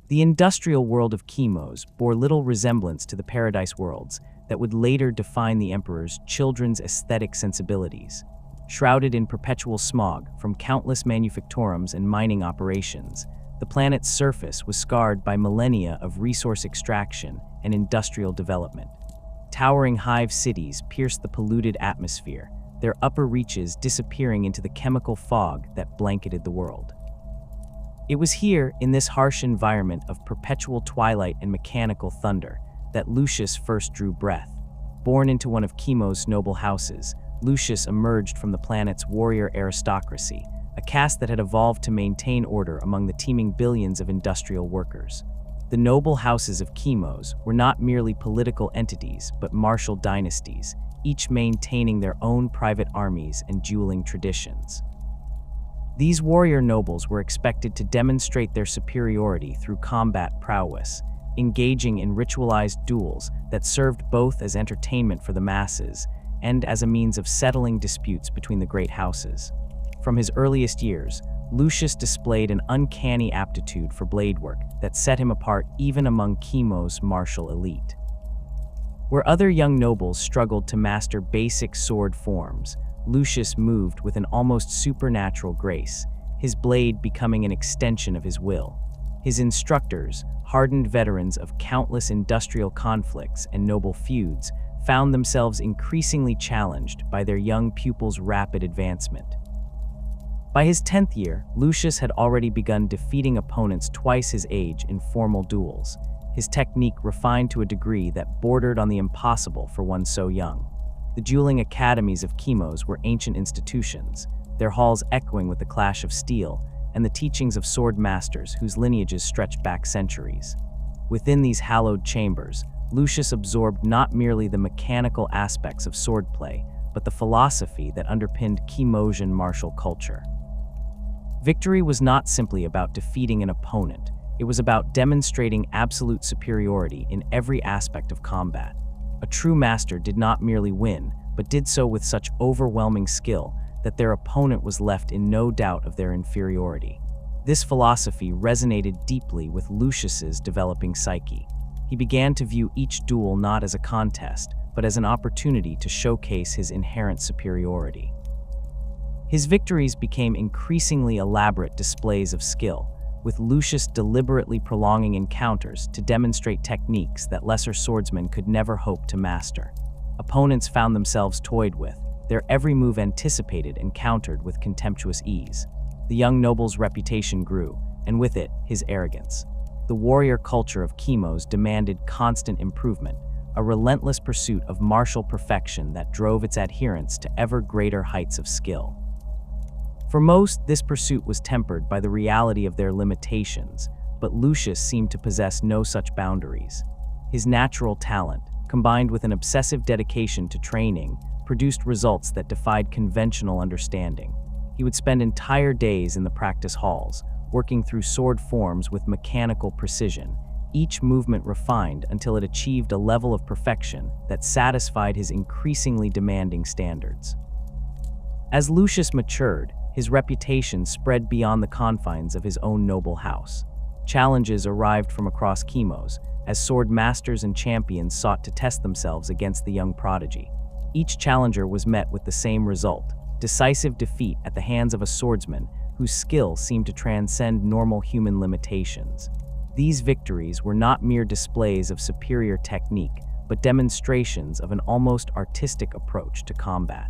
The industrial world of Chemos bore little resemblance to the paradise worlds that would later define the Emperor's children's aesthetic sensibilities. Shrouded in perpetual smog from countless manufactorums and mining operations, the planet's surface was scarred by millennia of resource extraction and industrial development. Towering hive cities pierced the polluted atmosphere, their upper reaches disappearing into the chemical fog that blanketed the world. It was here, in this harsh environment of perpetual twilight and mechanical thunder, that Lucius first drew breath. Born into one of Chemos' noble houses, Lucius emerged from the planet's warrior aristocracy, a caste that had evolved to maintain order among the teeming billions of industrial workers. The noble houses of Chemos were not merely political entities, but martial dynasties, each maintaining their own private armies and dueling traditions. These warrior nobles were expected to demonstrate their superiority through combat prowess, engaging in ritualized duels that served both as entertainment for the masses and as a means of settling disputes between the great houses. From his earliest years, Lucius displayed an uncanny aptitude for blade work that set him apart even among Chemos' martial elite. Where other young nobles struggled to master basic sword forms, Lucius moved with an almost supernatural grace, his blade becoming an extension of his will. His instructors, hardened veterans of countless industrial conflicts and noble feuds, found themselves increasingly challenged by their young pupils' rapid advancement. By his 10th year, Lucius had already begun defeating opponents twice his age in formal duels, his technique refined to a degree that bordered on the impossible for one so young. The dueling academies of Chemos were ancient institutions, their halls echoing with the clash of steel and the teachings of sword masters whose lineages stretched back centuries. Within these hallowed chambers, Lucius absorbed not merely the mechanical aspects of swordplay, but the philosophy that underpinned Chemosian martial culture. Victory was not simply about defeating an opponent, it was about demonstrating absolute superiority in every aspect of combat. A true master did not merely win, but did so with such overwhelming skill that their opponent was left in no doubt of their inferiority. This philosophy resonated deeply with Lucius's developing psyche. He began to view each duel not as a contest, but as an opportunity to showcase his inherent superiority. His victories became increasingly elaborate displays of skill, with Lucius deliberately prolonging encounters to demonstrate techniques that lesser swordsmen could never hope to master. Opponents found themselves toyed with, their every move anticipated and countered with contemptuous ease. The young noble's reputation grew, and with it, his arrogance. The warrior culture of Chemos demanded constant improvement, a relentless pursuit of martial perfection that drove its adherents to ever greater heights of skill. For most, this pursuit was tempered by the reality of their limitations, but Lucius seemed to possess no such boundaries. His natural talent, combined with an obsessive dedication to training, produced results that defied conventional understanding. He would spend entire days in the practice halls, working through sword forms with mechanical precision, each movement refined until it achieved a level of perfection that satisfied his increasingly demanding standards. As Lucius matured, his reputation spread beyond the confines of his own noble house. Challenges arrived from across Chemos, as sword masters and champions sought to test themselves against the young prodigy. Each challenger was met with the same result: decisive defeat at the hands of a swordsman whose skill seemed to transcend normal human limitations. These victories were not mere displays of superior technique, but demonstrations of an almost artistic approach to combat.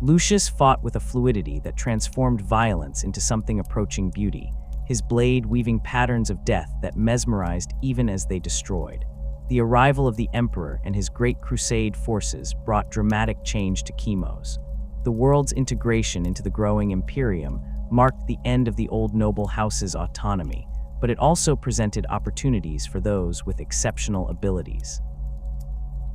Lucius fought with a fluidity that transformed violence into something approaching beauty, his blade weaving patterns of death that mesmerized even as they destroyed. The arrival of the Emperor and his great crusade forces brought dramatic change to Chemos. The world's integration into the growing Imperium marked the end of the old noble house's autonomy, but it also presented opportunities for those with exceptional abilities.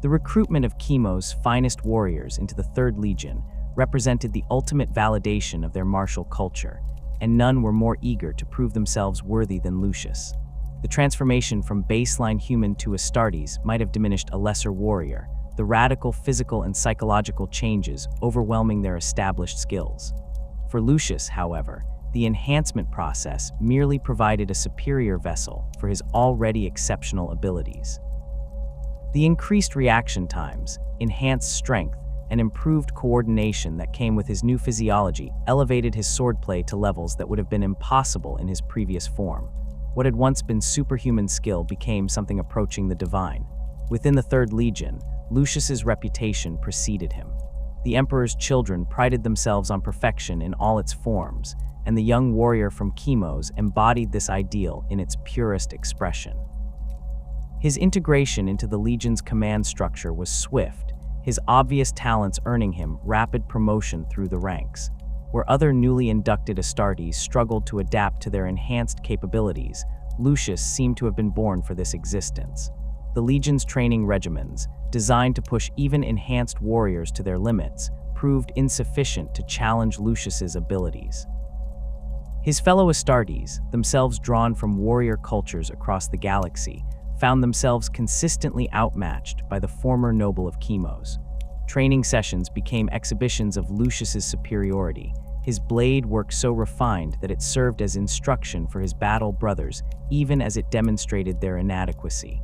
The recruitment of Chemos' finest warriors into the Third Legion represented the ultimate validation of their martial culture, and none were more eager to prove themselves worthy than Lucius. The transformation from baseline human to Astartes might have diminished a lesser warrior, the radical physical and psychological changes overwhelming their established skills. For Lucius, however, the enhancement process merely provided a superior vessel for his already exceptional abilities. The increased reaction times, enhanced strength, and improved coordination that came with his new physiology elevated his swordplay to levels that would have been impossible in his previous form. What had once been superhuman skill became something approaching the divine. Within the Third Legion, Lucius's reputation preceded him. The Emperor's children prided themselves on perfection in all its forms, and the young warrior from Chemos embodied this ideal in its purest expression. His integration into the Legion's command structure was swift, his obvious talents earning him rapid promotion through the ranks. Where other newly inducted Astartes struggled to adapt to their enhanced capabilities, Lucius seemed to have been born for this existence. The Legion's training regimens, designed to push even enhanced warriors to their limits, proved insufficient to challenge Lucius's abilities. His fellow Astartes, themselves drawn from warrior cultures across the galaxy, found themselves consistently outmatched by the former noble of Chemos. Training sessions became exhibitions of Lucius's superiority. His blade worked so refined that it served as instruction for his battle brothers, even as it demonstrated their inadequacy.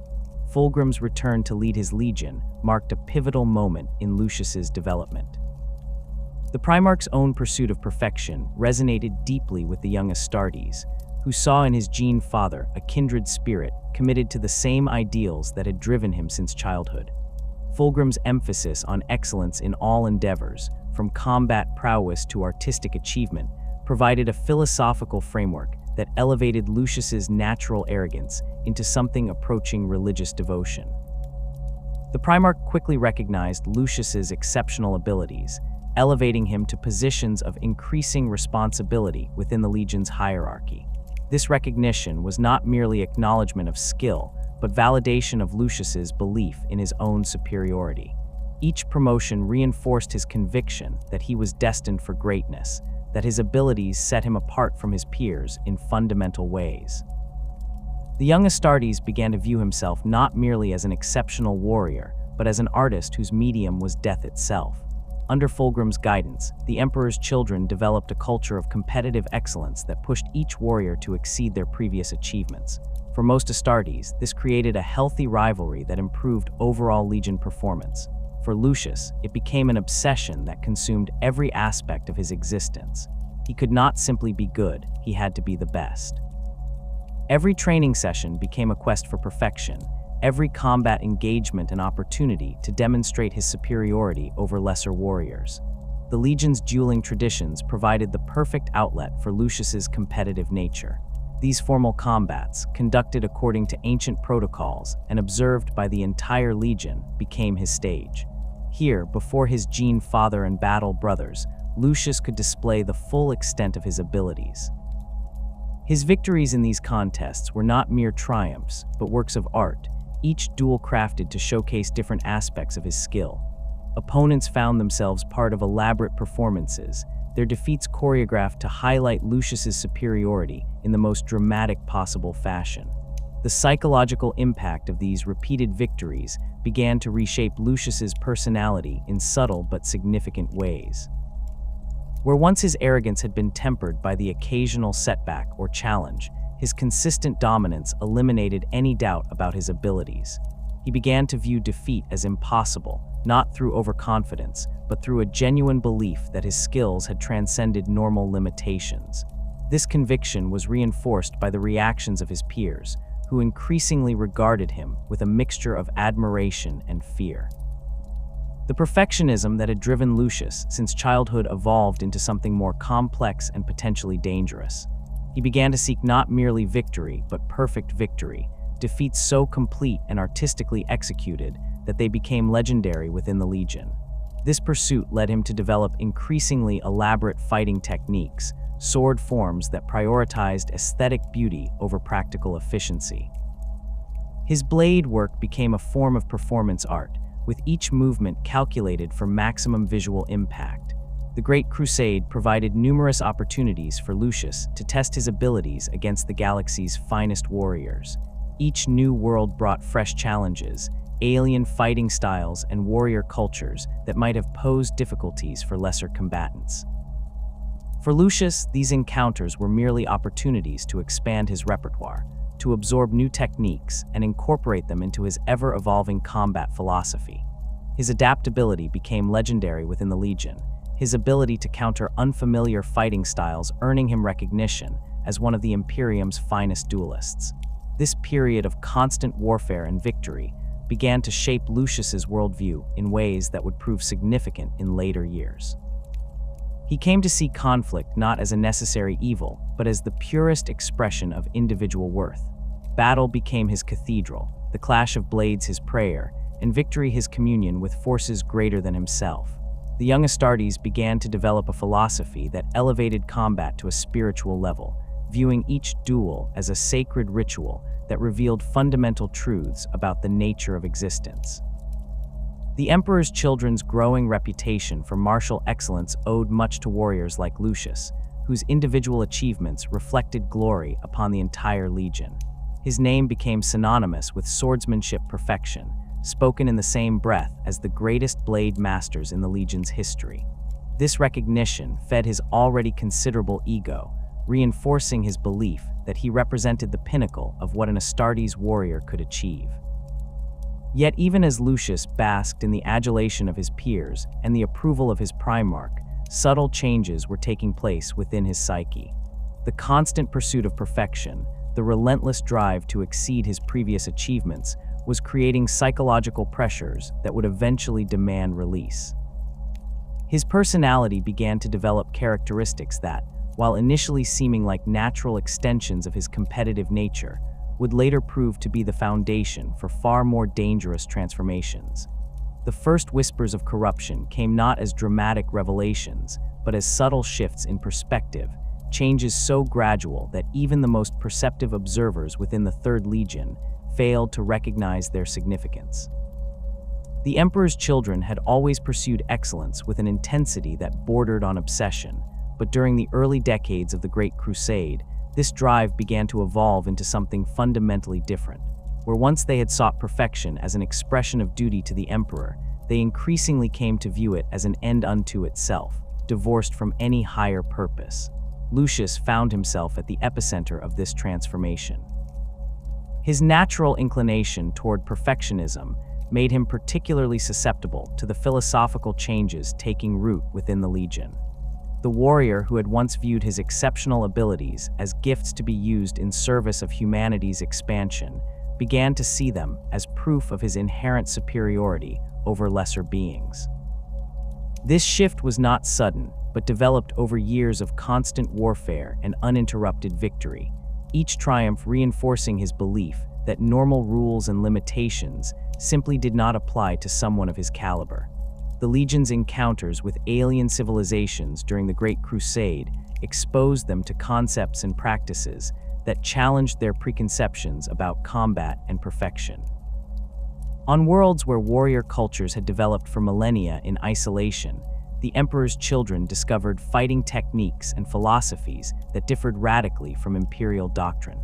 Fulgrim's return to lead his legion marked a pivotal moment in Lucius's development. The Primarch's own pursuit of perfection resonated deeply with the young Astartes, who saw in his gene father a kindred spirit committed to the same ideals that had driven him since childhood. Fulgrim's emphasis on excellence in all endeavors, from combat prowess to artistic achievement, provided a philosophical framework that elevated Lucius's natural arrogance into something approaching religious devotion. The Primarch quickly recognized Lucius's exceptional abilities, elevating him to positions of increasing responsibility within the Legion's hierarchy. This recognition was not merely acknowledgement of skill, but validation of Lucius's belief in his own superiority. Each promotion reinforced his conviction that he was destined for greatness, that his abilities set him apart from his peers in fundamental ways. The young Astartes began to view himself not merely as an exceptional warrior, but as an artist whose medium was death itself. Under Fulgrim's guidance, the Emperor's children developed a culture of competitive excellence that pushed each warrior to exceed their previous achievements. For most Astartes, this created a healthy rivalry that improved overall Legion performance. For Lucius, it became an obsession that consumed every aspect of his existence. He could not simply be good, he had to be the best. Every training session became a quest for perfection, every combat engagement an opportunity to demonstrate his superiority over lesser warriors. The Legion's dueling traditions provided the perfect outlet for Lucius's competitive nature. These formal combats, conducted according to ancient protocols and observed by the entire Legion, became his stage. Here, before his gene father and battle brothers, Lucius could display the full extent of his abilities. His victories in these contests were not mere triumphs, but works of art, each duel crafted to showcase different aspects of his skill. Opponents found themselves part of elaborate performances, their defeats choreographed to highlight Lucius's superiority in the most dramatic possible fashion. The psychological impact of these repeated victories began to reshape Lucius's personality in subtle but significant ways. Where once his arrogance had been tempered by the occasional setback or challenge, his consistent dominance eliminated any doubt about his abilities. He began to view defeat as impossible, not through overconfidence, but through a genuine belief that his skills had transcended normal limitations. This conviction was reinforced by the reactions of his peers, who increasingly regarded him with a mixture of admiration and fear. The perfectionism that had driven Lucius since childhood evolved into something more complex and potentially dangerous. He began to seek not merely victory, but perfect victory, defeats so complete and artistically executed that they became legendary within the Legion. This pursuit led him to develop increasingly elaborate fighting techniques, sword forms that prioritized aesthetic beauty over practical efficiency. His blade work became a form of performance art, with each movement calculated for maximum visual impact. The Great Crusade provided numerous opportunities for Lucius to test his abilities against the galaxy's finest warriors. Each new world brought fresh challenges, alien fighting styles and warrior cultures that might have posed difficulties for lesser combatants. For Lucius, these encounters were merely opportunities to expand his repertoire, to absorb new techniques and incorporate them into his ever-evolving combat philosophy. His adaptability became legendary within the Legion, his ability to counter unfamiliar fighting styles earning him recognition as one of the Imperium's finest duelists. This period of constant warfare and victory began to shape Lucius's worldview in ways that would prove significant in later years. He came to see conflict not as a necessary evil, but as the purest expression of individual worth. Battle became his cathedral, the clash of blades his prayer, and victory his communion with forces greater than himself. The young Astartes began to develop a philosophy that elevated combat to a spiritual level, viewing each duel as a sacred ritual that revealed fundamental truths about the nature of existence. The Emperor's Children's growing reputation for martial excellence owed much to warriors like Lucius, whose individual achievements reflected glory upon the entire Legion. His name became synonymous with swordsmanship perfection, spoken in the same breath as the greatest blade masters in the Legion's history. This recognition fed his already considerable ego, reinforcing his belief that he represented the pinnacle of what an Astartes warrior could achieve. Yet even as Lucius basked in the adulation of his peers and the approval of his Primarch, subtle changes were taking place within his psyche. The constant pursuit of perfection, the relentless drive to exceed his previous achievements, was creating psychological pressures that would eventually demand release. His personality began to develop characteristics that, while initially seeming like natural extensions of his competitive nature, would later prove to be the foundation for far more dangerous transformations. The first whispers of corruption came not as dramatic revelations, but as subtle shifts in perspective, changes so gradual that even the most perceptive observers within the Third Legion failed to recognize their significance. The Emperor's Children had always pursued excellence with an intensity that bordered on obsession, but during the early decades of the Great Crusade, this drive began to evolve into something fundamentally different. Where once they had sought perfection as an expression of duty to the Emperor, they increasingly came to view it as an end unto itself, divorced from any higher purpose. Lucius found himself at the epicenter of this transformation. His natural inclination toward perfectionism made him particularly susceptible to the philosophical changes taking root within the Legion. The warrior who had once viewed his exceptional abilities as gifts to be used in service of humanity's expansion began to see them as proof of his inherent superiority over lesser beings. This shift was not sudden, but developed over years of constant warfare and uninterrupted victory, each triumph reinforcing his belief that normal rules and limitations simply did not apply to someone of his caliber. The Legion's encounters with alien civilizations during the Great Crusade exposed them to concepts and practices that challenged their preconceptions about combat and perfection. On worlds where warrior cultures had developed for millennia in isolation, the Emperor's Children discovered fighting techniques and philosophies that differed radically from imperial doctrine.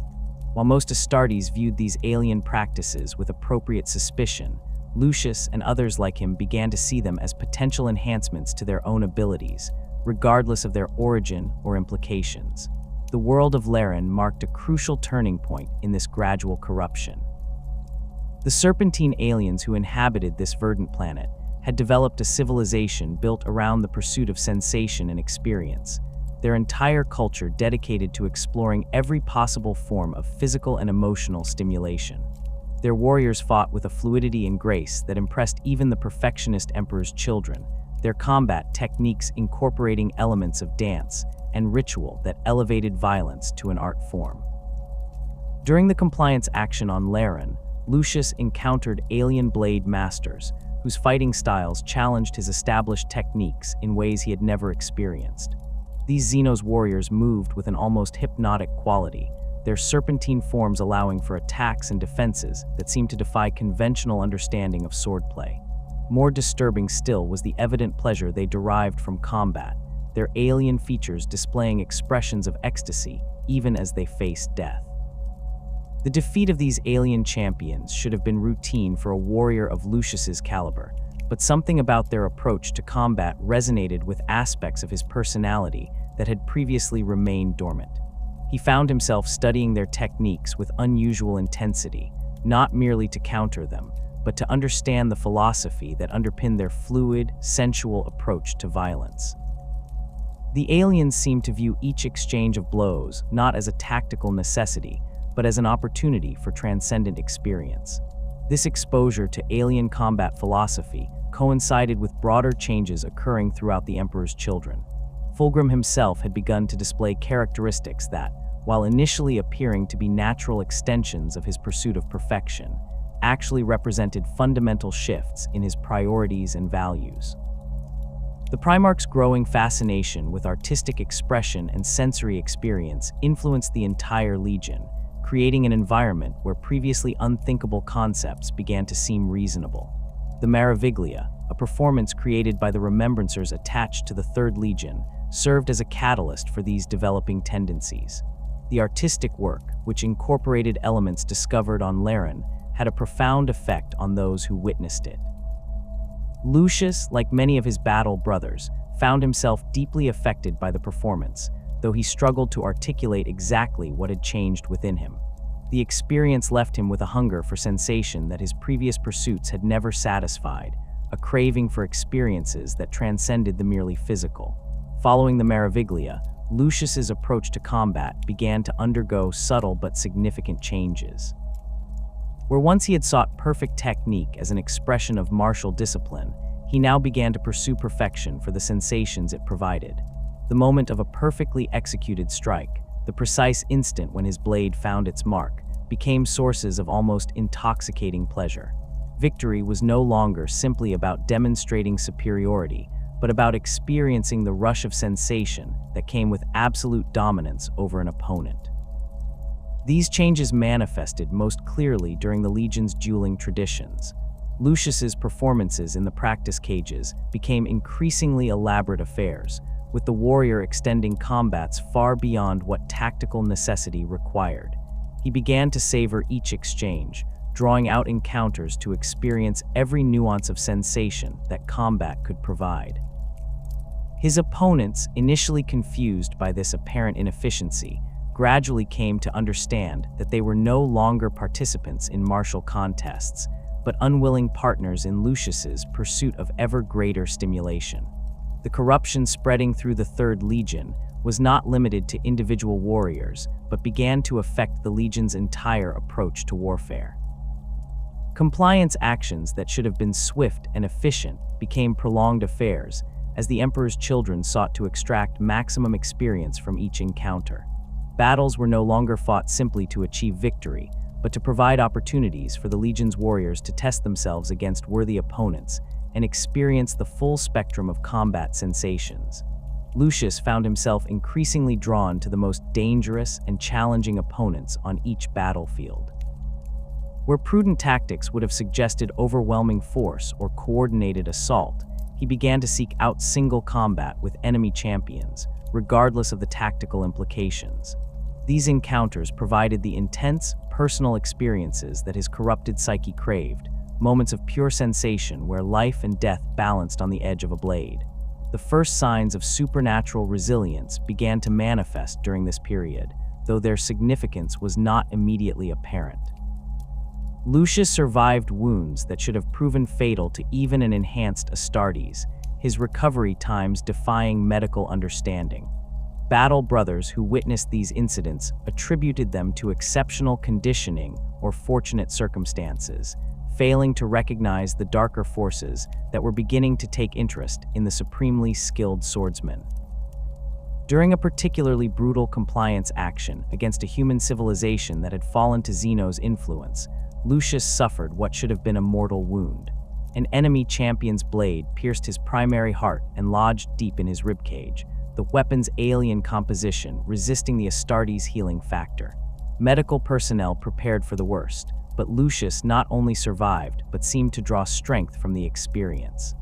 While most Astartes viewed these alien practices with appropriate suspicion, Lucius and others like him began to see them as potential enhancements to their own abilities, regardless of their origin or implications. The world of Laren marked a crucial turning point in this gradual corruption. The Serpentine aliens who inhabited this verdant planet had developed a civilization built around the pursuit of sensation and experience, their entire culture dedicated to exploring every possible form of physical and emotional stimulation. Their warriors fought with a fluidity and grace that impressed even the perfectionist Emperor's Children, their combat techniques incorporating elements of dance and ritual that elevated violence to an art form. During the compliance action on Laren, Lucius encountered alien blade masters, whose fighting styles challenged his established techniques in ways he had never experienced. These Xenos warriors moved with an almost hypnotic quality, their serpentine forms allowing for attacks and defenses that seemed to defy conventional understanding of swordplay. More disturbing still was the evident pleasure they derived from combat, their alien features displaying expressions of ecstasy even as they faced death. The defeat of these alien champions should have been routine for a warrior of Lucius's caliber, but something about their approach to combat resonated with aspects of his personality that had previously remained dormant. He found himself studying their techniques with unusual intensity, not merely to counter them, but to understand the philosophy that underpinned their fluid, sensual approach to violence. The aliens seemed to view each exchange of blows not as a tactical necessity, but as an opportunity for transcendent experience. This exposure to alien combat philosophy coincided with broader changes occurring throughout the Emperor's children. Fulgrim himself had begun to display characteristics that, while initially appearing to be natural extensions of his pursuit of perfection, actually represented fundamental shifts in his priorities and values. The Primarch's growing fascination with artistic expression and sensory experience influenced the entire Legion, creating an environment where previously unthinkable concepts began to seem reasonable. The Maraviglia, a performance created by the Remembrancers attached to the Third Legion, served as a catalyst for these developing tendencies. The artistic work, which incorporated elements discovered on Laren, had a profound effect on those who witnessed it. Lucius, like many of his battle brothers, found himself deeply affected by the performance, though he struggled to articulate exactly what had changed within him. The experience left him with a hunger for sensation that his previous pursuits had never satisfied, a craving for experiences that transcended the merely physical. Following the Maraviglia, Lucius's approach to combat began to undergo subtle but significant changes. Where once he had sought perfect technique as an expression of martial discipline, he now began to pursue perfection for the sensations it provided. The moment of a perfectly executed strike, the precise instant when his blade found its mark, became sources of almost intoxicating pleasure. Victory was no longer simply about demonstrating superiority, but about experiencing the rush of sensation that came with absolute dominance over an opponent. These changes manifested most clearly during the Legion's dueling traditions. Lucius's performances in the practice cages became increasingly elaborate affairs, with the warrior extending combats far beyond what tactical necessity required. He began to savor each exchange, drawing out encounters to experience every nuance of sensation that combat could provide. His opponents, initially confused by this apparent inefficiency, gradually came to understand that they were no longer participants in martial contests, but unwilling partners in Lucius's pursuit of ever greater stimulation. The corruption spreading through the Third Legion was not limited to individual warriors, but began to affect the Legion's entire approach to warfare. Compliance actions that should have been swift and efficient became prolonged affairs, as the Emperor's children sought to extract maximum experience from each encounter. Battles were no longer fought simply to achieve victory, but to provide opportunities for the Legion's warriors to test themselves against worthy opponents and experience the full spectrum of combat sensations. Lucius found himself increasingly drawn to the most dangerous and challenging opponents on each battlefield. Where prudent tactics would have suggested overwhelming force or coordinated assault, he began to seek out single combat with enemy champions, regardless of the tactical implications. These encounters provided the intense, personal experiences that his corrupted psyche craved, moments of pure sensation where life and death balanced on the edge of a blade. The first signs of supernatural resilience began to manifest during this period, though their significance was not immediately apparent. Lucius survived wounds that should have proven fatal to even an enhanced Astartes, his recovery times defying medical understanding. Battle brothers who witnessed these incidents attributed them to exceptional conditioning or fortunate circumstances, failing to recognize the darker forces that were beginning to take interest in the supremely skilled swordsman. During a particularly brutal compliance action against a human civilization that had fallen to Xeno's influence, Lucius suffered what should have been a mortal wound. An enemy champion's blade pierced his primary heart and lodged deep in his ribcage, the weapon's alien composition resisting the Astartes' healing factor. Medical personnel prepared for the worst, but Lucius not only survived, but seemed to draw strength from the experience.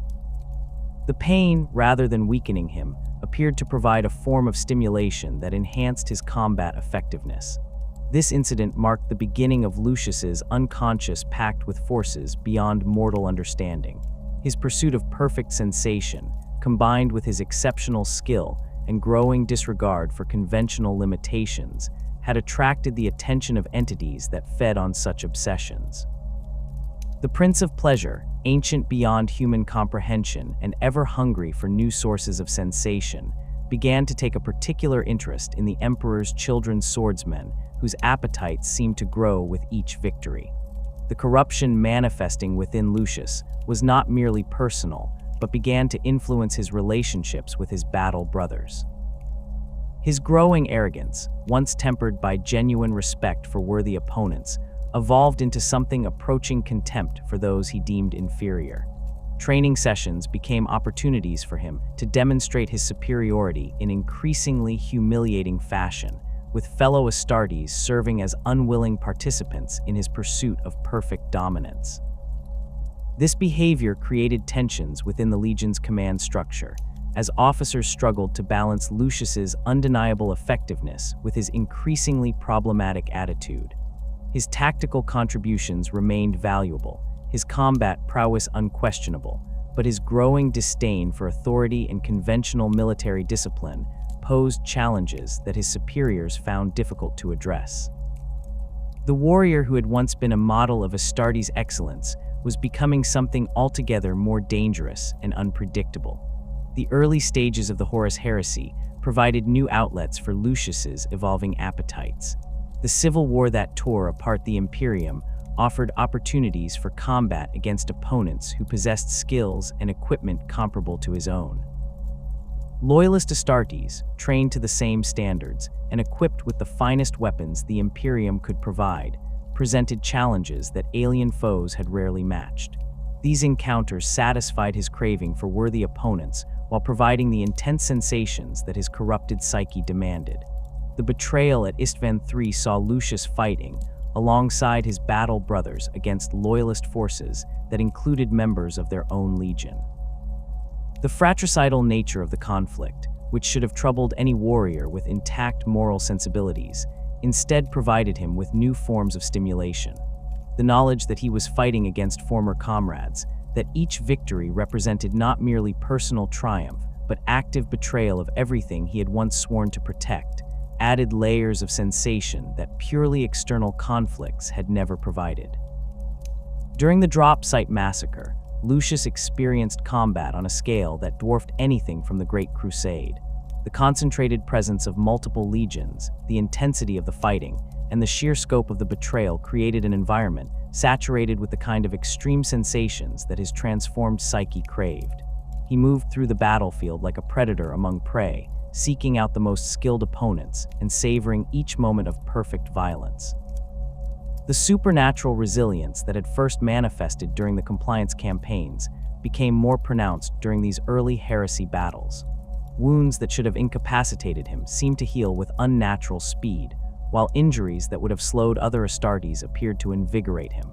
The pain, rather than weakening him, appeared to provide a form of stimulation that enhanced his combat effectiveness. This incident marked the beginning of Lucius's unconscious pact with forces beyond mortal understanding. His pursuit of perfect sensation, combined with his exceptional skill and growing disregard for conventional limitations, had attracted the attention of entities that fed on such obsessions. The Prince of Pleasure, ancient beyond human comprehension and ever hungry for new sources of sensation, began to take a particular interest in the Emperor's children's swordsmen, whose appetites seemed to grow with each victory. The corruption manifesting within Lucius was not merely personal, but began to influence his relationships with his battle brothers. His growing arrogance, once tempered by genuine respect for worthy opponents, evolved into something approaching contempt for those he deemed inferior. Training sessions became opportunities for him to demonstrate his superiority in increasingly humiliating fashion, with fellow Astartes serving as unwilling participants in his pursuit of perfect dominance. This behavior created tensions within the Legion's command structure, as officers struggled to balance Lucius's undeniable effectiveness with his increasingly problematic attitude. His tactical contributions remained valuable, his combat prowess unquestionable, but his growing disdain for authority and conventional military discipline posed challenges that his superiors found difficult to address. The warrior who had once been a model of Astartes' excellence was becoming something altogether more dangerous and unpredictable. The early stages of the Horus Heresy provided new outlets for Lucius's evolving appetites. The civil war that tore apart the Imperium offered opportunities for combat against opponents who possessed skills and equipment comparable to his own. Loyalist Astartes, trained to the same standards and equipped with the finest weapons the Imperium could provide, presented challenges that alien foes had rarely matched. These encounters satisfied his craving for worthy opponents while providing the intense sensations that his corrupted psyche demanded. The betrayal at Istvan III saw Lucius fighting, alongside his battle brothers against loyalist forces that included members of their own legion. The fratricidal nature of the conflict, which should have troubled any warrior with intact moral sensibilities, instead provided him with new forms of stimulation. The knowledge that he was fighting against former comrades, that each victory represented not merely personal triumph, but active betrayal of everything he had once sworn to protect, added layers of sensation that purely external conflicts had never provided. During the drop site massacre, Lucius experienced combat on a scale that dwarfed anything from the Great Crusade. The concentrated presence of multiple legions, the intensity of the fighting, and the sheer scope of the betrayal created an environment saturated with the kind of extreme sensations that his transformed psyche craved. He moved through the battlefield like a predator among prey, seeking out the most skilled opponents and savoring each moment of perfect violence. The supernatural resilience that had first manifested during the compliance campaigns became more pronounced during these early heresy battles. Wounds that should have incapacitated him seemed to heal with unnatural speed, while injuries that would have slowed other Astartes appeared to invigorate him.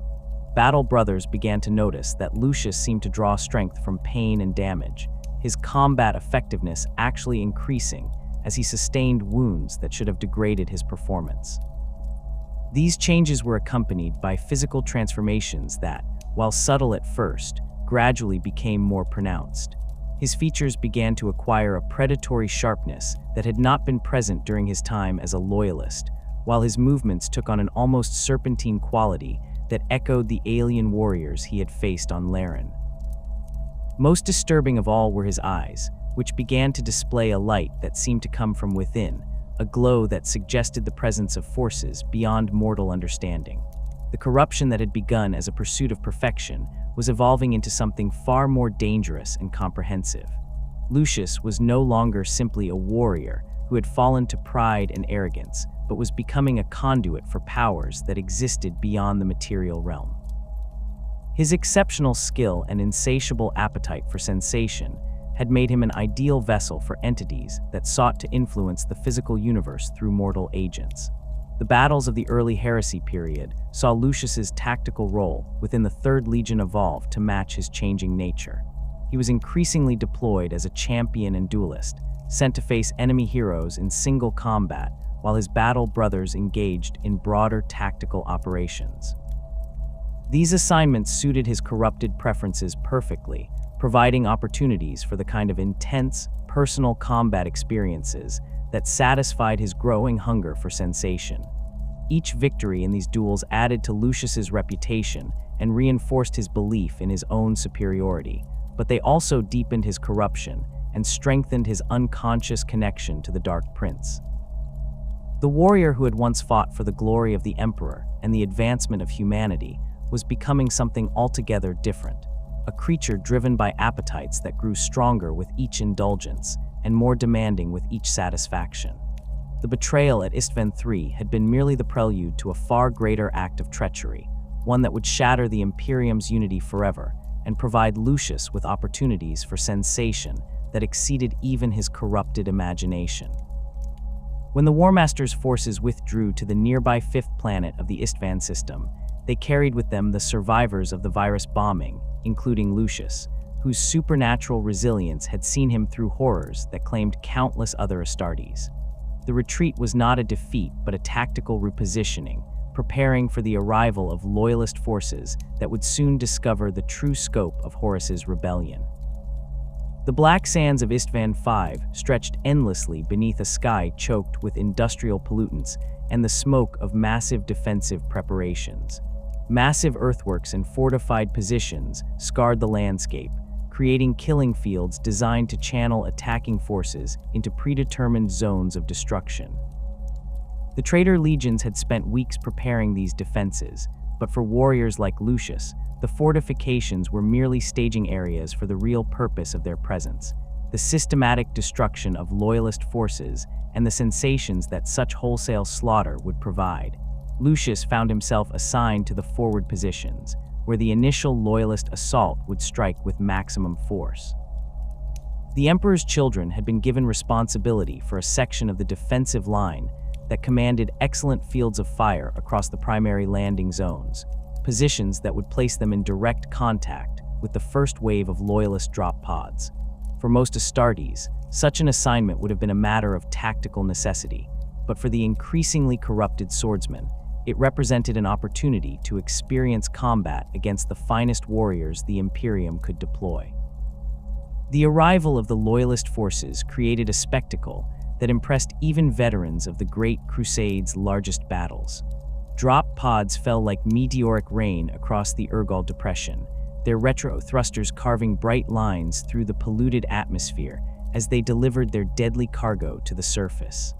Battle brothers began to notice that Lucius seemed to draw strength from pain and damage, his combat effectiveness actually increasing as he sustained wounds that should have degraded his performance. These changes were accompanied by physical transformations that, while subtle at first, gradually became more pronounced. His features began to acquire a predatory sharpness that had not been present during his time as a loyalist, while his movements took on an almost serpentine quality that echoed the alien warriors he had faced on Laren. Most disturbing of all were his eyes, which began to display a light that seemed to come from within, a glow that suggested the presence of forces beyond mortal understanding. The corruption that had begun as a pursuit of perfection was evolving into something far more dangerous and comprehensive. Lucius was no longer simply a warrior who had fallen to pride and arrogance, but was becoming a conduit for powers that existed beyond the material realm. His exceptional skill and insatiable appetite for sensation had made him an ideal vessel for entities that sought to influence the physical universe through mortal agents. The battles of the early heresy period saw Lucius's tactical role within the Third Legion evolve to match his changing nature. He was increasingly deployed as a champion and duelist, sent to face enemy heroes in single combat, while his battle brothers engaged in broader tactical operations. These assignments suited his corrupted preferences perfectly, providing opportunities for the kind of intense, personal combat experiences that satisfied his growing hunger for sensation. Each victory in these duels added to Lucius's reputation and reinforced his belief in his own superiority, but they also deepened his corruption and strengthened his unconscious connection to the Dark Prince. The warrior who had once fought for the glory of the Emperor and the advancement of humanity was becoming something altogether different, a creature driven by appetites that grew stronger with each indulgence and more demanding with each satisfaction. The betrayal at Istvan III had been merely the prelude to a far greater act of treachery, one that would shatter the Imperium's unity forever and provide Lucius with opportunities for sensation that exceeded even his corrupted imagination. When the War Master's forces withdrew to the nearby fifth planet of the Istvan system, they carried with them the survivors of the virus bombing, including Lucius, whose supernatural resilience had seen him through horrors that claimed countless other Astartes. The retreat was not a defeat but a tactical repositioning, preparing for the arrival of loyalist forces that would soon discover the true scope of Horus's rebellion. The black sands of Istvan V stretched endlessly beneath a sky choked with industrial pollutants and the smoke of massive defensive preparations. Massive earthworks and fortified positions scarred the landscape, creating killing fields designed to channel attacking forces into predetermined zones of destruction. The traitor legions had spent weeks preparing these defenses, but for warriors like Lucius, the fortifications were merely staging areas for the real purpose of their presence: the systematic destruction of loyalist forces and the sensations that such wholesale slaughter would provide. Lucius found himself assigned to the forward positions, where the initial loyalist assault would strike with maximum force. The Emperor's children had been given responsibility for a section of the defensive line that commanded excellent fields of fire across the primary landing zones, positions that would place them in direct contact with the first wave of loyalist drop pods. For most Astartes, such an assignment would have been a matter of tactical necessity, but for the increasingly corrupted swordsmen, it represented an opportunity to experience combat against the finest warriors the Imperium could deploy. The arrival of the Loyalist forces created a spectacle that impressed even veterans of the Great Crusade's largest battles. Drop pods fell like meteoric rain across the Urgal Depression, their retro thrusters carving bright lines through the polluted atmosphere as they delivered their deadly cargo to the surface.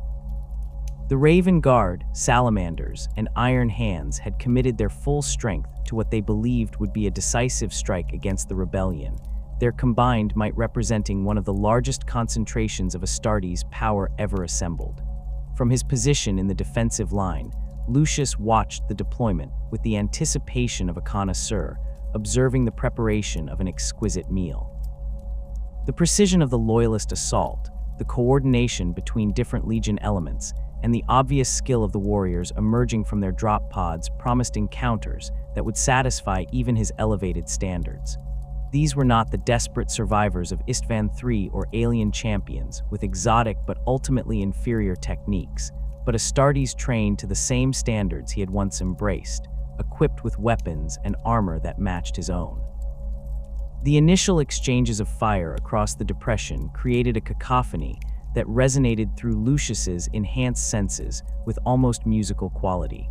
The Raven Guard, Salamanders, and Iron Hands had committed their full strength to what they believed would be a decisive strike against the rebellion, their combined might representing one of the largest concentrations of Astartes' power ever assembled. From his position in the defensive line, Lucius watched the deployment with the anticipation of a connoisseur, observing the preparation of an exquisite meal. The precision of the Loyalist assault, the coordination between different Legion elements, and the obvious skill of the warriors emerging from their drop pods promised encounters that would satisfy even his elevated standards. These were not the desperate survivors of Istvan III or alien champions with exotic but ultimately inferior techniques, but Astartes trained to the same standards he had once embraced, equipped with weapons and armor that matched his own. The initial exchanges of fire across the depression created a cacophony that resonated through Lucius's enhanced senses with almost musical quality.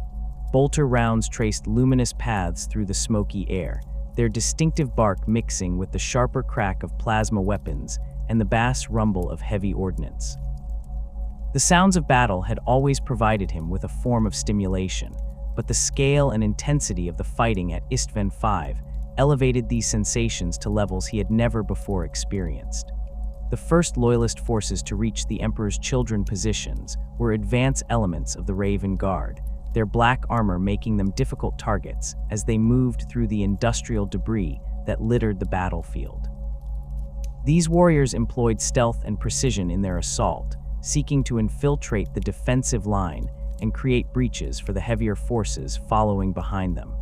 Bolter rounds traced luminous paths through the smoky air, their distinctive bark mixing with the sharper crack of plasma weapons and the bass rumble of heavy ordnance. The sounds of battle had always provided him with a form of stimulation, but the scale and intensity of the fighting at Istvan V elevated these sensations to levels he had never before experienced. The first Loyalist forces to reach the Emperor's children positions were advance elements of the Raven Guard, their black armor making them difficult targets as they moved through the industrial debris that littered the battlefield. These warriors employed stealth and precision in their assault, seeking to infiltrate the defensive line and create breaches for the heavier forces following behind them.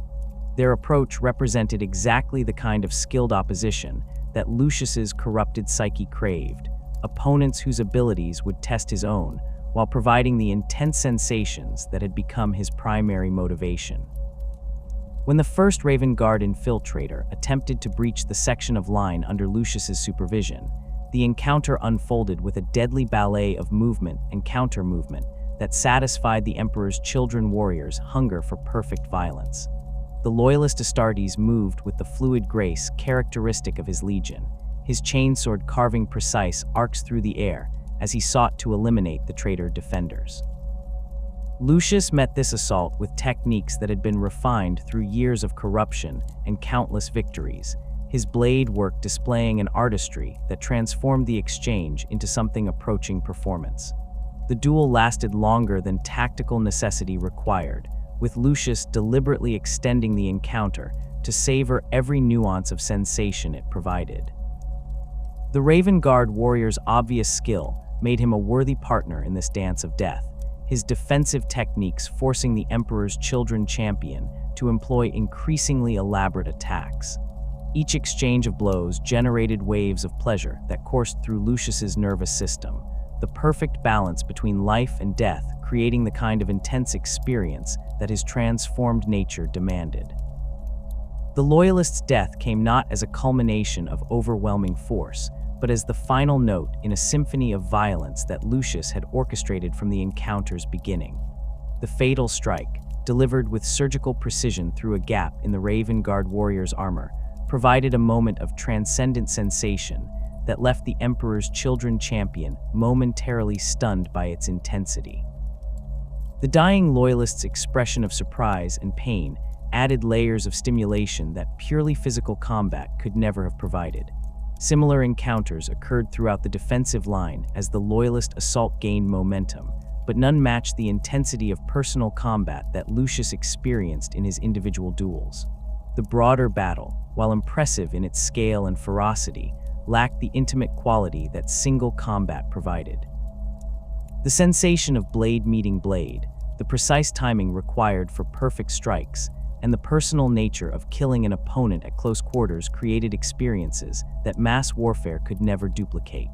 Their approach represented exactly the kind of skilled opposition that Lucius's corrupted psyche craved, opponents whose abilities would test his own, while providing the intense sensations that had become his primary motivation. When the first Raven Guard infiltrator attempted to breach the section of line under Lucius's supervision, the encounter unfolded with a deadly ballet of movement and counter-movement that satisfied the Emperor's children warriors' hunger for perfect violence. The loyalist Astartes moved with the fluid grace characteristic of his legion, his chainsword carving precise arcs through the air as he sought to eliminate the traitor defenders. Lucius met this assault with techniques that had been refined through years of corruption and countless victories, his blade work displaying an artistry that transformed the exchange into something approaching performance. The duel lasted longer than tactical necessity required, with Lucius deliberately extending the encounter to savor every nuance of sensation it provided. The Raven Guard warrior's obvious skill made him a worthy partner in this dance of death, his defensive techniques forcing the Emperor's children champion to employ increasingly elaborate attacks. Each exchange of blows generated waves of pleasure that coursed through Lucius's nervous system, the perfect balance between life and death creating the kind of intense experience that his transformed nature demanded. The Loyalist's death came not as a culmination of overwhelming force, but as the final note in a symphony of violence that Lucius had orchestrated from the encounter's beginning. The fatal strike, delivered with surgical precision through a gap in the Raven Guard warrior's armor, provided a moment of transcendent sensation that left the Emperor's children champion momentarily stunned by its intensity. The dying Loyalist's expression of surprise and pain added layers of stimulation that purely physical combat could never have provided. Similar encounters occurred throughout the defensive line as the Loyalist assault gained momentum, but none matched the intensity of personal combat that Lucius experienced in his individual duels. The broader battle, while impressive in its scale and ferocity, lacked the intimate quality that single combat provided. The sensation of blade meeting blade, the precise timing required for perfect strikes, and the personal nature of killing an opponent at close quarters created experiences that mass warfare could never duplicate.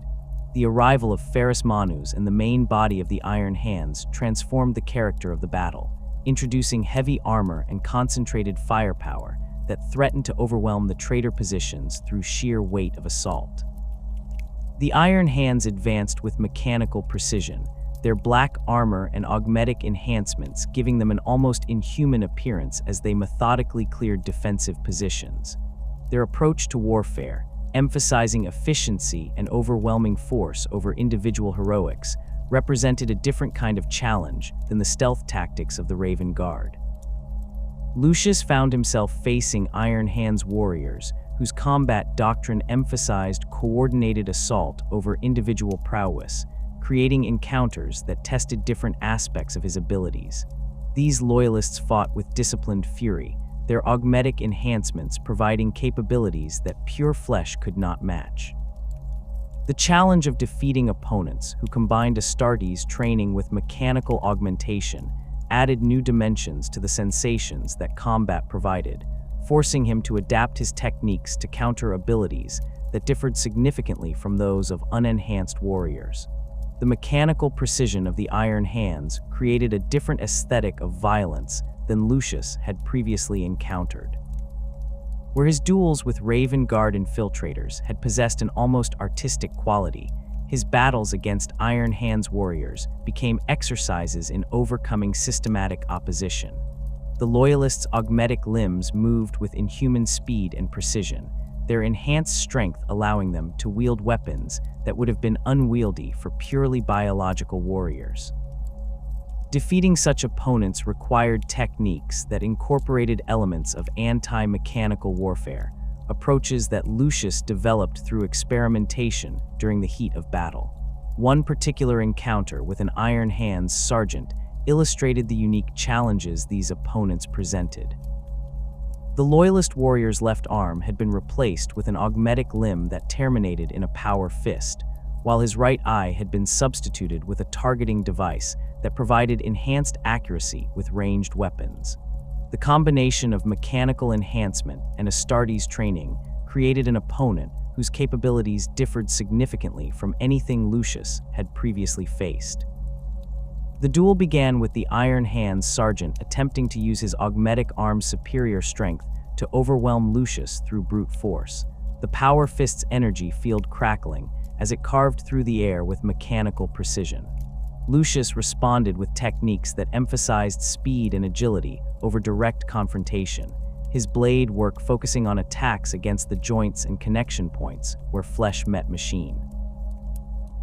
The arrival of Ferrus Manus and the main body of the Iron Hands transformed the character of the battle, introducing heavy armor and concentrated firepower that threatened to overwhelm the traitor positions through sheer weight of assault. The Iron Hands advanced with mechanical precision, their black armor and augmetic enhancements giving them an almost inhuman appearance as they methodically cleared defensive positions. Their approach to warfare, emphasizing efficiency and overwhelming force over individual heroics, represented a different kind of challenge than the stealth tactics of the Raven Guard. Lucius found himself facing Iron Hands warriors whose combat doctrine emphasized coordinated assault over individual prowess, creating encounters that tested different aspects of his abilities. These loyalists fought with disciplined fury, their augmetic enhancements providing capabilities that pure flesh could not match. The challenge of defeating opponents who combined Astartes training with mechanical augmentation added new dimensions to the sensations that combat provided, forcing him to adapt his techniques to counter abilities that differed significantly from those of unenhanced warriors. The mechanical precision of the Iron Hands created a different aesthetic of violence than Lucius had previously encountered. Where his duels with Raven Guard infiltrators had possessed an almost artistic quality, his battles against Iron Hands warriors became exercises in overcoming systematic opposition. The Loyalists' augmetic limbs moved with inhuman speed and precision, their enhanced strength allowing them to wield weapons that would have been unwieldy for purely biological warriors. Defeating such opponents required techniques that incorporated elements of anti-mechanical warfare, approaches that Lucius developed through experimentation during the heat of battle. One particular encounter with an Iron Hands sergeant illustrated the unique challenges these opponents presented. The Loyalist warrior's left arm had been replaced with an augmetic limb that terminated in a power fist, while his right eye had been substituted with a targeting device that provided enhanced accuracy with ranged weapons. The combination of mechanical enhancement and Astartes training created an opponent whose capabilities differed significantly from anything Lucius had previously faced. The duel began with the Iron Hands sergeant attempting to use his augmetic arm's superior strength to overwhelm Lucius through brute force. The Power Fist's energy field crackling as it carved through the air with mechanical precision. Lucius responded with techniques that emphasized speed and agility over direct confrontation, his blade work focusing on attacks against the joints and connection points where flesh met machine.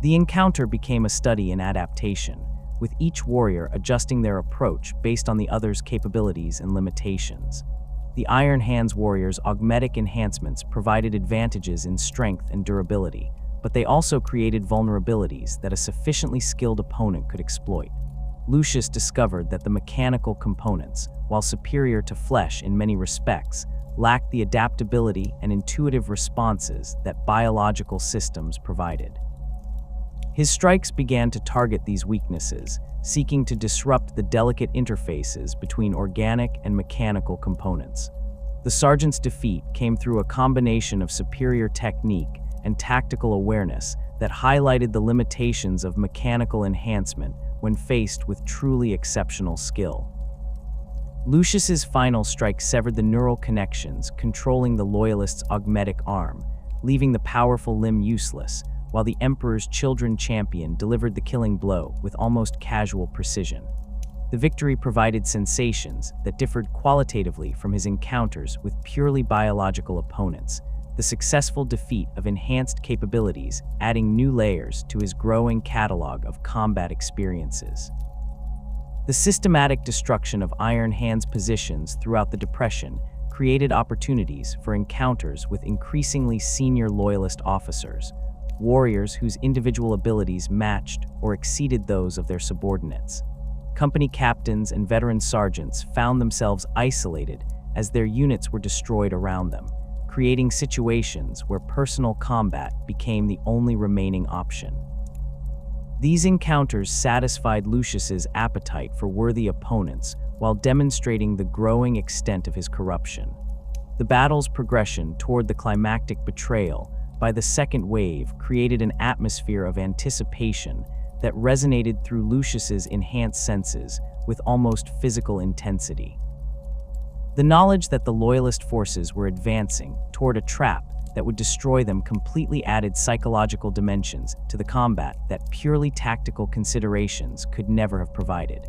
The encounter became a study in adaptation, with each warrior adjusting their approach based on the other's capabilities and limitations. The Iron Hands warriors' augmetic enhancements provided advantages in strength and durability, but they also created vulnerabilities that a sufficiently skilled opponent could exploit. Lucius discovered that the mechanical components, while superior to flesh in many respects, lacked the adaptability and intuitive responses that biological systems provided. His strikes began to target these weaknesses, seeking to disrupt the delicate interfaces between organic and mechanical components. The sergeant's defeat came through a combination of superior technique and tactical awareness that highlighted the limitations of mechanical enhancement when faced with truly exceptional skill. Lucius's final strike severed the neural connections controlling the Loyalist's augmetic arm, leaving the powerful limb useless, while the Emperor's children champion delivered the killing blow with almost casual precision. The victory provided sensations that differed qualitatively from his encounters with purely biological opponents, the successful defeat of enhanced capabilities adding new layers to his growing catalog of combat experiences. The systematic destruction of Iron Hands positions throughout the Depression created opportunities for encounters with increasingly senior Loyalist officers, warriors whose individual abilities matched or exceeded those of their subordinates. Company captains and veteran sergeants found themselves isolated as their units were destroyed around them, creating situations where personal combat became the only remaining option. These encounters satisfied Lucius's appetite for worthy opponents while demonstrating the growing extent of his corruption. The battle's progression toward the climactic betrayal by the second wave created an atmosphere of anticipation that resonated through Lucius's enhanced senses with almost physical intensity. The knowledge that the Loyalist forces were advancing toward a trap that would destroy them completely added psychological dimensions to the combat that purely tactical considerations could never have provided.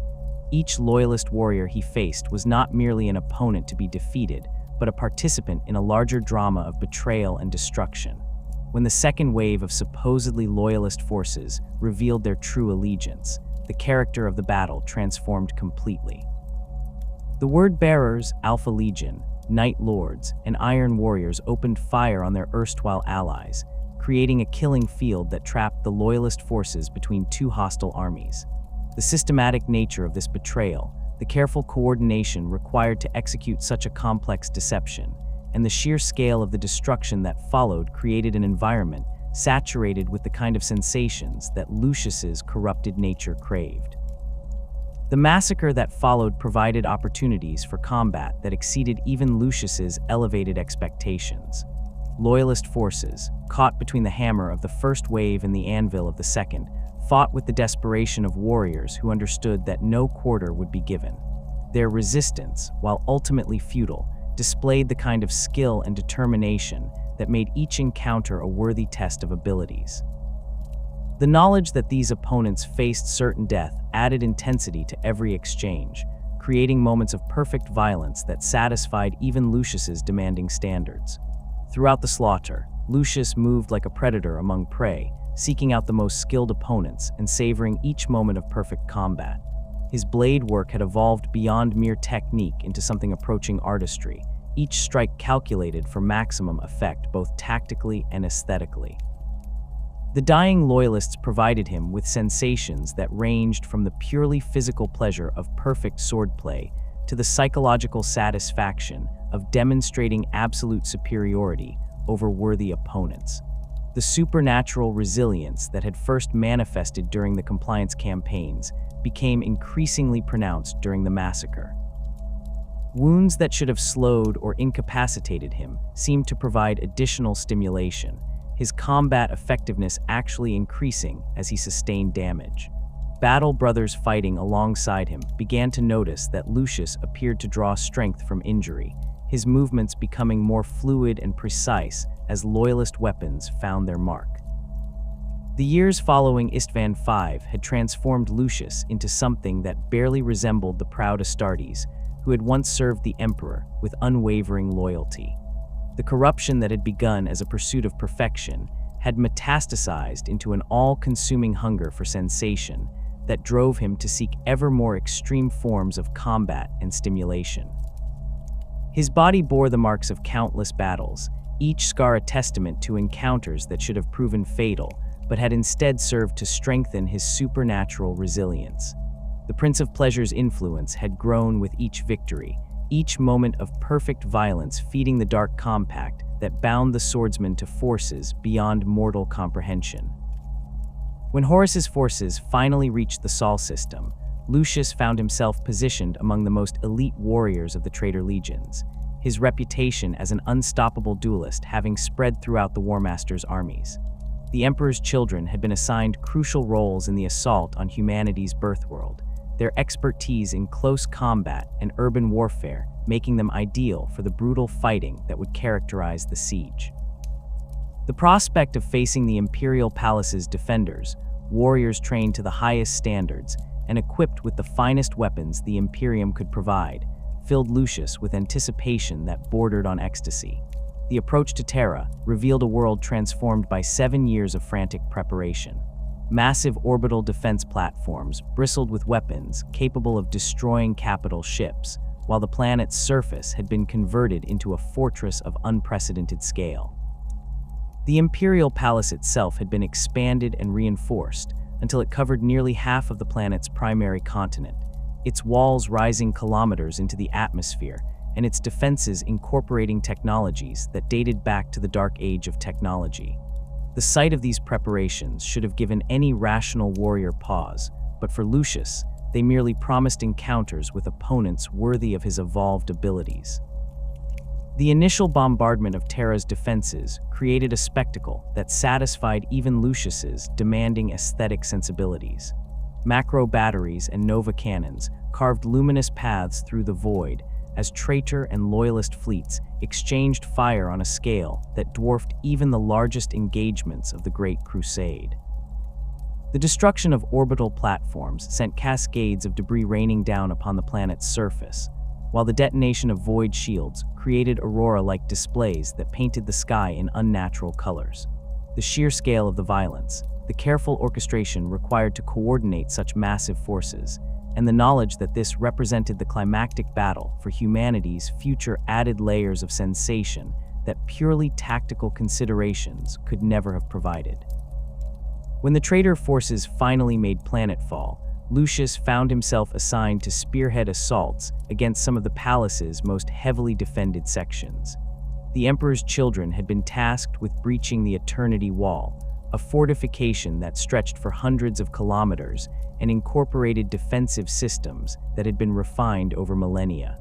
Each Loyalist warrior he faced was not merely an opponent to be defeated, but a participant in a larger drama of betrayal and destruction. When the second wave of supposedly Loyalist forces revealed their true allegiance, the character of the battle transformed completely. The Word-bearers, Alpha Legion, Night Lords, and Iron Warriors opened fire on their erstwhile allies, creating a killing field that trapped the Loyalist forces between two hostile armies. The systematic nature of this betrayal, the careful coordination required to execute such a complex deception, and the sheer scale of the destruction that followed created an environment saturated with the kind of sensations that Lucius's corrupted nature craved. The massacre that followed provided opportunities for combat that exceeded even Lucius's elevated expectations. Loyalist forces, caught between the hammer of the first wave and the anvil of the second, fought with the desperation of warriors who understood that no quarter would be given. Their resistance, while ultimately futile, displayed the kind of skill and determination that made each encounter a worthy test of abilities. The knowledge that these opponents faced certain death added intensity to every exchange, creating moments of perfect violence that satisfied even Lucius's demanding standards. Throughout the slaughter, Lucius moved like a predator among prey, seeking out the most skilled opponents and savoring each moment of perfect combat. His blade work had evolved beyond mere technique into something approaching artistry, each strike calculated for maximum effect both tactically and aesthetically. The dying Loyalists provided him with sensations that ranged from the purely physical pleasure of perfect swordplay to the psychological satisfaction of demonstrating absolute superiority over worthy opponents. The supernatural resilience that had first manifested during the compliance campaigns became increasingly pronounced during the massacre. Wounds that should have slowed or incapacitated him seemed to provide additional stimulation, his combat effectiveness actually increasing as he sustained damage. battle brothers fighting alongside him began to notice that Lucius appeared to draw strength from injury, his movements becoming more fluid and precise as loyalist weapons found their mark. The years following Istvan V had transformed Lucius into something that barely resembled the proud Astartes, who had once served the emperor with unwavering loyalty. The corruption that had begun as a pursuit of perfection had metastasized into an all-consuming hunger for sensation that drove him to seek ever more extreme forms of combat and stimulation. His body bore the marks of countless battles, each scar a testament to encounters that should have proven fatal, but had instead served to strengthen his supernatural resilience. The Prince of Pleasure's influence had grown with each victory, each moment of perfect violence feeding the dark compact that bound the swordsman to forces beyond mortal comprehension. When Horus's forces finally reached the Sol system, Lucius found himself positioned among the most elite warriors of the traitor legions, his reputation as an unstoppable duelist having spread throughout the War Master's armies. The Emperor's children had been assigned crucial roles in the assault on humanity's birthworld, their expertise in close combat and urban warfare making them ideal for the brutal fighting that would characterize the siege. The prospect of facing the Imperial Palace's defenders, warriors trained to the highest standards and equipped with the finest weapons the Imperium could provide, filled Lucius with anticipation that bordered on ecstasy. The approach to Terra revealed a world transformed by 7 years of frantic preparation. Massive orbital defense platforms bristled with weapons capable of destroying capital ships, while the planet's surface had been converted into a fortress of unprecedented scale. The Imperial Palace itself had been expanded and reinforced until it covered nearly half of the planet's primary continent, its walls rising kilometers into the atmosphere and its defenses incorporating technologies that dated back to the Dark Age of technology. The sight of these preparations should have given any rational warrior pause, but for Lucius, they merely promised encounters with opponents worthy of his evolved abilities. The initial bombardment of Terra's defenses created a spectacle that satisfied even Lucius's demanding aesthetic sensibilities. Macro batteries and nova cannons carved luminous paths through the void as traitor and loyalist fleets exchanged fire on a scale that dwarfed even the largest engagements of the Great Crusade. The destruction of orbital platforms sent cascades of debris raining down upon the planet's surface, while the detonation of void shields created aurora-like displays that painted the sky in unnatural colors. The sheer scale of the violence, the careful orchestration required to coordinate such massive forces, and the knowledge that this represented the climactic battle for humanity's future added layers of sensation that purely tactical considerations could never have provided. When the traitor forces finally made planetfall, Lucius found himself assigned to spearhead assaults against some of the palace's most heavily defended sections. The Emperor's children had been tasked with breaching the Eternity Wall, a fortification that stretched for hundreds of kilometers and incorporated defensive systems that had been refined over millennia.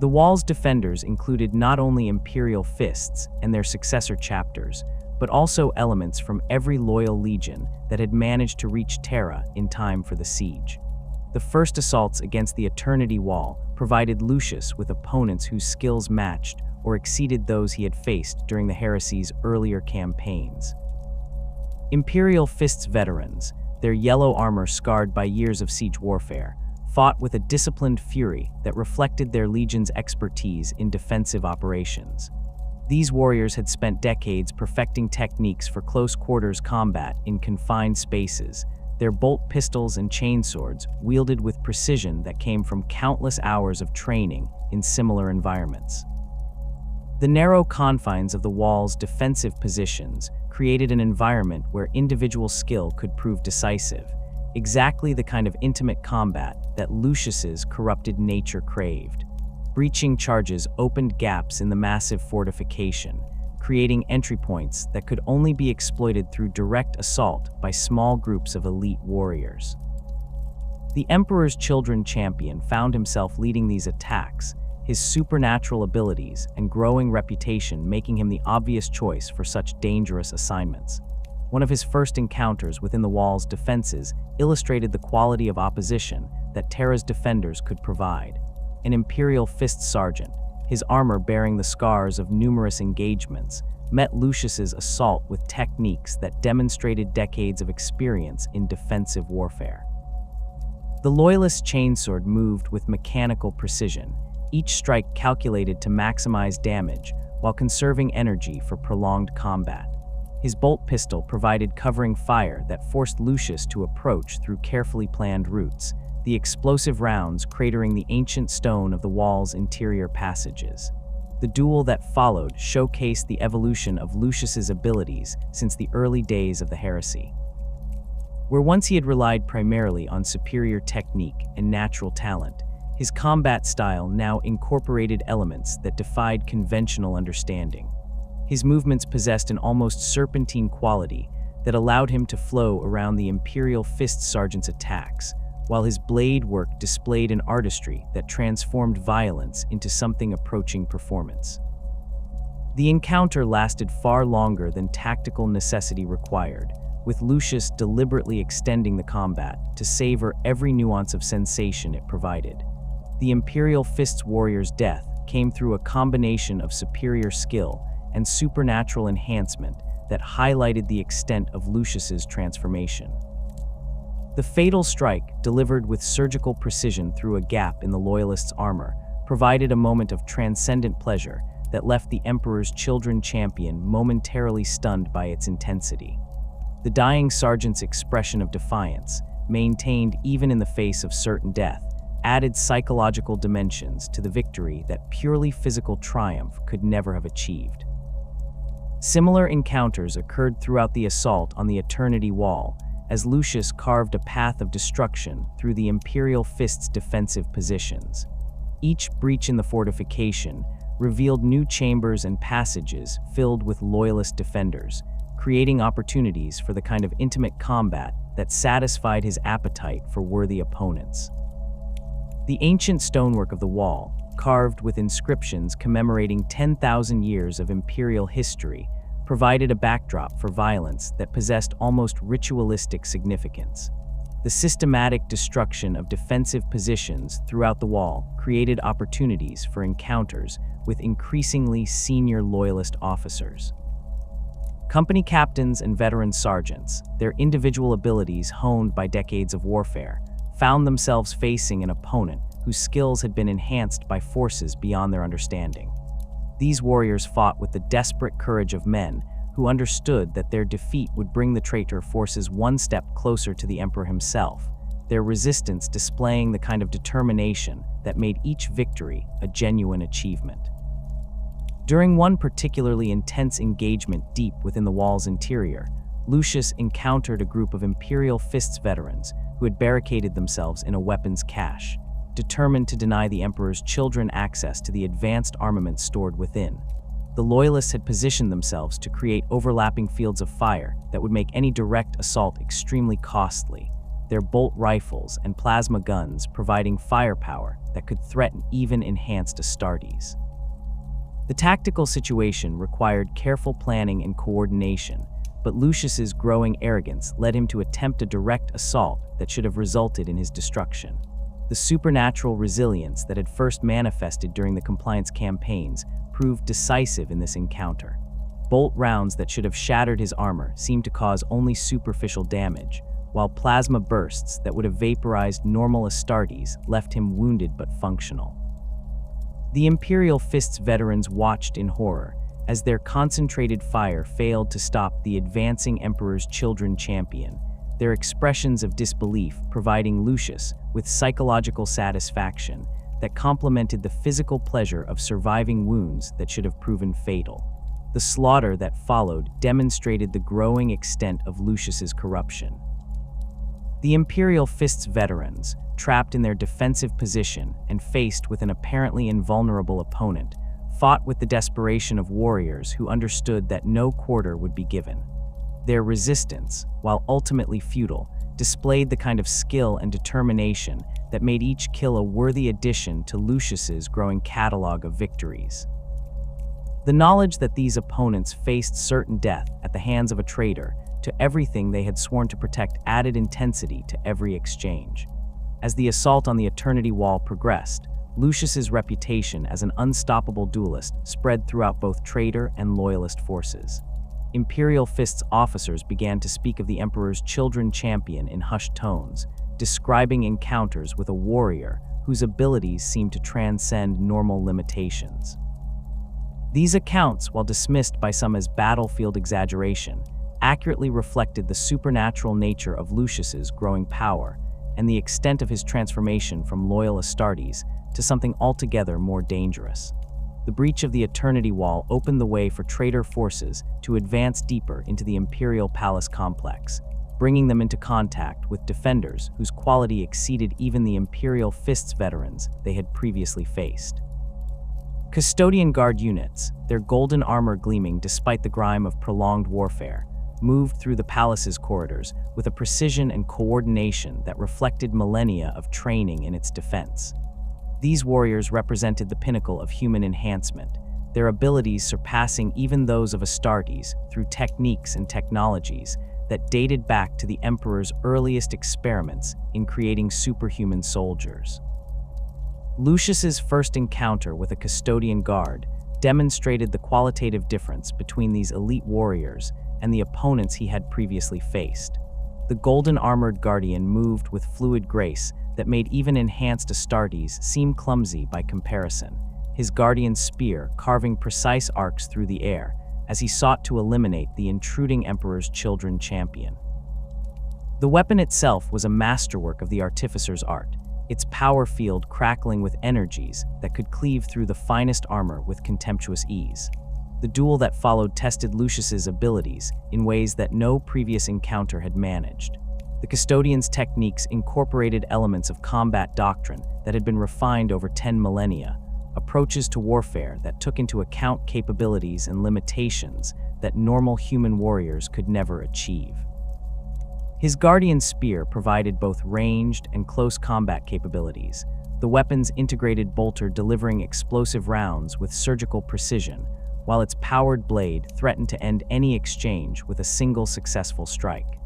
The wall's defenders included not only Imperial fists and their successor chapters, but also elements from every loyal legion that had managed to reach Terra in time for the siege. The first assaults against the Eternity Wall provided Lucius with opponents whose skills matched or exceeded those he had faced during the Heresy's earlier campaigns. Imperial Fist's veterans, their yellow armor scarred by years of siege warfare, fought with a disciplined fury that reflected their legion's expertise in defensive operations. These warriors had spent decades perfecting techniques for close-quarters combat in confined spaces, their bolt pistols and chainswords wielded with precision that came from countless hours of training in similar environments. The narrow confines of the wall's defensive positions created an environment where individual skill could prove decisive, exactly the kind of intimate combat that Lucius's corrupted nature craved. Breaching charges opened gaps in the massive fortification, creating entry points that could only be exploited through direct assault by small groups of elite warriors. The Emperor's children champion found himself leading these attacks, his supernatural abilities and growing reputation making him the obvious choice for such dangerous assignments. One of his first encounters within the wall's defenses illustrated the quality of opposition that Terra's defenders could provide. An Imperial Fist Sergeant, his armor bearing the scars of numerous engagements, met Lucius's assault with techniques that demonstrated decades of experience in defensive warfare. The Loyalist's chainsword moved with mechanical precision, each strike calculated to maximize damage while conserving energy for prolonged combat. His bolt pistol provided covering fire that forced Lucius to approach through carefully planned routes, the explosive rounds cratering the ancient stone of the wall's interior passages. The duel that followed showcased the evolution of Lucius's abilities since the early days of the heresy. Where once he had relied primarily on superior technique and natural talent, his combat style now incorporated elements that defied conventional understanding. His movements possessed an almost serpentine quality that allowed him to flow around the Imperial Fist Sergeant's attacks, while his blade work displayed an artistry that transformed violence into something approaching performance. The encounter lasted far longer than tactical necessity required, with Lucius deliberately extending the combat to savor every nuance of sensation it provided. The Imperial Fist's warrior's death came through a combination of superior skill and supernatural enhancement that highlighted the extent of Lucius's transformation. The fatal strike, delivered with surgical precision through a gap in the Loyalist's armor, provided a moment of transcendent pleasure that left the Emperor's children champion momentarily stunned by its intensity. The dying sergeant's expression of defiance, maintained even in the face of certain death, added psychological dimensions to the victory that purely physical triumph could never have achieved. Similar encounters occurred throughout the assault on the Eternity Wall, as Lucius carved a path of destruction through the Imperial Fist's defensive positions. Each breach in the fortification revealed new chambers and passages filled with Loyalist defenders, creating opportunities for the kind of intimate combat that satisfied his appetite for worthy opponents. The ancient stonework of the wall, carved with inscriptions commemorating 10,000 years of Imperial history, provided a backdrop for violence that possessed almost ritualistic significance. The systematic destruction of defensive positions throughout the wall created opportunities for encounters with increasingly senior Loyalist officers. Company captains and veteran sergeants, their individual abilities honed by decades of warfare, found themselves facing an opponent whose skills had been enhanced by forces beyond their understanding. These warriors fought with the desperate courage of men who understood that their defeat would bring the traitor forces one step closer to the Emperor himself, their resistance displaying the kind of determination that made each victory a genuine achievement. During one particularly intense engagement deep within the wall's interior, Lucius encountered a group of Imperial Fist's veterans who had barricaded themselves in a weapons cache, determined to deny the Emperor's children access to the advanced armament stored within. The Loyalists had positioned themselves to create overlapping fields of fire that would make any direct assault extremely costly, their bolt rifles and plasma guns providing firepower that could threaten even enhanced Astartes. The tactical situation required careful planning and coordination, but Lucius's growing arrogance led him to attempt a direct assault that should have resulted in his destruction. The supernatural resilience that had first manifested during the compliance campaigns proved decisive in this encounter. Bolt rounds that should have shattered his armor seemed to cause only superficial damage, while plasma bursts that would have vaporized normal Astartes left him wounded but functional. The Imperial Fist's veterans watched in horror as their concentrated fire failed to stop the advancing Emperor's children champion, their expressions of disbelief providing Lucius with psychological satisfaction that complemented the physical pleasure of surviving wounds that should have proven fatal. The slaughter that followed demonstrated the growing extent of Lucius's corruption. The Imperial Fist's veterans, trapped in their defensive position and faced with an apparently invulnerable opponent, fought with the desperation of warriors who understood that no quarter would be given. Their resistance, while ultimately futile, displayed the kind of skill and determination that made each kill a worthy addition to Lucius's growing catalog of victories. The knowledge that these opponents faced certain death at the hands of a traitor to everything they had sworn to protect added intensity to every exchange. As the assault on the Eternity Wall progressed, Lucius's reputation as an unstoppable duelist spread throughout both traitor and loyalist forces. Imperial Fist's officers began to speak of the Emperor's children champion in hushed tones, describing encounters with a warrior whose abilities seemed to transcend normal limitations. These accounts, while dismissed by some as battlefield exaggeration, accurately reflected the supernatural nature of Lucius's growing power and the extent of his transformation from loyal Astartes to something altogether more dangerous. The breach of the Eternity Wall opened the way for traitor forces to advance deeper into the Imperial Palace complex, bringing them into contact with defenders whose quality exceeded even the Imperial Fist's veterans they had previously faced. Custodian Guard units, their golden armor gleaming despite the grime of prolonged warfare, moved through the palace's corridors with a precision and coordination that reflected millennia of training in its defense. These warriors represented the pinnacle of human enhancement, their abilities surpassing even those of Astartes through techniques and technologies that dated back to the Emperor's earliest experiments in creating superhuman soldiers. Lucius's first encounter with a custodian guard demonstrated the qualitative difference between these elite warriors and the opponents he had previously faced. The golden-armored guardian moved with fluid grace that made even enhanced Astartes seem clumsy by comparison, his guardian's spear carving precise arcs through the air as he sought to eliminate the intruding Emperor's children champion. The weapon itself was a masterwork of the artificer's art, its power field crackling with energies that could cleave through the finest armor with contemptuous ease. The duel that followed tested Lucius's abilities in ways that no previous encounter had managed. The custodian's techniques incorporated elements of combat doctrine that had been refined over 10 millennia, approaches to warfare that took into account capabilities and limitations that normal human warriors could never achieve. His guardian spear provided both ranged and close combat capabilities, the weapon's integrated bolter delivering explosive rounds with surgical precision, while its powered blade threatened to end any exchange with a single successful strike.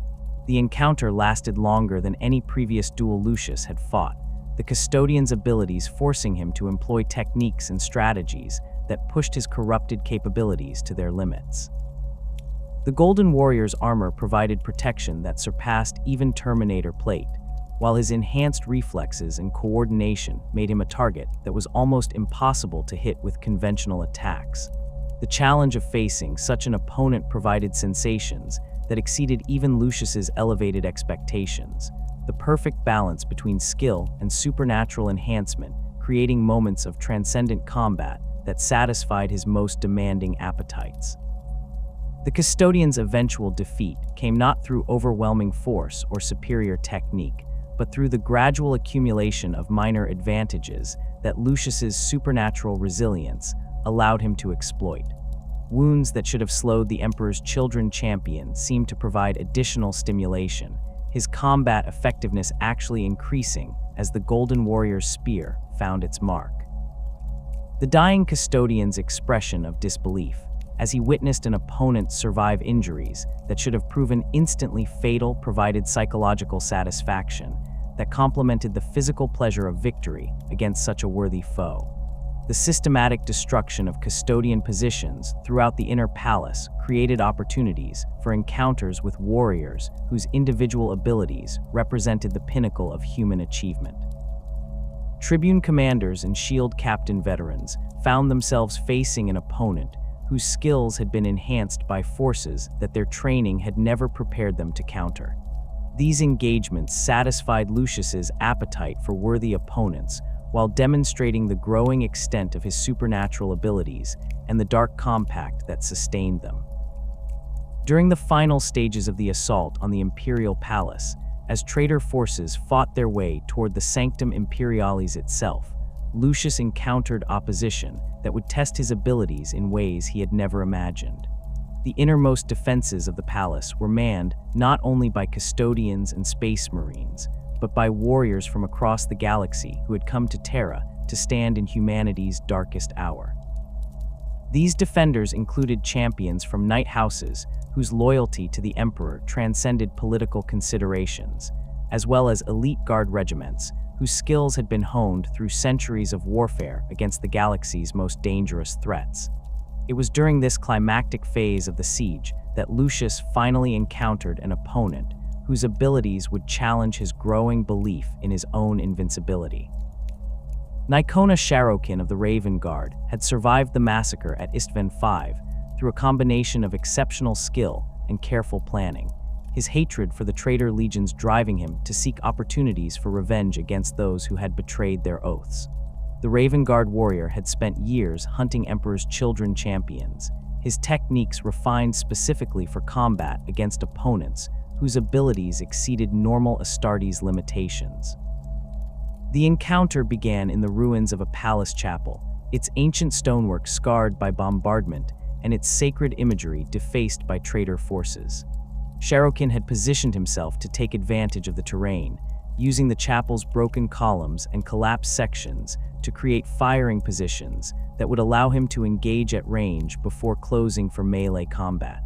The encounter lasted longer than any previous duel Lucius had fought, the custodian's abilities forcing him to employ techniques and strategies that pushed his corrupted capabilities to their limits. The Golden Warrior's armor provided protection that surpassed even Terminator plate, while his enhanced reflexes and coordination made him a target that was almost impossible to hit with conventional attacks. The challenge of facing such an opponent provided sensations that exceeded even Lucius's elevated expectations, the perfect balance between skill and supernatural enhancement, creating moments of transcendent combat that satisfied his most demanding appetites. The custodian's eventual defeat came not through overwhelming force or superior technique, but through the gradual accumulation of minor advantages that Lucius's supernatural resilience allowed him to exploit. Wounds that should have slowed the Emperor's children champion seemed to provide additional stimulation, his combat effectiveness actually increasing as the Golden Warrior's spear found its mark. The dying custodian's expression of disbelief, as he witnessed an opponent survive injuries that should have proven instantly fatal, provided psychological satisfaction that complemented the physical pleasure of victory against such a worthy foe. The systematic destruction of custodian positions throughout the inner palace created opportunities for encounters with warriors whose individual abilities represented the pinnacle of human achievement. Tribune commanders and shield captain veterans found themselves facing an opponent whose skills had been enhanced by forces that their training had never prepared them to counter. These engagements satisfied Lucius's appetite for worthy opponents while demonstrating the growing extent of his supernatural abilities and the dark compact that sustained them. During the final stages of the assault on the Imperial Palace, as traitor forces fought their way toward the Sanctum Imperialis itself, Lucius encountered opposition that would test his abilities in ways he had never imagined. The innermost defenses of the palace were manned not only by custodians and space marines, but by warriors from across the galaxy who had come to Terra to stand in humanity's darkest hour. These defenders included champions from knight houses whose loyalty to the emperor transcended political considerations, as well as elite guard regiments whose skills had been honed through centuries of warfare against the galaxy's most dangerous threats. It was during this climactic phase of the siege that Lucius finally encountered an opponent whose abilities would challenge his growing belief in his own invincibility. Nikona Sharokin of the Raven Guard had survived the massacre at Istvan V through a combination of exceptional skill and careful planning, his hatred for the traitor legions driving him to seek opportunities for revenge against those who had betrayed their oaths. The Raven Guard warrior had spent years hunting Emperor's children champions, his techniques refined specifically for combat against opponents whose abilities exceeded normal Astartes' limitations. The encounter began in the ruins of a palace chapel, its ancient stonework scarred by bombardment and its sacred imagery defaced by traitor forces. Sharokin had positioned himself to take advantage of the terrain, using the chapel's broken columns and collapsed sections to create firing positions that would allow him to engage at range before closing for melee combat.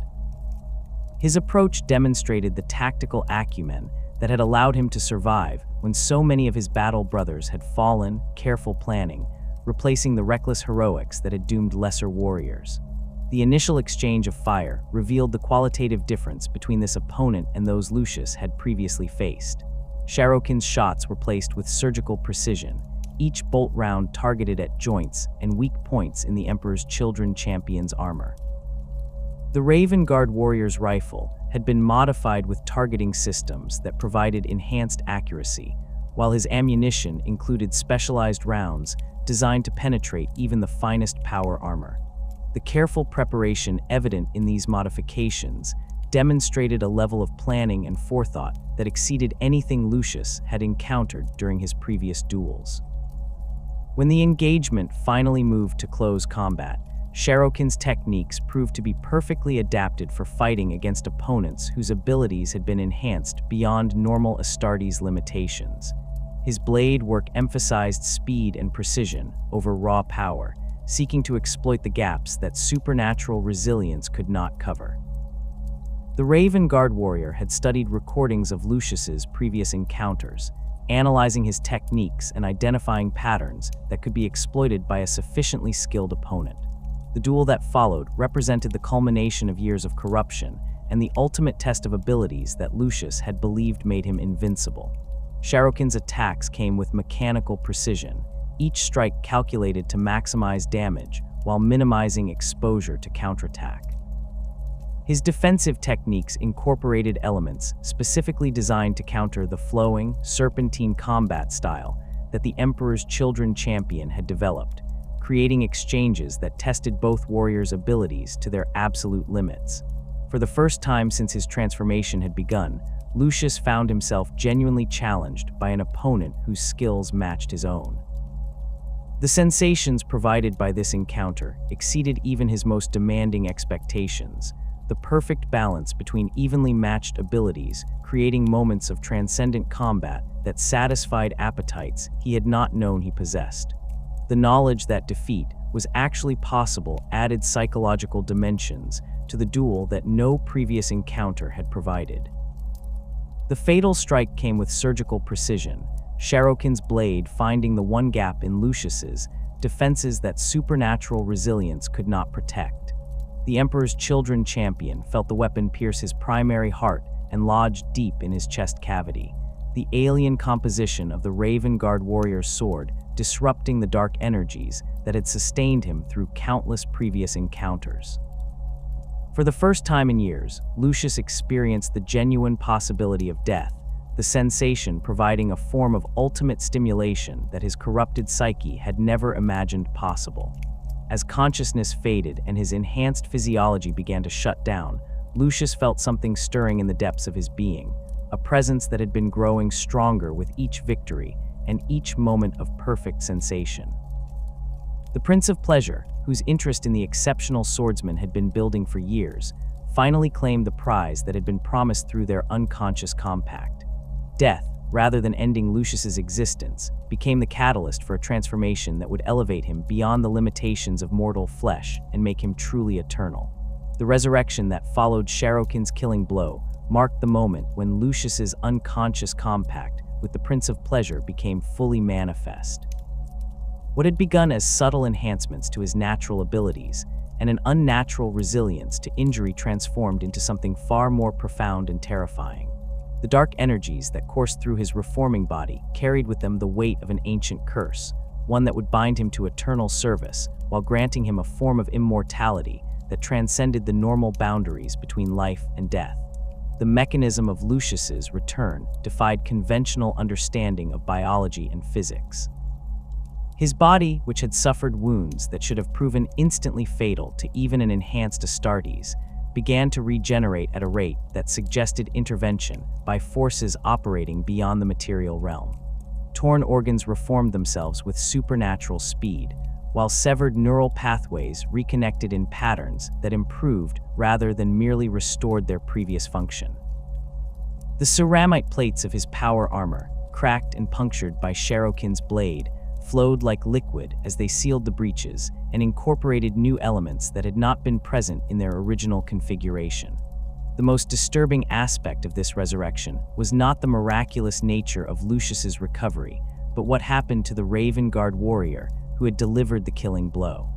His approach demonstrated the tactical acumen that had allowed him to survive when so many of his battle brothers had fallen, careful planning, replacing the reckless heroics that had doomed lesser warriors. The initial exchange of fire revealed the qualitative difference between this opponent and those Lucius had previously faced. Sharokin's shots were placed with surgical precision, each bolt round targeted at joints and weak points in the Emperor's children champion's armor. The Raven Guard warrior's rifle had been modified with targeting systems that provided enhanced accuracy, while his ammunition included specialized rounds designed to penetrate even the finest power armor. The careful preparation evident in these modifications demonstrated a level of planning and forethought that exceeded anything Lucius had encountered during his previous duels. When the engagement finally moved to close combat, Sharokin's techniques proved to be perfectly adapted for fighting against opponents whose abilities had been enhanced beyond normal Astartes' limitations. His blade work emphasized speed and precision over raw power, seeking to exploit the gaps that supernatural resilience could not cover. The Raven Guard warrior had studied recordings of Lucius's previous encounters, analyzing his techniques and identifying patterns that could be exploited by a sufficiently skilled opponent. The duel that followed represented the culmination of years of corruption and the ultimate test of abilities that Lucius had believed made him invincible. Sharokin's attacks came with mechanical precision, each strike calculated to maximize damage while minimizing exposure to counterattack. His defensive techniques incorporated elements specifically designed to counter the flowing, serpentine combat style that the Emperor's children champion had developed, creating exchanges that tested both warriors' abilities to their absolute limits. For the first time since his transformation had begun, Lucius found himself genuinely challenged by an opponent whose skills matched his own. The sensations provided by this encounter exceeded even his most demanding expectations, the perfect balance between evenly matched abilities, creating moments of transcendent combat that satisfied appetites he had not known he possessed. The knowledge that defeat was actually possible added psychological dimensions to the duel that no previous encounter had provided. The fatal strike came with surgical precision, Sharokin's blade finding the one gap in Lucius's defenses that supernatural resilience could not protect. The Emperor's children champion felt the weapon pierce his primary heart and lodge deep in his chest cavity, the alien composition of the Raven Guard warrior's sword disrupting the dark energies that had sustained him through countless previous encounters. For the first time in years, Lucius experienced the genuine possibility of death, the sensation providing a form of ultimate stimulation that his corrupted psyche had never imagined possible. As consciousness faded and his enhanced physiology began to shut down, Lucius felt something stirring in the depths of his being, a presence that had been growing stronger with each victory and each moment of perfect sensation. The Prince of Pleasure, whose interest in the exceptional swordsman had been building for years, finally claimed the prize that had been promised through their unconscious compact. Death, rather than ending Lucius's existence, became the catalyst for a transformation that would elevate him beyond the limitations of mortal flesh and make him truly eternal. The resurrection that followed Sharrokin's killing blow marked the moment when Lucius's unconscious compact with the Prince of Pleasure became fully manifest. What had begun as subtle enhancements to his natural abilities and an unnatural resilience to injury transformed into something far more profound and terrifying. The dark energies that coursed through his reforming body carried with them the weight of an ancient curse, one that would bind him to eternal service while granting him a form of immortality that transcended the normal boundaries between life and death. The mechanism of Lucius's return defied conventional understanding of biology and physics. His body, which had suffered wounds that should have proven instantly fatal to even an enhanced Astartes, began to regenerate at a rate that suggested intervention by forces operating beyond the material realm. Torn organs reformed themselves with supernatural speed, while severed neural pathways reconnected in patterns that improved rather than merely restored their previous function. The ceramite plates of his power armor, cracked and punctured by Sharrokin's blade, flowed like liquid as they sealed the breaches and incorporated new elements that had not been present in their original configuration. The most disturbing aspect of this resurrection was not the miraculous nature of Lucius's recovery, but what happened to the Raven Guard warrior who had delivered the killing blow.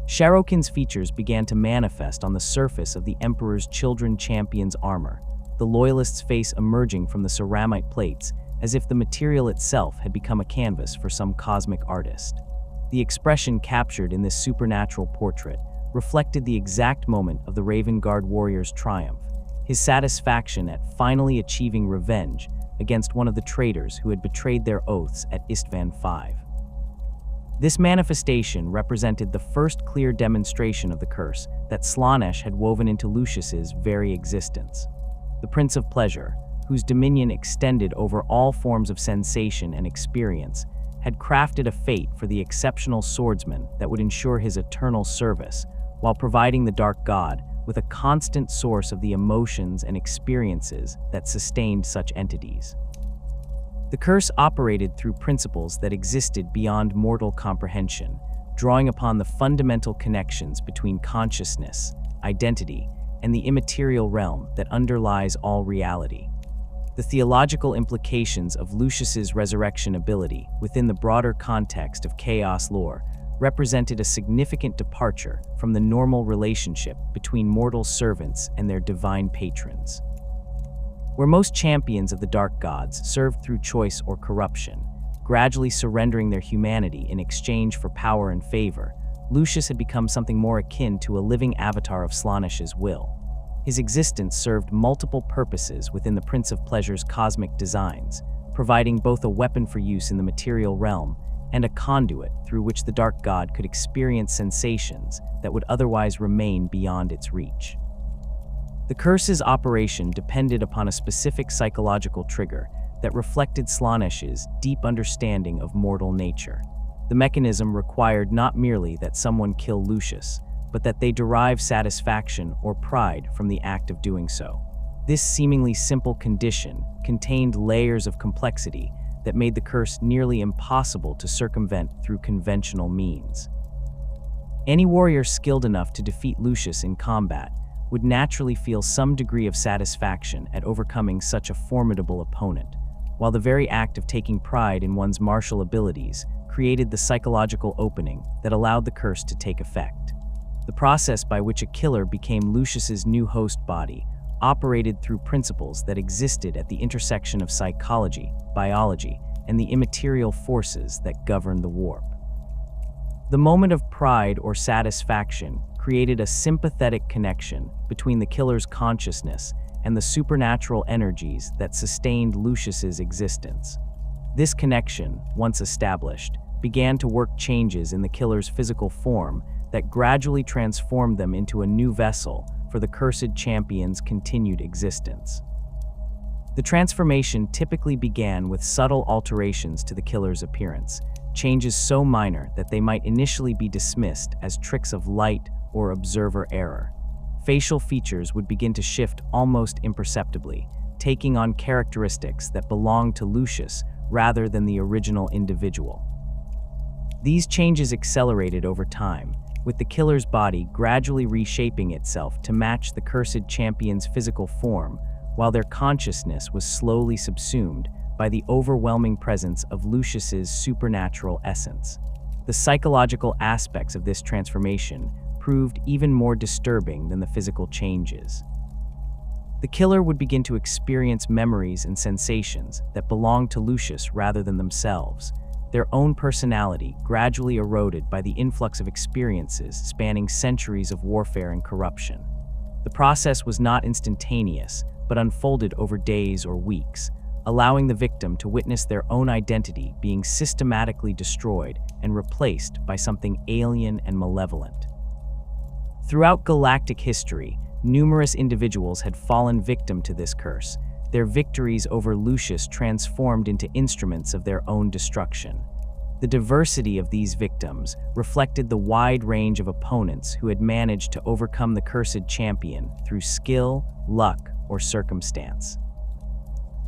Sharrokin's features began to manifest on the surface of the Emperor's Children Champion's armor, the Loyalist's face emerging from the ceramite plates as if the material itself had become a canvas for some cosmic artist. The expression captured in this supernatural portrait reflected the exact moment of the Raven Guard warrior's triumph, his satisfaction at finally achieving revenge against one of the traitors who had betrayed their oaths at Istvan V. This manifestation represented the first clear demonstration of the curse that Slaanesh had woven into Lucius's very existence. The Prince of Pleasure, whose dominion extended over all forms of sensation and experience, had crafted a fate for the exceptional swordsman that would ensure his eternal service, while providing the Dark God with a constant source of the emotions and experiences that sustained such entities. The curse operated through principles that existed beyond mortal comprehension, drawing upon the fundamental connections between consciousness, identity, and the immaterial realm that underlies all reality. The theological implications of Lucius's resurrection ability within the broader context of chaos lore represented a significant departure from the normal relationship between mortal servants and their divine patrons. Where most champions of the dark gods served through choice or corruption, gradually surrendering their humanity in exchange for power and favor, Lucius had become something more akin to a living avatar of Slaanesh's will. His existence served multiple purposes within the Prince of Pleasure's cosmic designs, providing both a weapon for use in the material realm and a conduit through which the Dark God could experience sensations that would otherwise remain beyond its reach. The curse's operation depended upon a specific psychological trigger that reflected Slaanesh's deep understanding of mortal nature. The mechanism required not merely that someone kill Lucius, but that they derive satisfaction or pride from the act of doing so. This seemingly simple condition contained layers of complexity that made the curse nearly impossible to circumvent through conventional means. Any warrior skilled enough to defeat Lucius in combat would naturally feel some degree of satisfaction at overcoming such a formidable opponent, while the very act of taking pride in one's martial abilities created the psychological opening that allowed the curse to take effect. The process by which a killer became Lucius's new host body operated through principles that existed at the intersection of psychology, biology, and the immaterial forces that govern the warp. The moment of pride or satisfaction created a sympathetic connection between the killer's consciousness and the supernatural energies that sustained Lucius's existence. This connection, once established, began to work changes in the killer's physical form that gradually transformed them into a new vessel for the cursed champion's continued existence. The transformation typically began with subtle alterations to the killer's appearance, changes so minor that they might initially be dismissed as tricks of light or observer error. Facial features would begin to shift almost imperceptibly, taking on characteristics that belonged to Lucius rather than the original individual. These changes accelerated over time, with the killer's body gradually reshaping itself to match the cursed champion's physical form, while their consciousness was slowly subsumed by the overwhelming presence of Lucius's supernatural essence. The psychological aspects of this transformation proved even more disturbing than the physical changes. The killer would begin to experience memories and sensations that belonged to Lucius rather than themselves, their own personality gradually eroded by the influx of experiences spanning centuries of warfare and corruption. The process was not instantaneous, but unfolded over days or weeks, allowing the victim to witness their own identity being systematically destroyed and replaced by something alien and malevolent. Throughout galactic history, numerous individuals had fallen victim to this curse, their victories over Lucius transformed into instruments of their own destruction. The diversity of these victims reflected the wide range of opponents who had managed to overcome the cursed champion through skill, luck, or circumstance.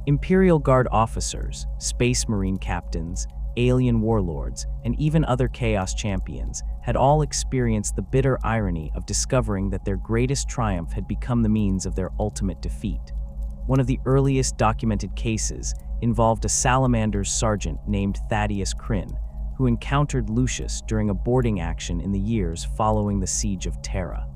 Imperial Guard officers, Space Marine captains, alien warlords, and even other Chaos champions had all experienced the bitter irony of discovering that their greatest triumph had become the means of their ultimate defeat. One of the earliest documented cases involved a Salamander's sergeant named Thaddeus Kryn, who encountered Lucius during a boarding action in the years following the Siege of Terra.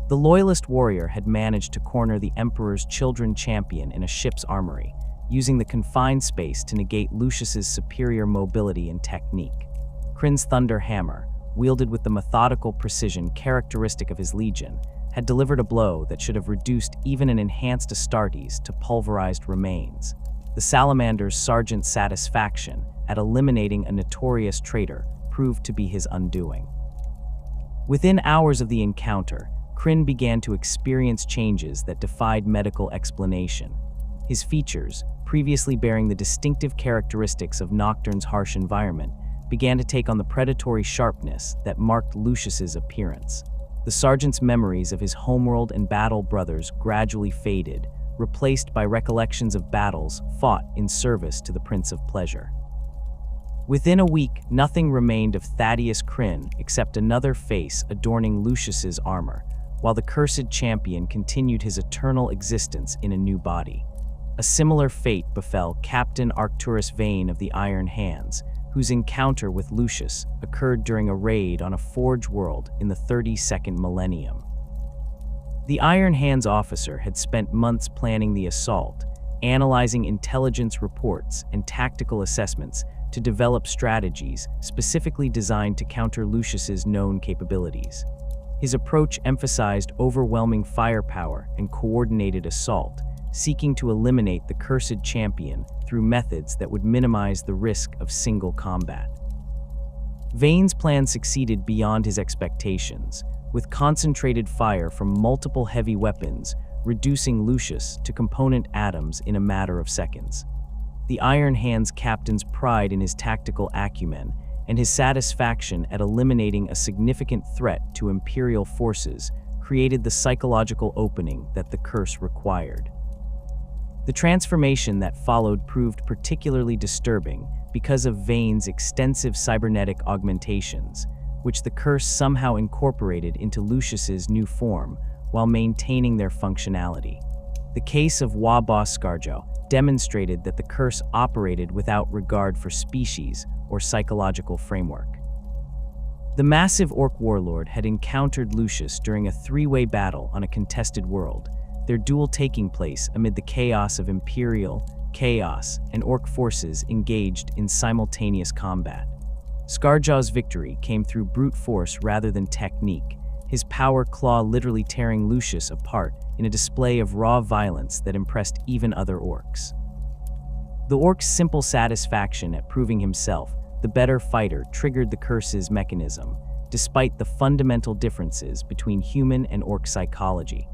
The loyalist warrior had managed to corner the Emperor's children champion in a ship's armory, using the confined space to negate Lucius's superior mobility and technique. Kryn's thunder hammer, wielded with the methodical precision characteristic of his legion, had delivered a blow that should have reduced even an enhanced Astartes to pulverized remains. The Salamander's sergeant's satisfaction at eliminating a notorious traitor proved to be his undoing. Within hours of the encounter, Kryn began to experience changes that defied medical explanation. His features, previously bearing the distinctive characteristics of Nocturne's harsh environment, began to take on the predatory sharpness that marked Lucius's appearance. The sergeant's memories of his homeworld and battle brothers gradually faded, replaced by recollections of battles fought in service to the Prince of Pleasure. Within a week, nothing remained of Thaddeus Kryn except another face adorning Lucius's armor, while the cursed champion continued his eternal existence in a new body. A similar fate befell Captain Arcturus Vane of the Iron Hands, whose encounter with Lucius occurred during a raid on a forge world in the 32nd millennium. The Iron Hands officer had spent months planning the assault, analyzing intelligence reports and tactical assessments to develop strategies specifically designed to counter Lucius's known capabilities. His approach emphasized overwhelming firepower and coordinated assault, seeking to eliminate the cursed champion through methods that would minimize the risk of single combat. Vane's plan succeeded beyond his expectations, with concentrated fire from multiple heavy weapons reducing Lucius to component atoms in a matter of seconds. The Iron Hands captain's pride in his tactical acumen and his satisfaction at eliminating a significant threat to Imperial forces created the psychological opening that the curse required. The transformation that followed proved particularly disturbing because of Vane's extensive cybernetic augmentations, which the curse somehow incorporated into Lucius's new form while maintaining their functionality. The case of Wabos Scarjo demonstrated that the curse operated without regard for species or psychological framework. The massive orc warlord had encountered Lucius during a three-way battle on a contested world, their duel taking place amid the chaos of Imperial, Chaos, and Orc forces engaged in simultaneous combat. Scarjaw's victory came through brute force rather than technique, his power claw literally tearing Lucius apart in a display of raw violence that impressed even other orcs. The orc's simple satisfaction at proving himself the better fighter triggered the curse's mechanism, despite the fundamental differences between human and orc psychology.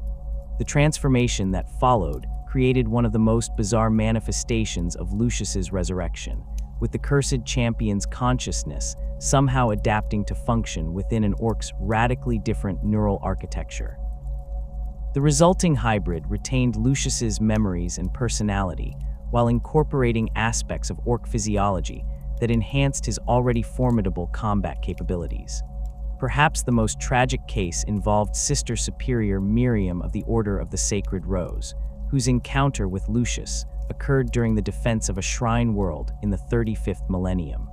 The transformation that followed created one of the most bizarre manifestations of Lucius's resurrection, with the cursed champion's consciousness somehow adapting to function within an orc's radically different neural architecture. The resulting hybrid retained Lucius's memories and personality, while incorporating aspects of orc physiology that enhanced his already formidable combat capabilities. Perhaps the most tragic case involved Sister Superior Miriam of the Order of the Sacred Rose, whose encounter with Lucius occurred during the defense of a shrine world in the 35th millennium.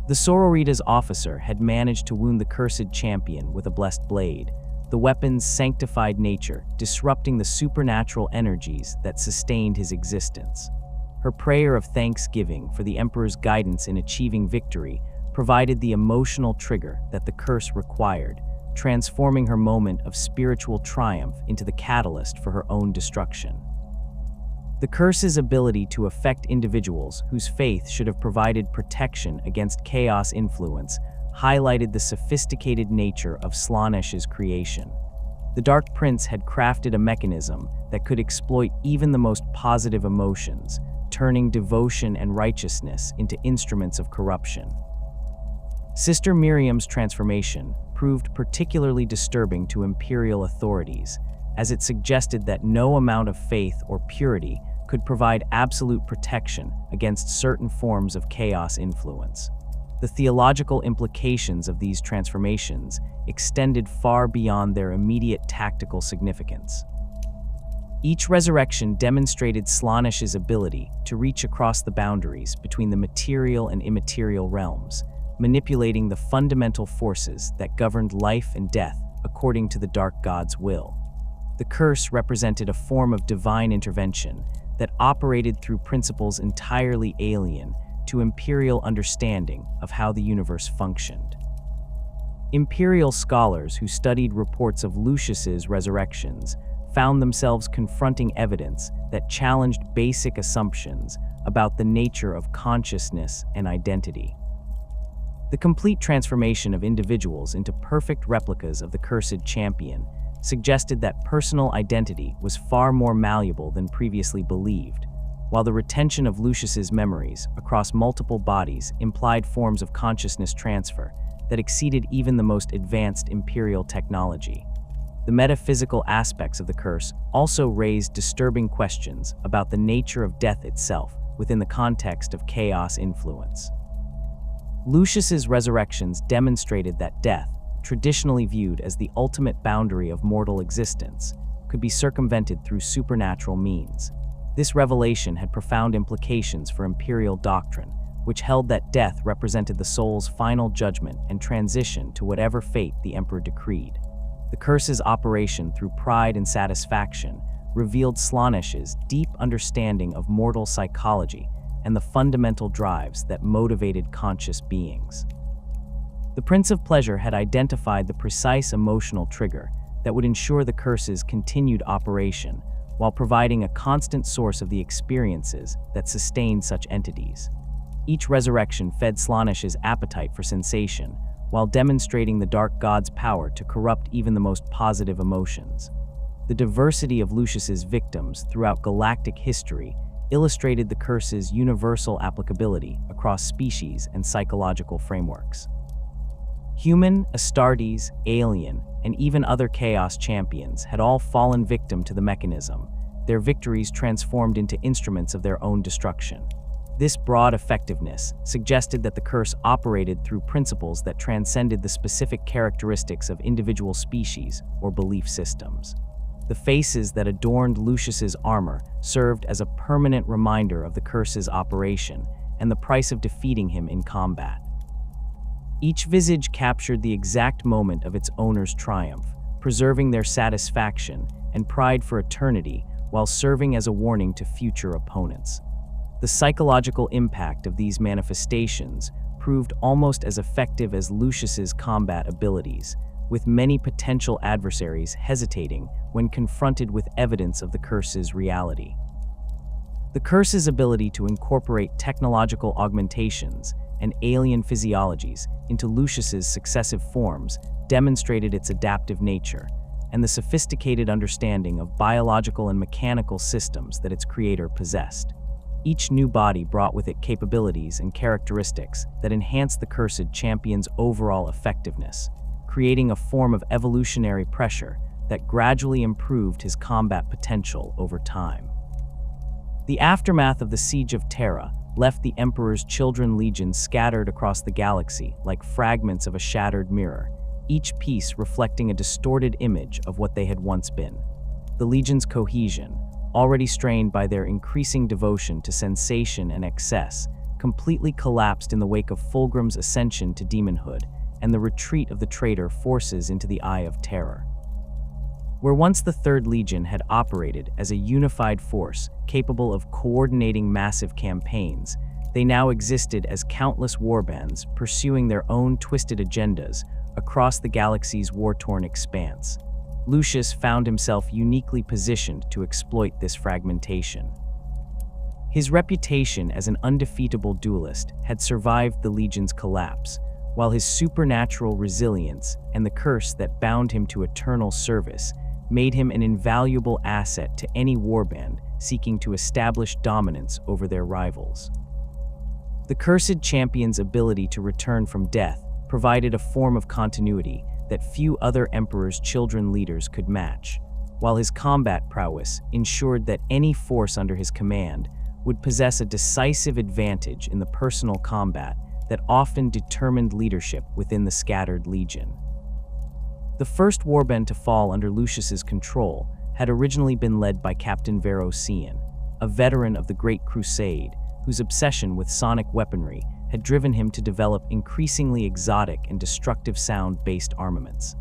The sororitas officer had managed to wound the cursed champion with a blessed blade, the weapon's sanctified nature disrupting the supernatural energies that sustained his existence. Her prayer of thanksgiving for the Emperor's guidance in achieving victory provided the emotional trigger that the curse required, transforming her moment of spiritual triumph into the catalyst for her own destruction. The curse's ability to affect individuals whose faith should have provided protection against chaos influence highlighted the sophisticated nature of Slaanesh's creation. The Dark Prince had crafted a mechanism that could exploit even the most positive emotions, turning devotion and righteousness into instruments of corruption. Sister Miriam's transformation proved particularly disturbing to imperial authorities, as it suggested that no amount of faith or purity could provide absolute protection against certain forms of chaos influence. The theological implications of these transformations extended far beyond their immediate tactical significance. Each resurrection demonstrated Slaanesh's ability to reach across the boundaries between the material and immaterial realms, manipulating the fundamental forces that governed life and death according to the Dark God's will. The curse represented a form of divine intervention that operated through principles entirely alien to imperial understanding of how the universe functioned. Imperial scholars who studied reports of Lucius's resurrections found themselves confronting evidence that challenged basic assumptions about the nature of consciousness and identity. The complete transformation of individuals into perfect replicas of the cursed champion suggested that personal identity was far more malleable than previously believed, while the retention of Lucius's memories across multiple bodies implied forms of consciousness transfer that exceeded even the most advanced imperial technology. The metaphysical aspects of the curse also raised disturbing questions about the nature of death itself within the context of chaos influence. Lucius's resurrections demonstrated that death, traditionally viewed as the ultimate boundary of mortal existence, could be circumvented through supernatural means. This revelation had profound implications for imperial doctrine, which held that death represented the soul's final judgment and transition to whatever fate the Emperor decreed. The curse's operation through pride and satisfaction revealed Slaanesh's deep understanding of mortal psychology and the fundamental drives that motivated conscious beings. The Prince of Pleasure had identified the precise emotional trigger that would ensure the curse's continued operation, while providing a constant source of the experiences that sustained such entities. Each resurrection fed Slaanesh's appetite for sensation, while demonstrating the Dark God's power to corrupt even the most positive emotions. The diversity of Lucius's victims throughout galactic history illustrated the curse's universal applicability across species and psychological frameworks. Human, Astartes, alien, and even other chaos champions had all fallen victim to the mechanism, their victories transformed into instruments of their own destruction. This broad effectiveness suggested that the curse operated through principles that transcended the specific characteristics of individual species or belief systems. The faces that adorned Lucius's armor served as a permanent reminder of the curse's operation and the price of defeating him in combat. Each visage captured the exact moment of its owner's triumph, preserving their satisfaction and pride for eternity while serving as a warning to future opponents. The psychological impact of these manifestations proved almost as effective as Lucius's combat abilities, with many potential adversaries hesitating when confronted with evidence of the curse's reality. The curse's ability to incorporate technological augmentations and alien physiologies into Lucius's successive forms demonstrated its adaptive nature and the sophisticated understanding of biological and mechanical systems that its creator possessed. Each new body brought with it capabilities and characteristics that enhanced the cursed champion's overall effectiveness, creating a form of evolutionary pressure that gradually improved his combat potential over time. The aftermath of the Siege of Terra left the Emperor's Children legions scattered across the galaxy like fragments of a shattered mirror, each piece reflecting a distorted image of what they had once been. The legion's cohesion, already strained by their increasing devotion to sensation and excess, completely collapsed in the wake of Fulgrim's ascension to demonhood and the retreat of the traitor forces into the Eye of Terror. Where once the Third Legion had operated as a unified force capable of coordinating massive campaigns, they now existed as countless warbands pursuing their own twisted agendas across the galaxy's war-torn expanse. Lucius found himself uniquely positioned to exploit this fragmentation. His reputation as an undefeatable duelist had survived the Legion's collapse, while his supernatural resilience and the curse that bound him to eternal service made him an invaluable asset to any warband seeking to establish dominance over their rivals. The Cursed Champion's ability to return from death provided a form of continuity that few other Emperor's Children leaders could match, while his combat prowess ensured that any force under his command would possess a decisive advantage in the personal combat that often determined leadership within the scattered legion. The first warband to fall under Lucius's control had originally been led by Captain Verocian, a veteran of the Great Crusade whose obsession with sonic weaponry had driven him to develop increasingly exotic and destructive sound-based armaments.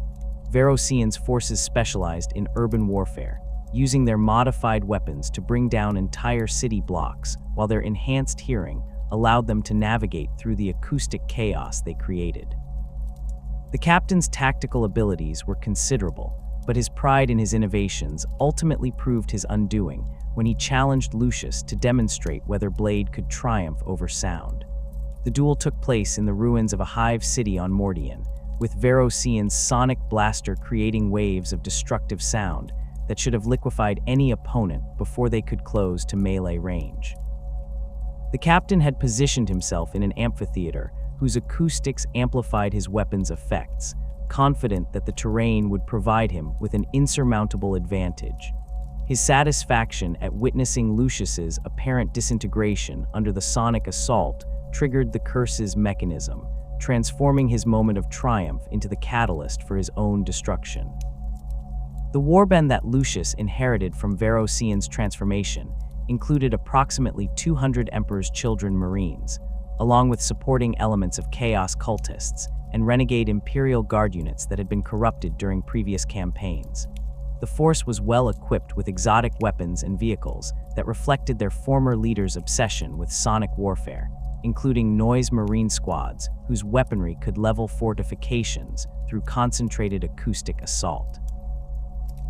Verocian's forces specialized in urban warfare, using their modified weapons to bring down entire city blocks, while their enhanced hearing allowed them to navigate through the acoustic chaos they created. The captain's tactical abilities were considerable, but his pride in his innovations ultimately proved his undoing when he challenged Lucius to demonstrate whether blade could triumph over sound. The duel took place in the ruins of a hive city on Mordian, with Verocian's sonic blaster creating waves of destructive sound that should have liquefied any opponent before they could close to melee range. The captain had positioned himself in an amphitheater whose acoustics amplified his weapon's effects, confident that the terrain would provide him with an insurmountable advantage. His satisfaction at witnessing Lucius's apparent disintegration under the sonic assault triggered the curse's mechanism, transforming his moment of triumph into the catalyst for his own destruction. The warband that Lucius inherited from Verocian's transformation included approximately 200 Emperor's Children Marines, along with supporting elements of Chaos cultists and renegade Imperial Guard units that had been corrupted during previous campaigns. The force was well equipped with exotic weapons and vehicles that reflected their former leader's obsession with sonic warfare, including noise marine squads whose weaponry could level fortifications through concentrated acoustic assault.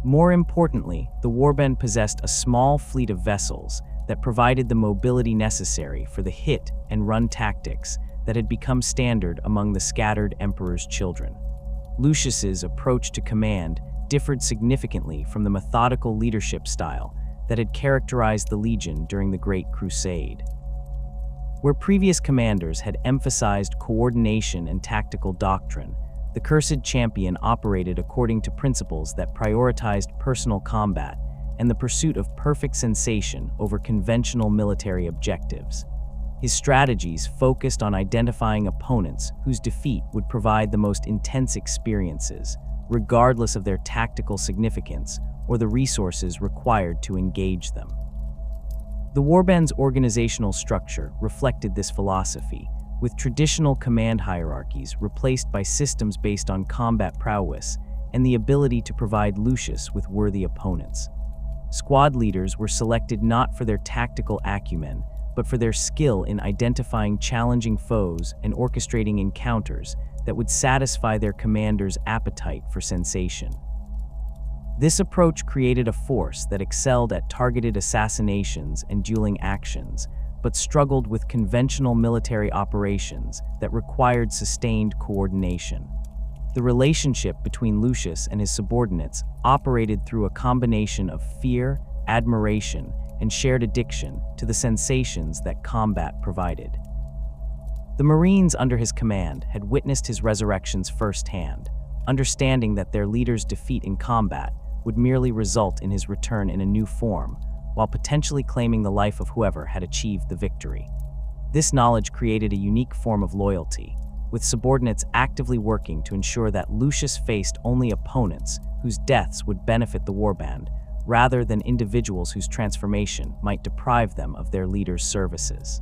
More importantly, the warband possessed a small fleet of vessels that provided the mobility necessary for the hit-and-run tactics that had become standard among the scattered Emperor's Children. Lucius's approach to command differed significantly from the methodical leadership style that had characterized the Legion during the Great Crusade. Where previous commanders had emphasized coordination and tactical doctrine, the Cursed Champion operated according to principles that prioritized personal combat and the pursuit of perfect sensation over conventional military objectives. His strategies focused on identifying opponents whose defeat would provide the most intense experiences, regardless of their tactical significance or the resources required to engage them. The warband's organizational structure reflected this philosophy, with traditional command hierarchies replaced by systems based on combat prowess and the ability to provide Lucius with worthy opponents. Squad leaders were selected not for their tactical acumen, but for their skill in identifying challenging foes and orchestrating encounters that would satisfy their commander's appetite for sensation. This approach created a force that excelled at targeted assassinations and dueling actions, but struggled with conventional military operations that required sustained coordination. The relationship between Lucius and his subordinates operated through a combination of fear, admiration, and shared addiction to the sensations that combat provided. The Marines under his command had witnessed his resurrections firsthand, understanding that their leader's defeat in combat would merely result in his return in a new form, while potentially claiming the life of whoever had achieved the victory. This knowledge created a unique form of loyalty, with subordinates actively working to ensure that Lucius faced only opponents whose deaths would benefit the warband, rather than individuals whose transformation might deprive them of their leader's services.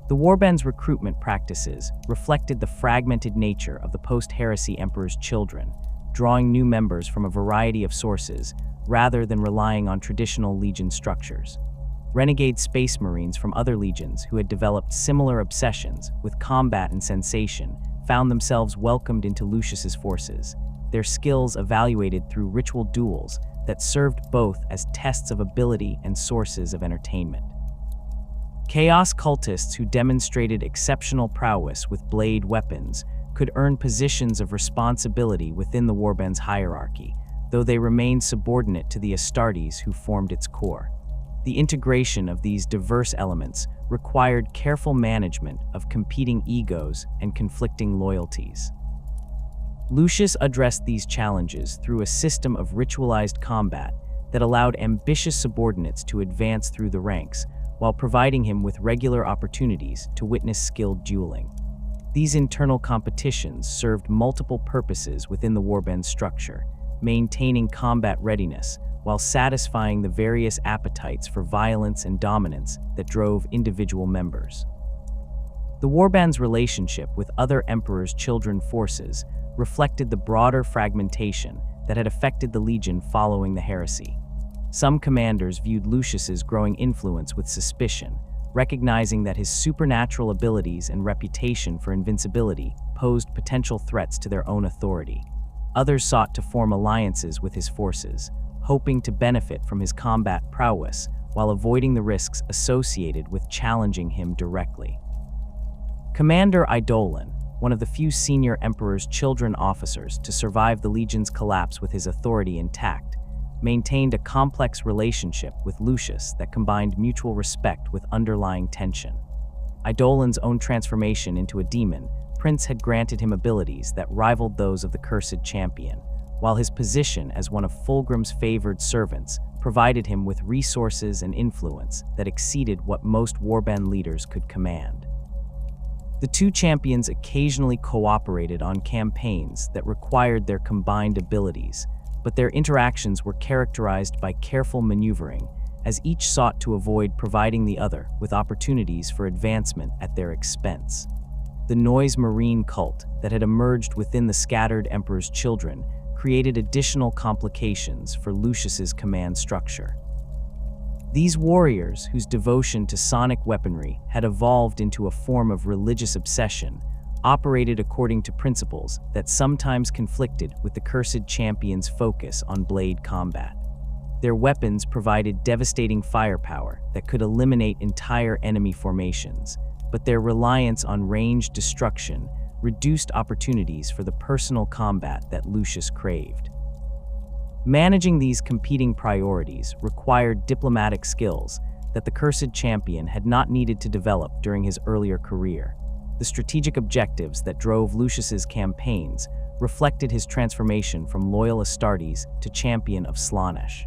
The warband's recruitment practices reflected the fragmented nature of the post-heresy emperor's children, drawing new members from a variety of sources rather than relying on traditional legion structures. Renegade space marines from other legions who had developed similar obsessions with combat and sensation found themselves welcomed into Lucius's forces, their skills evaluated through ritual duels that served both as tests of ability and sources of entertainment. Chaos cultists who demonstrated exceptional prowess with blade weapons could earn positions of responsibility within the warband's hierarchy, though they remained subordinate to the Astartes who formed its core. The integration of these diverse elements required careful management of competing egos and conflicting loyalties. Lucius addressed these challenges through a system of ritualized combat that allowed ambitious subordinates to advance through the ranks, while providing him with regular opportunities to witness skilled dueling. These internal competitions served multiple purposes within the warband structure, maintaining combat readiness while satisfying the various appetites for violence and dominance that drove individual members. The warband's relationship with other Emperor's Children forces reflected the broader fragmentation that had affected the Legion following the heresy. Some commanders viewed Lucius's growing influence with suspicion, recognizing that his supernatural abilities and reputation for invincibility posed potential threats to their own authority. Others sought to form alliances with his forces, hoping to benefit from his combat prowess while avoiding the risks associated with challenging him directly. Commander Eidolon, one of the few senior Emperor's Children officers to survive the Legion's collapse with his authority intact, maintained a complex relationship with Lucius that combined mutual respect with underlying tension. Eidolon's own transformation into a demon, Prince had granted him abilities that rivaled those of the Cursed Champion, while his position as one of Fulgrim's favored servants provided him with resources and influence that exceeded what most warband leaders could command. The two champions occasionally cooperated on campaigns that required their combined abilities, but their interactions were characterized by careful maneuvering, as each sought to avoid providing the other with opportunities for advancement at their expense. The Noise Marine cult that had emerged within the scattered Emperor's Children created additional complications for Lucius's command structure. These warriors, whose devotion to sonic weaponry had evolved into a form of religious obsession, operated according to principles that sometimes conflicted with the Cursed Champion's focus on blade combat. Their weapons provided devastating firepower that could eliminate entire enemy formations, but their reliance on ranged destruction reduced opportunities for the personal combat that Lucius craved. Managing these competing priorities required diplomatic skills that the Cursed Champion had not needed to develop during his earlier career. The strategic objectives that drove Lucius's campaigns reflected his transformation from loyal Astartes to champion of Slaanesh,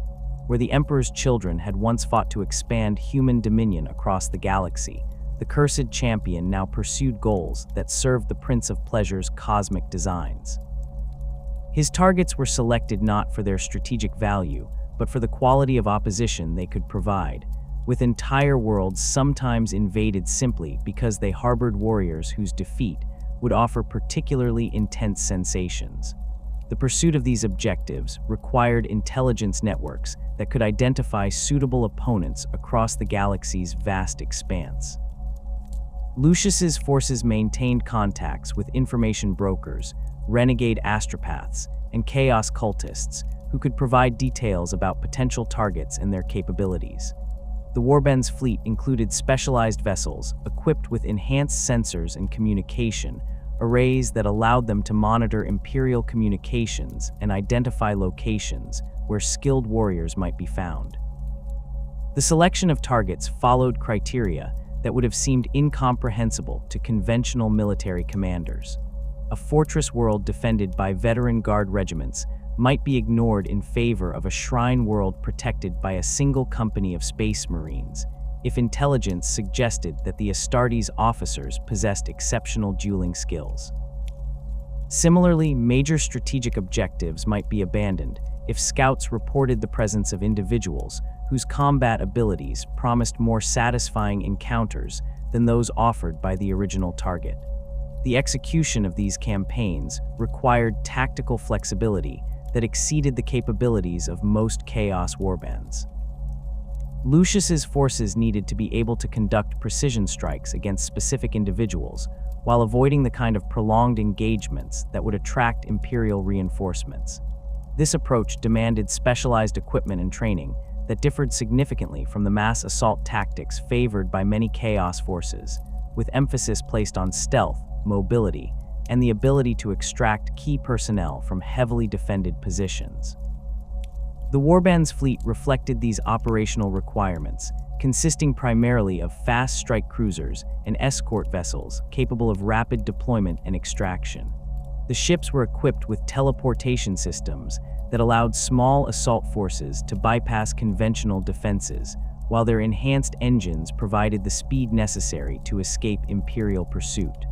where the Emperor's Children had once fought to expand human dominion across the galaxy. The Cursed Champion now pursued goals that served the Prince of Pleasure's cosmic designs. His targets were selected not for their strategic value, but for the quality of opposition they could provide, with entire worlds sometimes invaded simply because they harbored warriors whose defeat would offer particularly intense sensations. The pursuit of these objectives required intelligence networks that could identify suitable opponents across the galaxy's vast expanse. Lucius's forces maintained contacts with information brokers, renegade astropaths, and chaos cultists who could provide details about potential targets and their capabilities. The warband's fleet included specialized vessels equipped with enhanced sensors and communication arrays that allowed them to monitor Imperial communications and identify locations where skilled warriors might be found. The selection of targets followed criteria that would have seemed incomprehensible to conventional military commanders. A fortress world defended by veteran guard regiments might be ignored in favor of a shrine world protected by a single company of space marines, if intelligence suggested that the Astartes officers possessed exceptional dueling skills. Similarly, major strategic objectives might be abandoned if scouts reported the presence of individuals whose combat abilities promised more satisfying encounters than those offered by the original target. The execution of these campaigns required tactical flexibility that exceeded the capabilities of most Chaos warbands. Lucius's forces needed to be able to conduct precision strikes against specific individuals while avoiding the kind of prolonged engagements that would attract Imperial reinforcements. This approach demanded specialized equipment and training that differed significantly from the mass assault tactics favored by many Chaos forces, with emphasis placed on stealth, mobility, and the ability to extract key personnel from heavily defended positions. The Warband's fleet reflected these operational requirements, consisting primarily of fast strike cruisers and escort vessels capable of rapid deployment and extraction. The ships were equipped with teleportation systems that allowed small assault forces to bypass conventional defenses, while their enhanced engines provided the speed necessary to escape Imperial pursuit.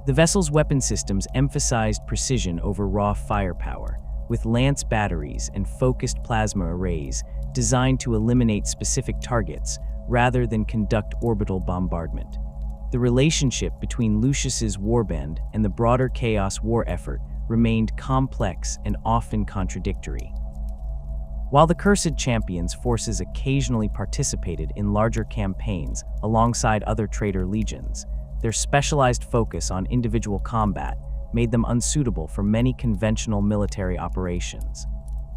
The vessel's weapon systems emphasized precision over raw firepower, with lance batteries and focused plasma arrays designed to eliminate specific targets rather than conduct orbital bombardment. The relationship between Lucius's warband and the broader Chaos war effort remained complex and often contradictory. While the Cursed Champions' forces occasionally participated in larger campaigns alongside other traitor legions, their specialized focus on individual combat made them unsuitable for many conventional military operations.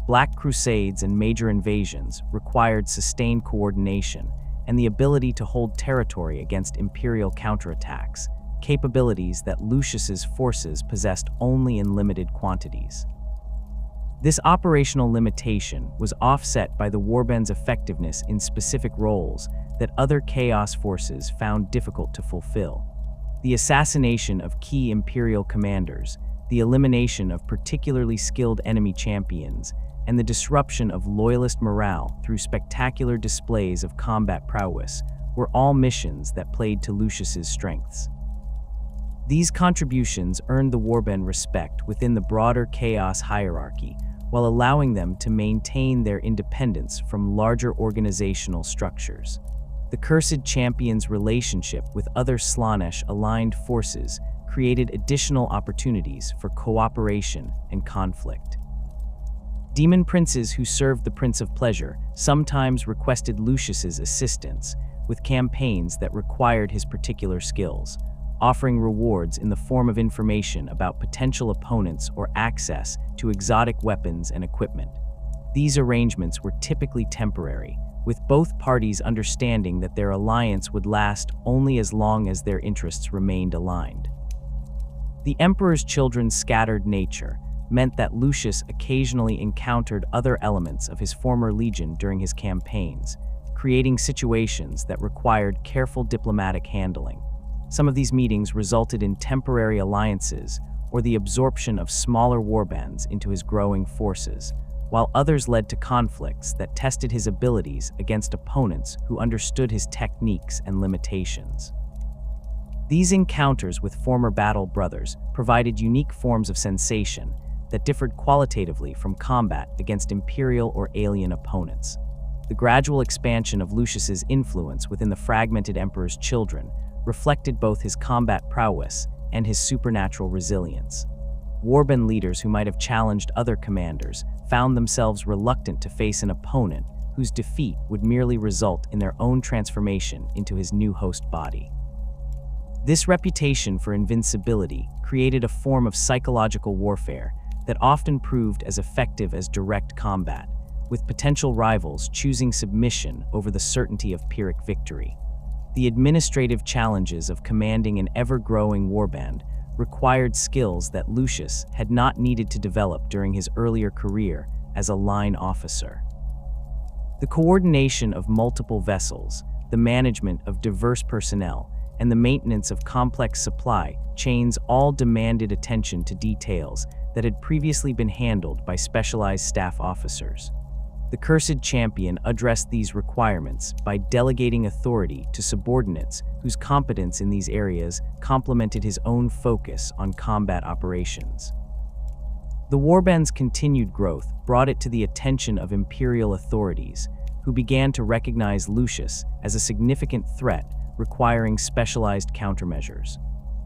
Black Crusades and major invasions required sustained coordination and the ability to hold territory against Imperial counterattacks, capabilities that Lucius's forces possessed only in limited quantities. This operational limitation was offset by the Warband's effectiveness in specific roles that other Chaos forces found difficult to fulfill. The assassination of key Imperial commanders, the elimination of particularly skilled enemy champions, and the disruption of Loyalist morale through spectacular displays of combat prowess were all missions that played to Lucius's strengths. These contributions earned the Warband respect within the broader Chaos hierarchy, while allowing them to maintain their independence from larger organizational structures. The Cursed Champions' relationship with other Slaanesh-aligned forces created additional opportunities for cooperation and conflict. Demon princes who served the Prince of Pleasure sometimes requested Lucius's assistance with campaigns that required his particular skills, offering rewards in the form of information about potential opponents or access to exotic weapons and equipment. These arrangements were typically temporary, with both parties understanding that their alliance would last only as long as their interests remained aligned. The Emperor's children's scattered nature meant that Lucius occasionally encountered other elements of his former legion during his campaigns, creating situations that required careful diplomatic handling. Some of these meetings resulted in temporary alliances or the absorption of smaller warbands into his growing forces, while others led to conflicts that tested his abilities against opponents who understood his techniques and limitations. These encounters with former battle brothers provided unique forms of sensation that differed qualitatively from combat against Imperial or alien opponents. The gradual expansion of Lucius's influence within the fragmented Emperor's children reflected both his combat prowess and his supernatural resilience. Warband leaders who might have challenged other commanders found themselves reluctant to face an opponent whose defeat would merely result in their own transformation into his new host body. This reputation for invincibility created a form of psychological warfare that often proved as effective as direct combat, with potential rivals choosing submission over the certainty of Pyrrhic victory. The administrative challenges of commanding an ever-growing warband required skills that Lucius had not needed to develop during his earlier career as a line officer. The coordination of multiple vessels, the management of diverse personnel, and the maintenance of complex supply chains all demanded attention to details that had previously been handled by specialized staff officers. The Cursed Champion addressed these requirements by delegating authority to subordinates whose competence in these areas complemented his own focus on combat operations. The Warband's continued growth brought it to the attention of Imperial authorities, who began to recognize Lucius as a significant threat requiring specialized countermeasures.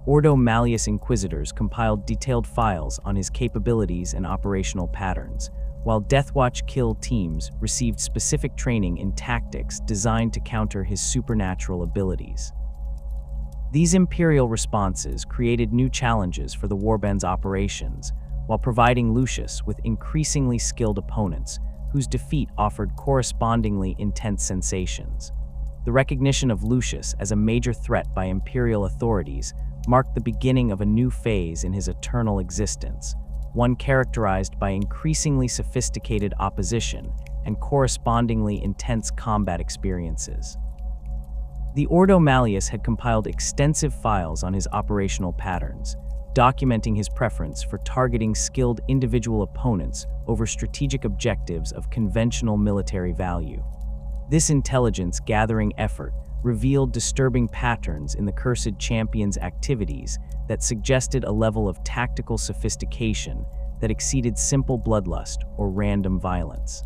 Ordo Malleus Inquisitors compiled detailed files on his capabilities and operational patterns, while Deathwatch kill teams received specific training in tactics designed to counter his supernatural abilities. These Imperial responses created new challenges for the Warband's operations, while providing Lucius with increasingly skilled opponents whose defeat offered correspondingly intense sensations. The recognition of Lucius as a major threat by Imperial authorities marked the beginning of a new phase in his eternal existence, one characterized by increasingly sophisticated opposition and correspondingly intense combat experiences. The Ordo Malleus had compiled extensive files on his operational patterns, documenting his preference for targeting skilled individual opponents over strategic objectives of conventional military value. This intelligence-gathering effort revealed disturbing patterns in the Cursed Champion's activities that suggested a level of tactical sophistication that exceeded simple bloodlust or random violence.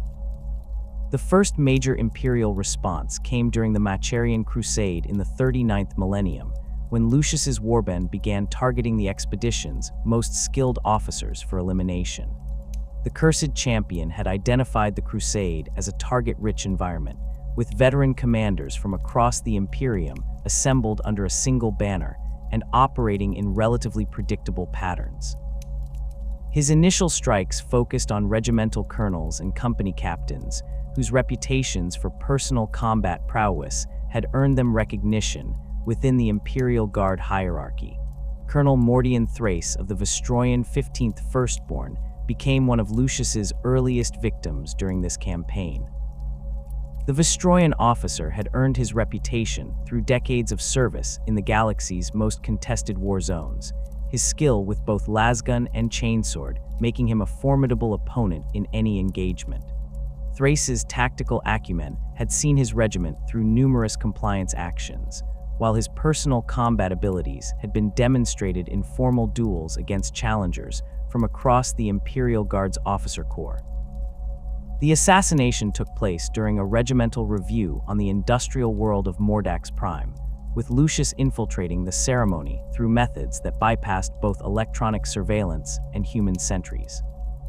The first major Imperial response came during the Macharian Crusade in the 39th millennium, when Lucius's warband began targeting the expedition's most skilled officers for elimination. The Cursed Champion had identified the Crusade as a target-rich environment, with veteran commanders from across the Imperium assembled under a single banner and operating in relatively predictable patterns. His initial strikes focused on regimental colonels and company captains, whose reputations for personal combat prowess had earned them recognition within the Imperial Guard hierarchy. Colonel Mordian Thrace of the Vestroyan 15th Firstborn became one of Lucius's earliest victims during this campaign. The Vestroyan officer had earned his reputation through decades of service in the galaxy's most contested war zones, his skill with both lasgun and chainsword making him a formidable opponent in any engagement. Thrace's tactical acumen had seen his regiment through numerous compliance actions, while his personal combat abilities had been demonstrated in formal duels against challengers from across the Imperial Guard's officer corps. The assassination took place during a regimental review on the industrial world of Mordax Prime, with Lucius infiltrating the ceremony through methods that bypassed both electronic surveillance and human sentries.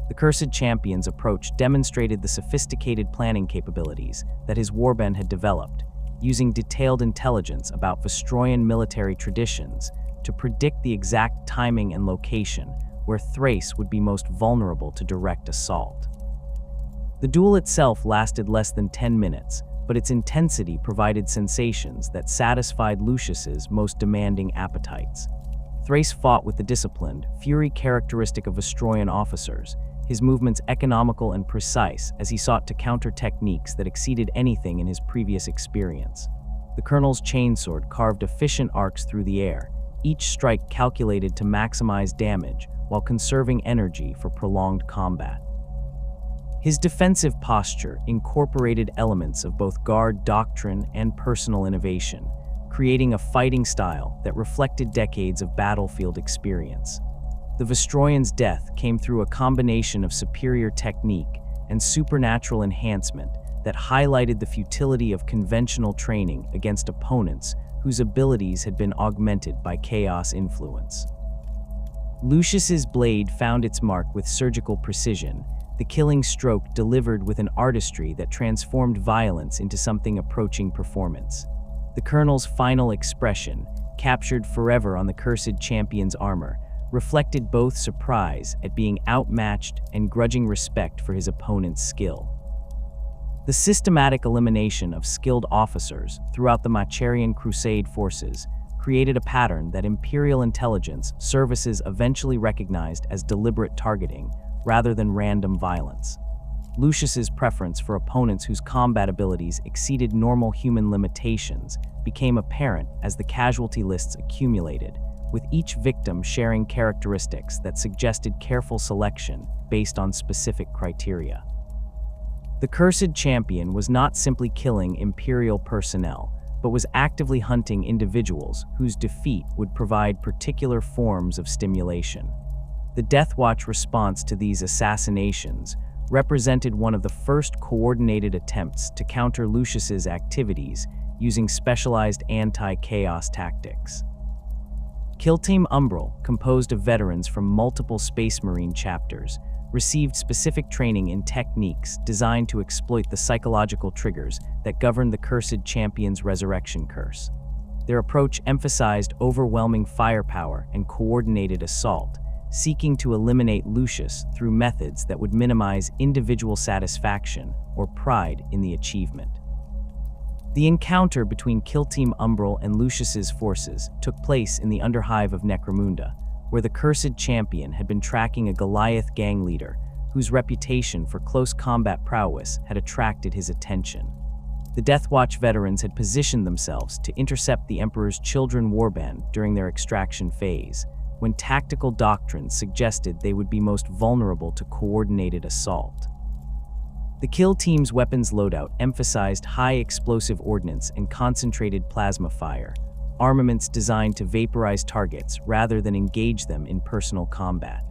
The Cursed Champion's approach demonstrated the sophisticated planning capabilities that his warband had developed, using detailed intelligence about Vestroyan military traditions to predict the exact timing and location where Thrace would be most vulnerable to direct assault. The duel itself lasted less than 10 minutes, but its intensity provided sensations that satisfied Lucius's most demanding appetites. Thrace fought with the disciplined fury characteristic of Vestroyan officers, his movements economical and precise as he sought to counter techniques that exceeded anything in his previous experience. The colonel's chainsword carved efficient arcs through the air, each strike calculated to maximize damage while conserving energy for prolonged combat. His defensive posture incorporated elements of both guard doctrine and personal innovation, creating a fighting style that reflected decades of battlefield experience. The Vestroyan's death came through a combination of superior technique and supernatural enhancement that highlighted the futility of conventional training against opponents whose abilities had been augmented by chaos influence. Lucius's blade found its mark with surgical precision, the killing stroke delivered with an artistry that transformed violence into something approaching performance. The colonel's final expression, captured forever on the Cursed Champion's armor, reflected both surprise at being outmatched and grudging respect for his opponent's skill. The systematic elimination of skilled officers throughout the Macharian Crusade forces created a pattern that Imperial intelligence services eventually recognized as deliberate targeting rather than random violence. Lucius's preference for opponents whose combat abilities exceeded normal human limitations became apparent as the casualty lists accumulated, with each victim sharing characteristics that suggested careful selection based on specific criteria. The Cursed Champion was not simply killing Imperial personnel, but was actively hunting individuals whose defeat would provide particular forms of stimulation. The Death Watch response to these assassinations represented one of the first coordinated attempts to counter Lucius's activities using specialized anti-chaos tactics. Kill Team Umbral, composed of veterans from multiple Space Marine chapters, received specific training in techniques designed to exploit the psychological triggers that govern the Cursed Champion's resurrection curse. Their approach emphasized overwhelming firepower and coordinated assault, seeking to eliminate Lucius through methods that would minimize individual satisfaction or pride in the achievement. The encounter between Kill Team Umbral and Lucius's forces took place in the Underhive of Necromunda, where the Cursed Champion had been tracking a Goliath gang leader whose reputation for close combat prowess had attracted his attention. The Death Watch veterans had positioned themselves to intercept the Emperor's Children warband during their extraction phase, when tactical doctrines suggested they would be most vulnerable to coordinated assault. The kill team's weapons loadout emphasized high explosive ordnance and concentrated plasma fire, armaments designed to vaporize targets rather than engage them in personal combat.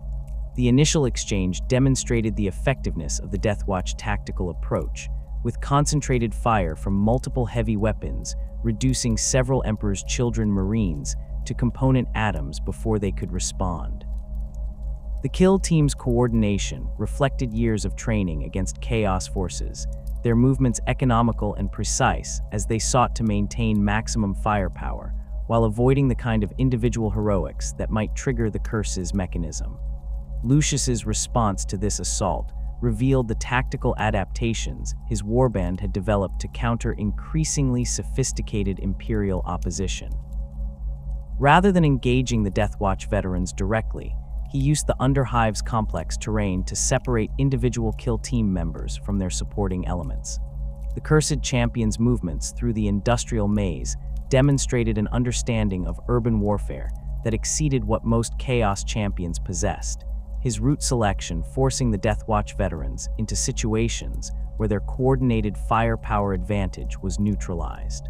The initial exchange demonstrated the effectiveness of the Death Watch tactical approach, with concentrated fire from multiple heavy weapons reducing several Emperor's Children Marines to component atoms before they could respond. The kill team's coordination reflected years of training against chaos forces, their movements economical and precise as they sought to maintain maximum firepower, while avoiding the kind of individual heroics that might trigger the curse's mechanism. Lucius's response to this assault revealed the tactical adaptations his warband had developed to counter increasingly sophisticated Imperial opposition. Rather than engaging the Death Watch veterans directly, he used the Underhive's complex terrain to separate individual kill team members from their supporting elements. The Cursed Champion's movements through the industrial maze demonstrated an understanding of urban warfare that exceeded what most Chaos champions possessed, his route selection forcing the Death Watch veterans into situations where their coordinated firepower advantage was neutralized.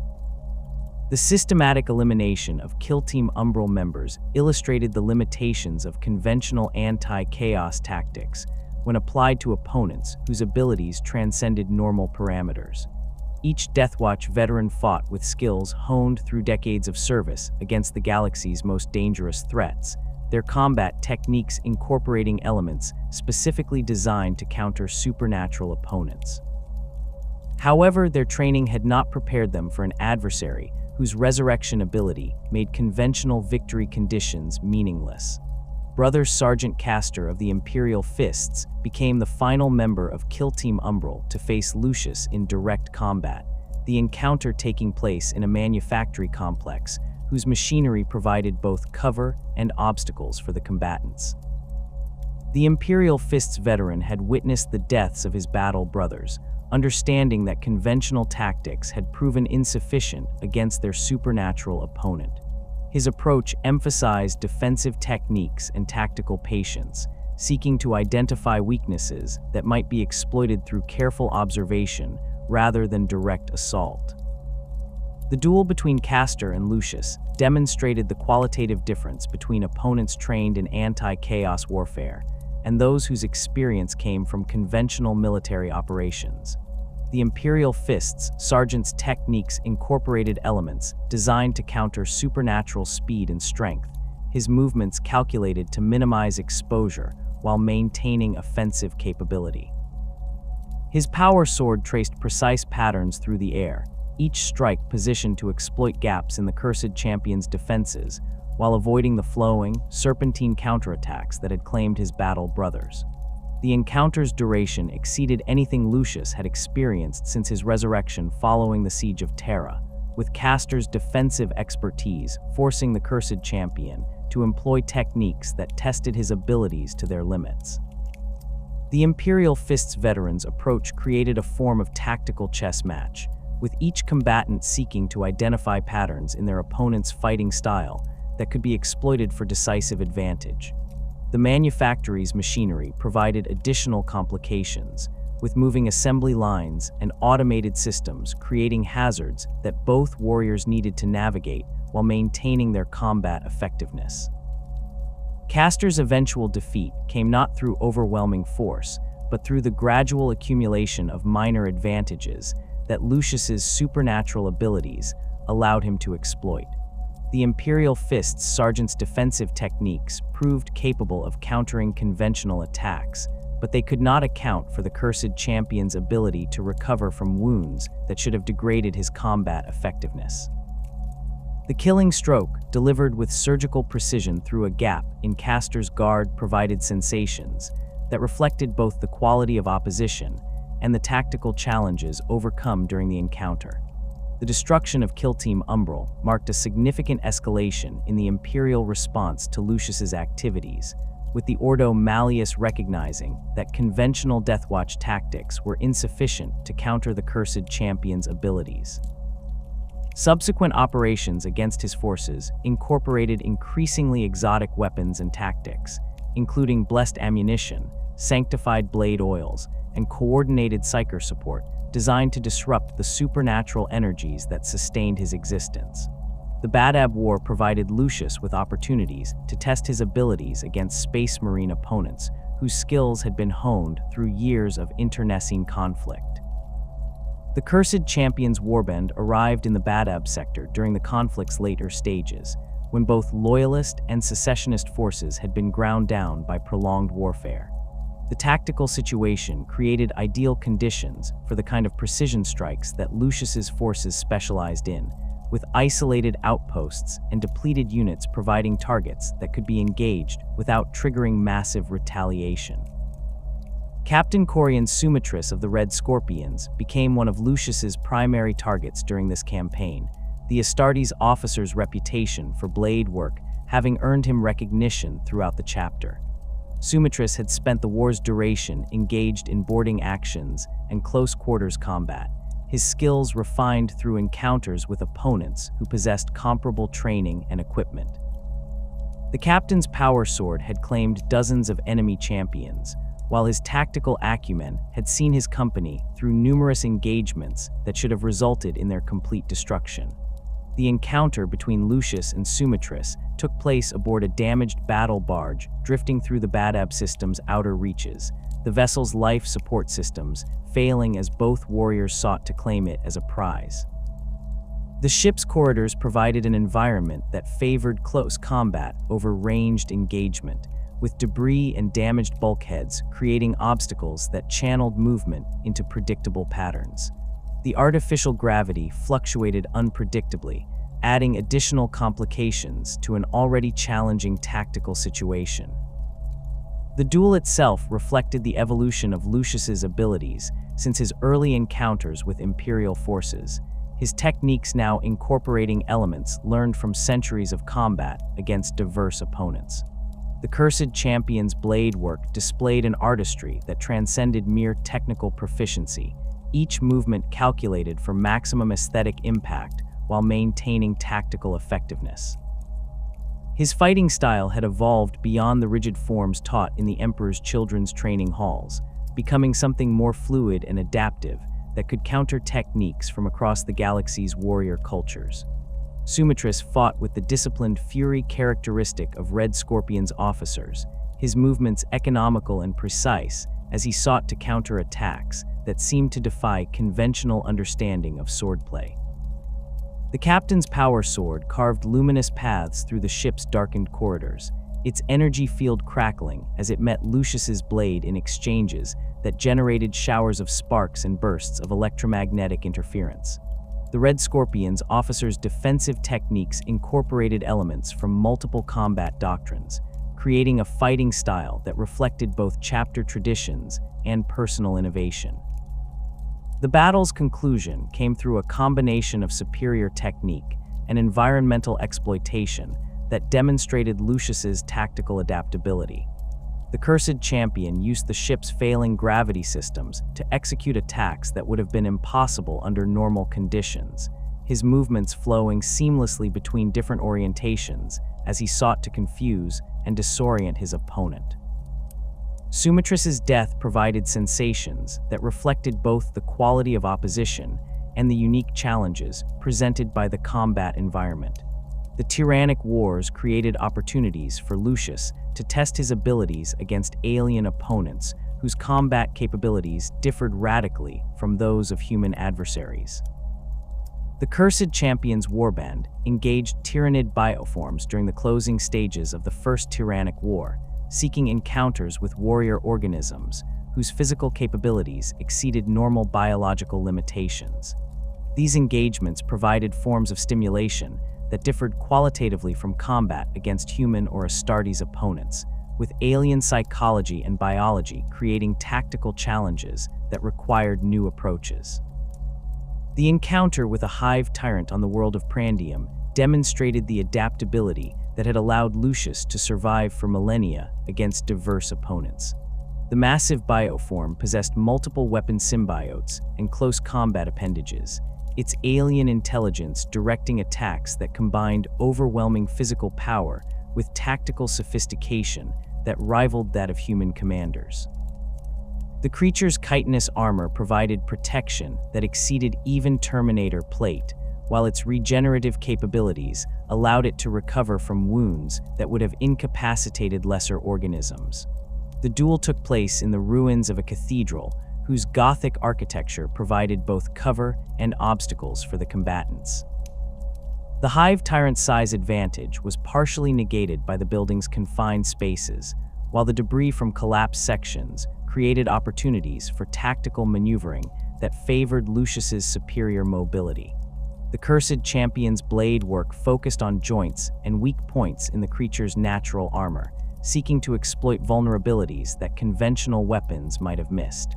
The systematic elimination of Kill Team Umbral members illustrated the limitations of conventional anti-chaos tactics when applied to opponents whose abilities transcended normal parameters. Each Death Watch veteran fought with skills honed through decades of service against the galaxy's most dangerous threats, their combat techniques incorporating elements specifically designed to counter supernatural opponents. However, their training had not prepared them for an adversary whose resurrection ability made conventional victory conditions meaningless. Brother Sergeant Castor of the Imperial Fists became the final member of Kill Team Umbral to face Lucius in direct combat, the encounter taking place in a manufactory complex whose machinery provided both cover and obstacles for the combatants. The Imperial Fists veteran had witnessed the deaths of his battle brothers, understanding that conventional tactics had proven insufficient against their supernatural opponent. His approach emphasized defensive techniques and tactical patience, seeking to identify weaknesses that might be exploited through careful observation rather than direct assault. The duel between Castor and Lucius demonstrated the qualitative difference between opponents trained in anti-chaos warfare and those whose experience came from conventional military operations. The Imperial Fists Sergeant's techniques incorporated elements designed to counter supernatural speed and strength, his movements calculated to minimize exposure while maintaining offensive capability. His power sword traced precise patterns through the air, each strike positioned to exploit gaps in the Cursed Champion's defenses, while avoiding the flowing, serpentine counterattacks that had claimed his battle brothers. The encounter's duration exceeded anything Lucius had experienced since his resurrection following the Siege of Terra, with Castor's defensive expertise forcing the Cursed Champion to employ techniques that tested his abilities to their limits. The Imperial Fists veterans' approach created a form of tactical chess match, with each combatant seeking to identify patterns in their opponent's fighting style that could be exploited for decisive advantage. The manufactory's machinery provided additional complications, with moving assembly lines and automated systems creating hazards that both warriors needed to navigate while maintaining their combat effectiveness. Castor's eventual defeat came not through overwhelming force, but through the gradual accumulation of minor advantages that Lucius's supernatural abilities allowed him to exploit. The Imperial Fist's sergeant's defensive techniques proved capable of countering conventional attacks, but they could not account for the cursed champion's ability to recover from wounds that should have degraded his combat effectiveness. The killing stroke, delivered with surgical precision through a gap in Castor's guard, provided sensations that reflected both the quality of opposition and the tactical challenges overcome during the encounter. The destruction of Kill Team Umbral marked a significant escalation in the Imperial response to Lucius's activities, with the Ordo Malleus recognizing that conventional Deathwatch tactics were insufficient to counter the cursed champion's abilities. Subsequent operations against his forces incorporated increasingly exotic weapons and tactics, including blessed ammunition, sanctified blade oils, and coordinated psyker support designed to disrupt the supernatural energies that sustained his existence. The Badab War provided Lucius with opportunities to test his abilities against Space Marine opponents whose skills had been honed through years of internecine conflict. The Cursed Champion's Warband arrived in the Badab sector during the conflict's later stages, when both loyalist and secessionist forces had been ground down by prolonged warfare. The tactical situation created ideal conditions for the kind of precision strikes that Lucius's forces specialized in, with isolated outposts and depleted units providing targets that could be engaged without triggering massive retaliation. Captain Corian Sumitris of the Red Scorpions became one of Lucius's primary targets during this campaign, the Astartes officer's reputation for blade work having earned him recognition throughout the chapter. Sumitris had spent the war's duration engaged in boarding actions and close-quarters combat, his skills refined through encounters with opponents who possessed comparable training and equipment. The captain's power sword had claimed dozens of enemy champions, while his tactical acumen had seen his company through numerous engagements that should have resulted in their complete destruction. The encounter between Lucius and Sumitris took place aboard a damaged battle barge drifting through the Badab system's outer reaches, the vessel's life support systems failing as both warriors sought to claim it as a prize. The ship's corridors provided an environment that favored close combat over ranged engagement, with debris and damaged bulkheads creating obstacles that channeled movement into predictable patterns. The artificial gravity fluctuated unpredictably, adding additional complications to an already challenging tactical situation. The duel itself reflected the evolution of Lucius's abilities since his early encounters with Imperial forces, his techniques now incorporating elements learned from centuries of combat against diverse opponents. The Cursed Champion's blade work displayed an artistry that transcended mere technical proficiency, each movement calculated for maximum aesthetic impact while maintaining tactical effectiveness. His fighting style had evolved beyond the rigid forms taught in the Emperor's children's training halls, becoming something more fluid and adaptive that could counter techniques from across the galaxy's warrior cultures. Sumitris fought with the disciplined fury characteristic of Red Scorpion's officers, his movements economical and precise as he sought to counter attacks that seemed to defy conventional understanding of swordplay. The captain's power sword carved luminous paths through the ship's darkened corridors, its energy field crackling as it met Lucius's blade in exchanges that generated showers of sparks and bursts of electromagnetic interference. The Red Scorpion's officers' defensive techniques incorporated elements from multiple combat doctrines, creating a fighting style that reflected both chapter traditions and personal innovation. The battle's conclusion came through a combination of superior technique and environmental exploitation that demonstrated Lucius's tactical adaptability. The cursed champion used the ship's failing gravity systems to execute attacks that would have been impossible under normal conditions, his movements flowing seamlessly between different orientations as he sought to confuse and disorient his opponent. Sumitris's death provided sensations that reflected both the quality of opposition and the unique challenges presented by the combat environment. The tyrannic wars created opportunities for Lucius to test his abilities against alien opponents whose combat capabilities differed radically from those of human adversaries. The Cursed Champion's warband engaged tyrannid bioforms during the closing stages of the First Tyrannic War, seeking encounters with warrior organisms whose physical capabilities exceeded normal biological limitations. These engagements provided forms of stimulation that differed qualitatively from combat against human or Astartes opponents, with alien psychology and biology creating tactical challenges that required new approaches. The encounter with a hive tyrant on the world of Prandium demonstrated the adaptability that had allowed Lucius to survive for millennia against diverse opponents. The massive bioform possessed multiple weapon symbiotes and close combat appendages, its alien intelligence directing attacks that combined overwhelming physical power with tactical sophistication that rivaled that of human commanders. The creature's chitinous armor provided protection that exceeded even Terminator plate, while its regenerative capabilities allowed it to recover from wounds that would have incapacitated lesser organisms. The duel took place in the ruins of a cathedral, whose Gothic architecture provided both cover and obstacles for the combatants. The Hive Tyrant's size advantage was partially negated by the building's confined spaces, while the debris from collapsed sections created opportunities for tactical maneuvering that favored Lucius's superior mobility. The Cursed Champion's blade work focused on joints and weak points in the creature's natural armor, seeking to exploit vulnerabilities that conventional weapons might have missed.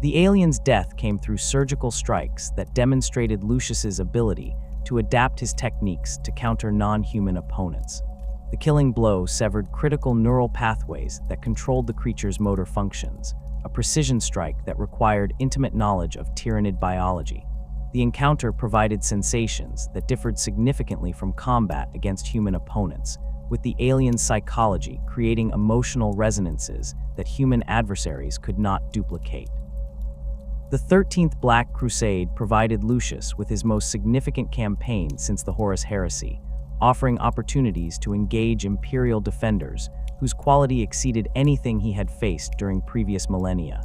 The alien's death came through surgical strikes that demonstrated Lucius's ability to adapt his techniques to counter non-human opponents. The killing blow severed critical neural pathways that controlled the creature's motor functions, a precision strike that required intimate knowledge of tyrannid biology. The encounter provided sensations that differed significantly from combat against human opponents, with the alien's psychology creating emotional resonances that human adversaries could not duplicate. The 13th Black Crusade provided Lucius with his most significant campaign since the Horus Heresy, offering opportunities to engage Imperial defenders whose quality exceeded anything he had faced during previous millennia.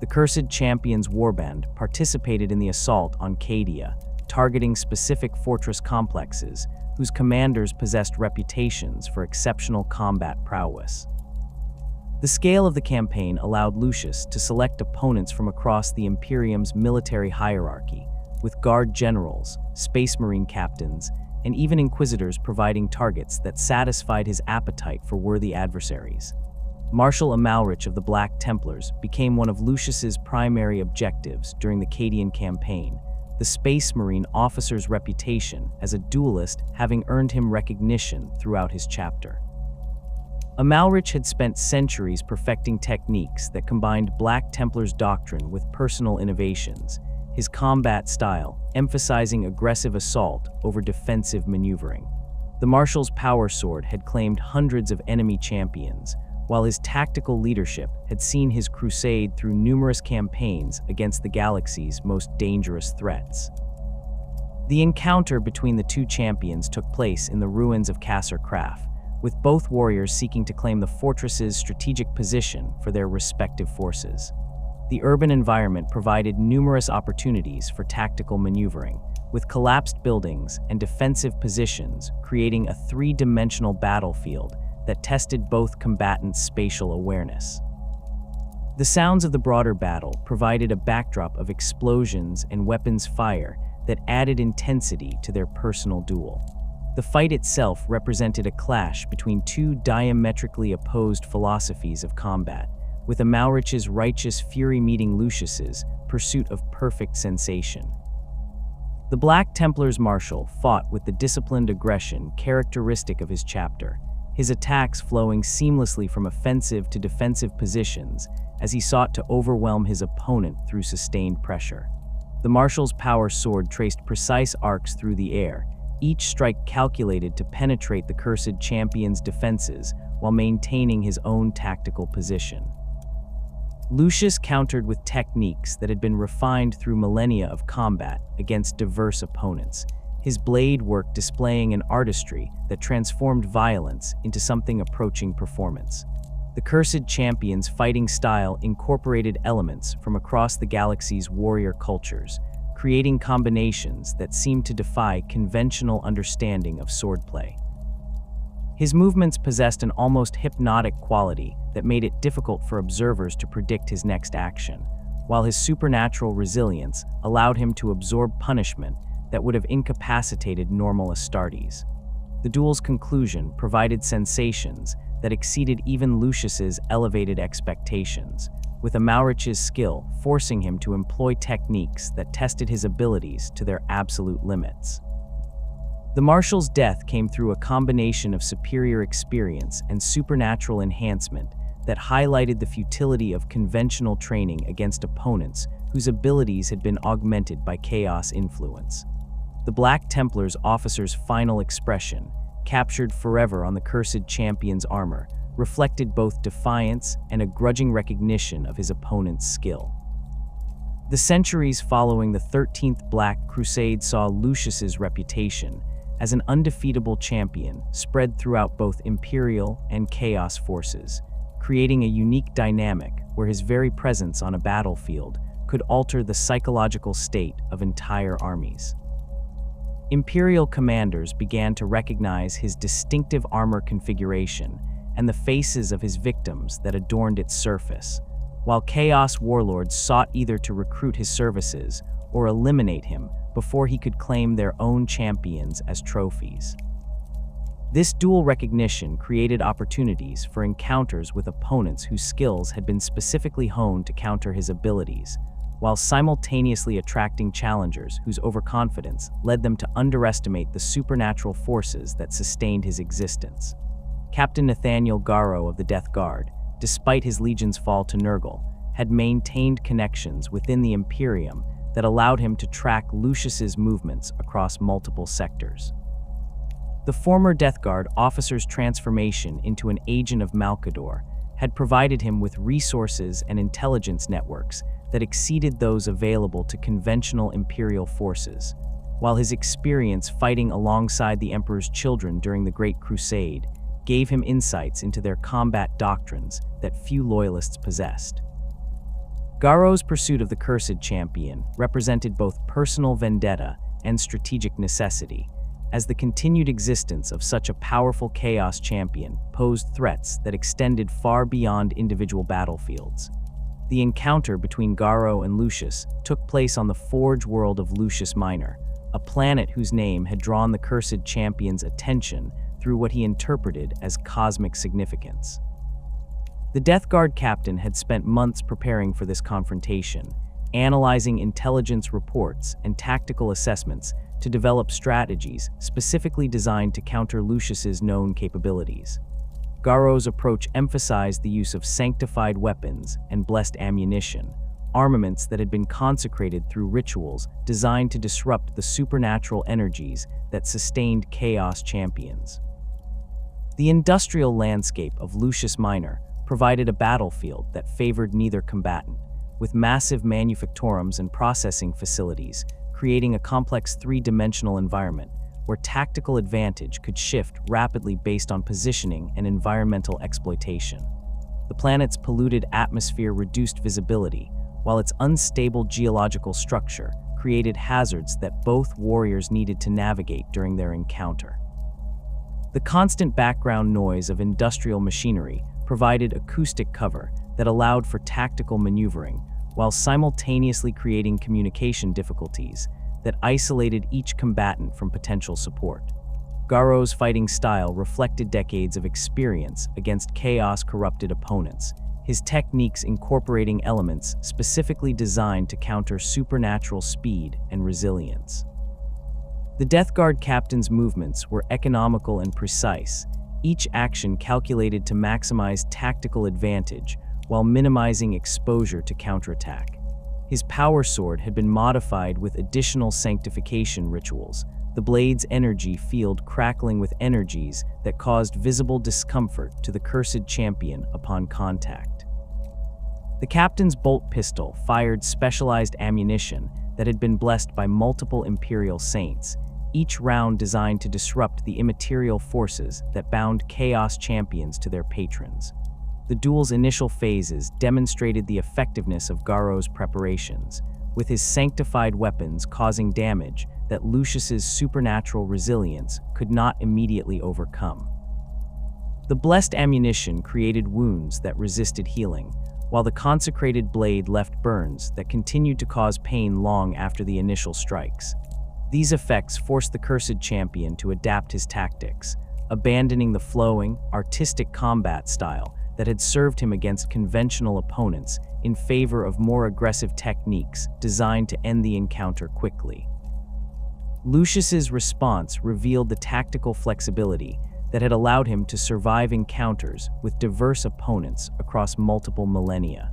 The Cursed Champion's warband participated in the assault on Cadia, targeting specific fortress complexes whose commanders possessed reputations for exceptional combat prowess. The scale of the campaign allowed Lucius to select opponents from across the Imperium's military hierarchy, with guard generals, space marine captains, and even inquisitors providing targets that satisfied his appetite for worthy adversaries. Marshal Amalrich of the Black Templars became one of Lucius's primary objectives during the Cadian campaign, the Space Marine officer's reputation as a duelist having earned him recognition throughout his chapter. Amalrich had spent centuries perfecting techniques that combined Black Templars' doctrine with personal innovations, his combat style emphasizing aggressive assault over defensive maneuvering. The Marshal's power sword had claimed hundreds of enemy champions, while his tactical leadership had seen his crusade through numerous campaigns against the galaxy's most dangerous threats. The encounter between the two champions took place in the ruins of Kasser Kraf, with both warriors seeking to claim the fortress's strategic position for their respective forces. The urban environment provided numerous opportunities for tactical maneuvering, with collapsed buildings and defensive positions creating a three-dimensional battlefield that tested both combatants' spatial awareness. The sounds of the broader battle provided a backdrop of explosions and weapons fire that added intensity to their personal duel. The fight itself represented a clash between two diametrically opposed philosophies of combat, with Amalrich's righteous fury meeting Lucius's pursuit of perfect sensation. The Black Templars Marshal fought with the disciplined aggression characteristic of his chapter, his attacks flowing seamlessly from offensive to defensive positions as he sought to overwhelm his opponent through sustained pressure. The Marshal's power sword traced precise arcs through the air, each strike calculated to penetrate the cursed champion's defenses while maintaining his own tactical position. Lucius countered with techniques that had been refined through millennia of combat against diverse opponents, his blade work displaying an artistry that transformed violence into something approaching performance. The cursed champion's fighting style incorporated elements from across the galaxy's warrior cultures, creating combinations that seemed to defy conventional understanding of swordplay. His movements possessed an almost hypnotic quality that made it difficult for observers to predict his next action, while his supernatural resilience allowed him to absorb punishment that would have incapacitated normal Astartes. The duel's conclusion provided sensations that exceeded even Lucius's elevated expectations, with Amalrich's skill forcing him to employ techniques that tested his abilities to their absolute limits. The Marshal's death came through a combination of superior experience and supernatural enhancement that highlighted the futility of conventional training against opponents whose abilities had been augmented by chaos influence. The Black Templar's officer's final expression, captured forever on the cursed champion's armor, reflected both defiance and a grudging recognition of his opponent's skill. The centuries following the 13th Black Crusade saw Lucius's reputation as an undefeatable champion spread throughout both Imperial and Chaos forces, creating a unique dynamic where his very presence on a battlefield could alter the psychological state of entire armies. Imperial commanders began to recognize his distinctive armor configuration and the faces of his victims that adorned its surface, while Chaos warlords sought either to recruit his services or eliminate him before he could claim their own champions as trophies. This dual recognition created opportunities for encounters with opponents whose skills had been specifically honed to counter his abilities, while simultaneously attracting challengers whose overconfidence led them to underestimate the supernatural forces that sustained his existence. Captain Nathaniel Garrow of the Death Guard, despite his legion's fall to Nurgle, had maintained connections within the Imperium that allowed him to track Lucius's movements across multiple sectors. The former Death Guard officer's transformation into an agent of Malcador had provided him with resources and intelligence networks that exceeded those available to conventional Imperial forces, while his experience fighting alongside the Emperor's children during the Great Crusade gave him insights into their combat doctrines that few loyalists possessed. Garrow's pursuit of the Cursed Champion represented both personal vendetta and strategic necessity, as the continued existence of such a powerful Chaos champion posed threats that extended far beyond individual battlefields. The encounter between Garrow and Lucius took place on the Forge world of Lucius Minor, a planet whose name had drawn the Cursed Champion's attention through what he interpreted as cosmic significance. The Death Guard captain had spent months preparing for this confrontation, analyzing intelligence reports and tactical assessments to develop strategies specifically designed to counter Lucius's known capabilities. Garrow's approach emphasized the use of sanctified weapons and blessed ammunition, armaments that had been consecrated through rituals designed to disrupt the supernatural energies that sustained Chaos champions. The industrial landscape of Lucius Minor provided a battlefield that favored neither combatant, with massive manufactorums and processing facilities, creating a complex three-dimensional environment where tactical advantage could shift rapidly based on positioning and environmental exploitation. The planet's polluted atmosphere reduced visibility, while its unstable geological structure created hazards that both warriors needed to navigate during their encounter. The constant background noise of industrial machinery provided acoustic cover that allowed for tactical maneuvering, while simultaneously creating communication difficulties that isolated each combatant from potential support. Garrow's fighting style reflected decades of experience against chaos-corrupted opponents, his techniques incorporating elements specifically designed to counter supernatural speed and resilience. The Death Guard captain's movements were economical and precise, each action calculated to maximize tactical advantage while minimizing exposure to counterattack. His power sword had been modified with additional sanctification rituals, the blade's energy field crackling with energies that caused visible discomfort to the cursed champion upon contact. The captain's bolt pistol fired specialized ammunition that had been blessed by multiple Imperial saints, each round designed to disrupt the immaterial forces that bound Chaos champions to their patrons. The duel's initial phases demonstrated the effectiveness of Garro's preparations, with his sanctified weapons causing damage that Lucius's supernatural resilience could not immediately overcome. The blessed ammunition created wounds that resisted healing, while the consecrated blade left burns that continued to cause pain long after the initial strikes. These effects forced the cursed champion to adapt his tactics, abandoning the flowing, artistic combat style that had served him against conventional opponents in favor of more aggressive techniques designed to end the encounter quickly. Lucius's response revealed the tactical flexibility that had allowed him to survive encounters with diverse opponents across multiple millennia.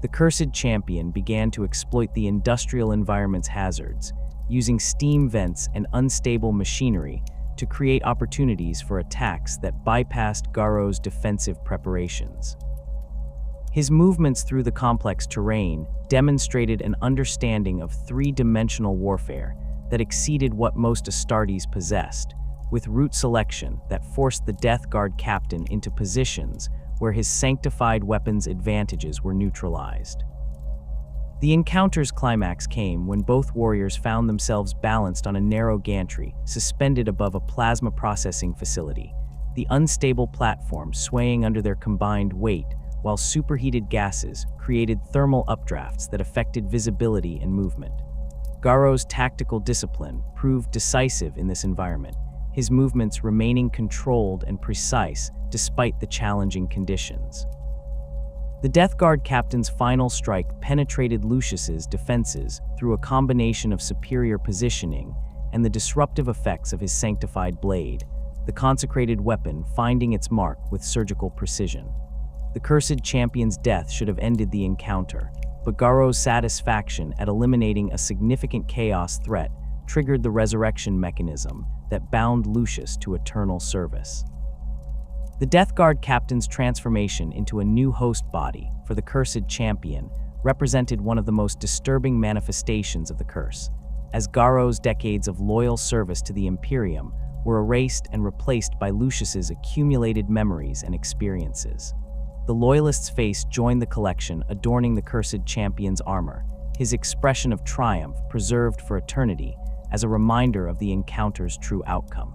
The cursed champion began to exploit the industrial environment's hazards, using steam vents and unstable machinery to create opportunities for attacks that bypassed Garro's defensive preparations. His movements through the complex terrain demonstrated an understanding of three-dimensional warfare that exceeded what most Astartes possessed, with route selection that forced the Death Guard captain into positions where his sanctified weapons' advantages were neutralized. The encounter's climax came when both warriors found themselves balanced on a narrow gantry suspended above a plasma processing facility, the unstable platform swaying under their combined weight, while superheated gases created thermal updrafts that affected visibility and movement. Garro's tactical discipline proved decisive in this environment, his movements remaining controlled and precise despite the challenging conditions. The Death Guard captain's final strike penetrated Lucius's defenses through a combination of superior positioning and the disruptive effects of his sanctified blade, the consecrated weapon finding its mark with surgical precision. The cursed champion's death should have ended the encounter, but Garro's satisfaction at eliminating a significant chaos threat triggered the resurrection mechanism that bound Lucius to eternal service. The Death Guard captain's transformation into a new host body for the cursed champion represented one of the most disturbing manifestations of the curse, as Garro's decades of loyal service to the Imperium were erased and replaced by Lucius's accumulated memories and experiences. The Loyalist's face joined the collection adorning the cursed champion's armor, his expression of triumph preserved for eternity as a reminder of the encounter's true outcome.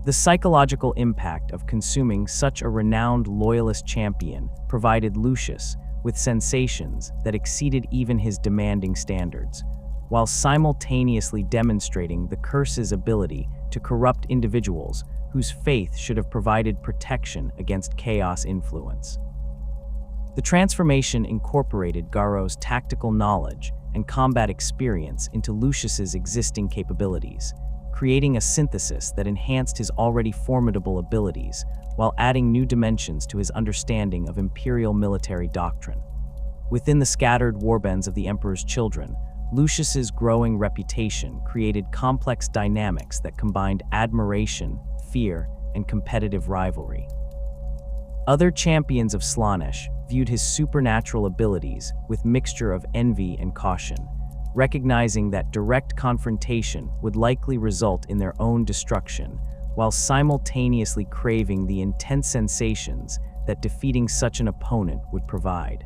The psychological impact of consuming such a renowned Loyalist champion provided Lucius with sensations that exceeded even his demanding standards, while simultaneously demonstrating the curse's ability to corrupt individuals whose faith should have provided protection against chaos influence. The transformation incorporated Garro's tactical knowledge and combat experience into Lucius's existing capabilities, creating a synthesis that enhanced his already formidable abilities while adding new dimensions to his understanding of Imperial military doctrine. Within the scattered warbands of the Emperor's children, Lucius's growing reputation created complex dynamics that combined admiration, fear, and competitive rivalry. Other champions of Slaanesh viewed his supernatural abilities with mixture of envy and caution, recognizing that direct confrontation would likely result in their own destruction, while simultaneously craving the intense sensations that defeating such an opponent would provide.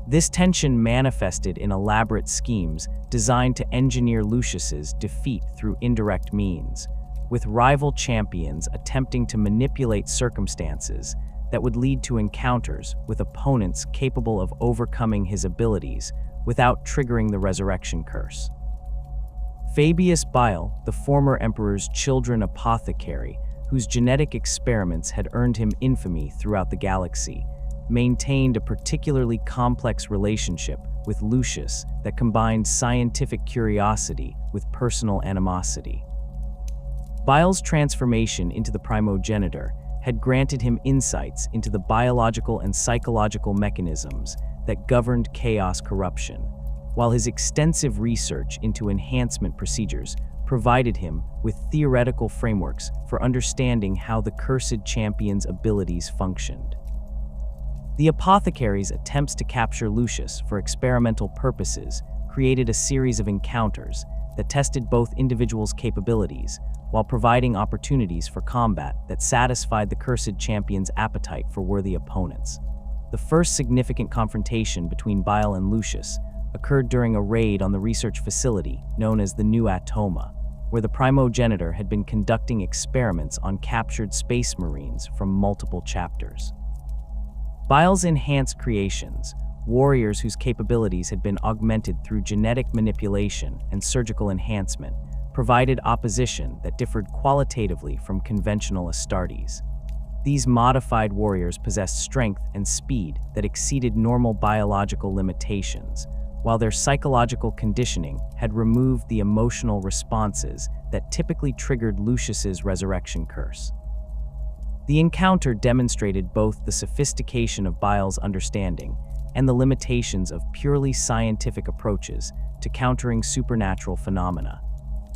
This tension manifested in elaborate schemes designed to engineer Lucius's defeat through indirect means, with rival champions attempting to manipulate circumstances that would lead to encounters with opponents capable of overcoming his abilities without triggering the resurrection curse. Fabius Bile, the former emperor's children apothecary, whose genetic experiments had earned him infamy throughout the galaxy, maintained a particularly complex relationship with Lucius that combined scientific curiosity with personal animosity. Bile's transformation into the primogenitor had granted him insights into the biological and psychological mechanisms that governed chaos corruption, while his extensive research into enhancement procedures provided him with theoretical frameworks for understanding how the cursed champion's abilities functioned. The apothecary's attempts to capture Lucius for experimental purposes created a series of encounters that tested both individuals' capabilities while providing opportunities for combat that satisfied the cursed champion's appetite for worthy opponents. The first significant confrontation between Bile and Lucius occurred during a raid on the research facility known as the New Atoma, where the primogenitor had been conducting experiments on captured space marines from multiple chapters. Bile's enhanced creations, warriors whose capabilities had been augmented through genetic manipulation and surgical enhancement, provided opposition that differed qualitatively from conventional Astartes. These modified warriors possessed strength and speed that exceeded normal biological limitations, while their psychological conditioning had removed the emotional responses that typically triggered Lucius's resurrection curse. The encounter demonstrated both the sophistication of Bile's understanding and the limitations of purely scientific approaches to countering supernatural phenomena.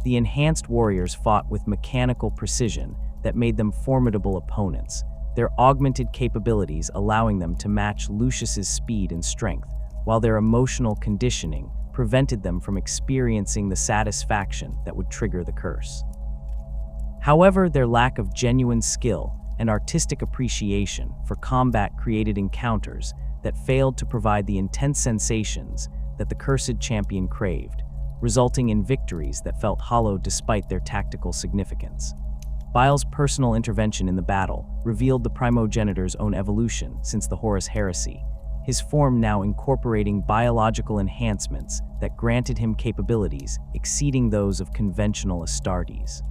The enhanced warriors fought with mechanical precision that made them formidable opponents, their augmented capabilities allowing them to match Lucius's speed and strength, while their emotional conditioning prevented them from experiencing the satisfaction that would trigger the curse. However, their lack of genuine skill and artistic appreciation for combat created encounters that failed to provide the intense sensations that the cursed champion craved, resulting in victories that felt hollow despite their tactical significance. Bile's personal intervention in the battle revealed the primogenitor's own evolution since the Horus Heresy, his form now incorporating biological enhancements that granted him capabilities exceeding those of conventional Astartes.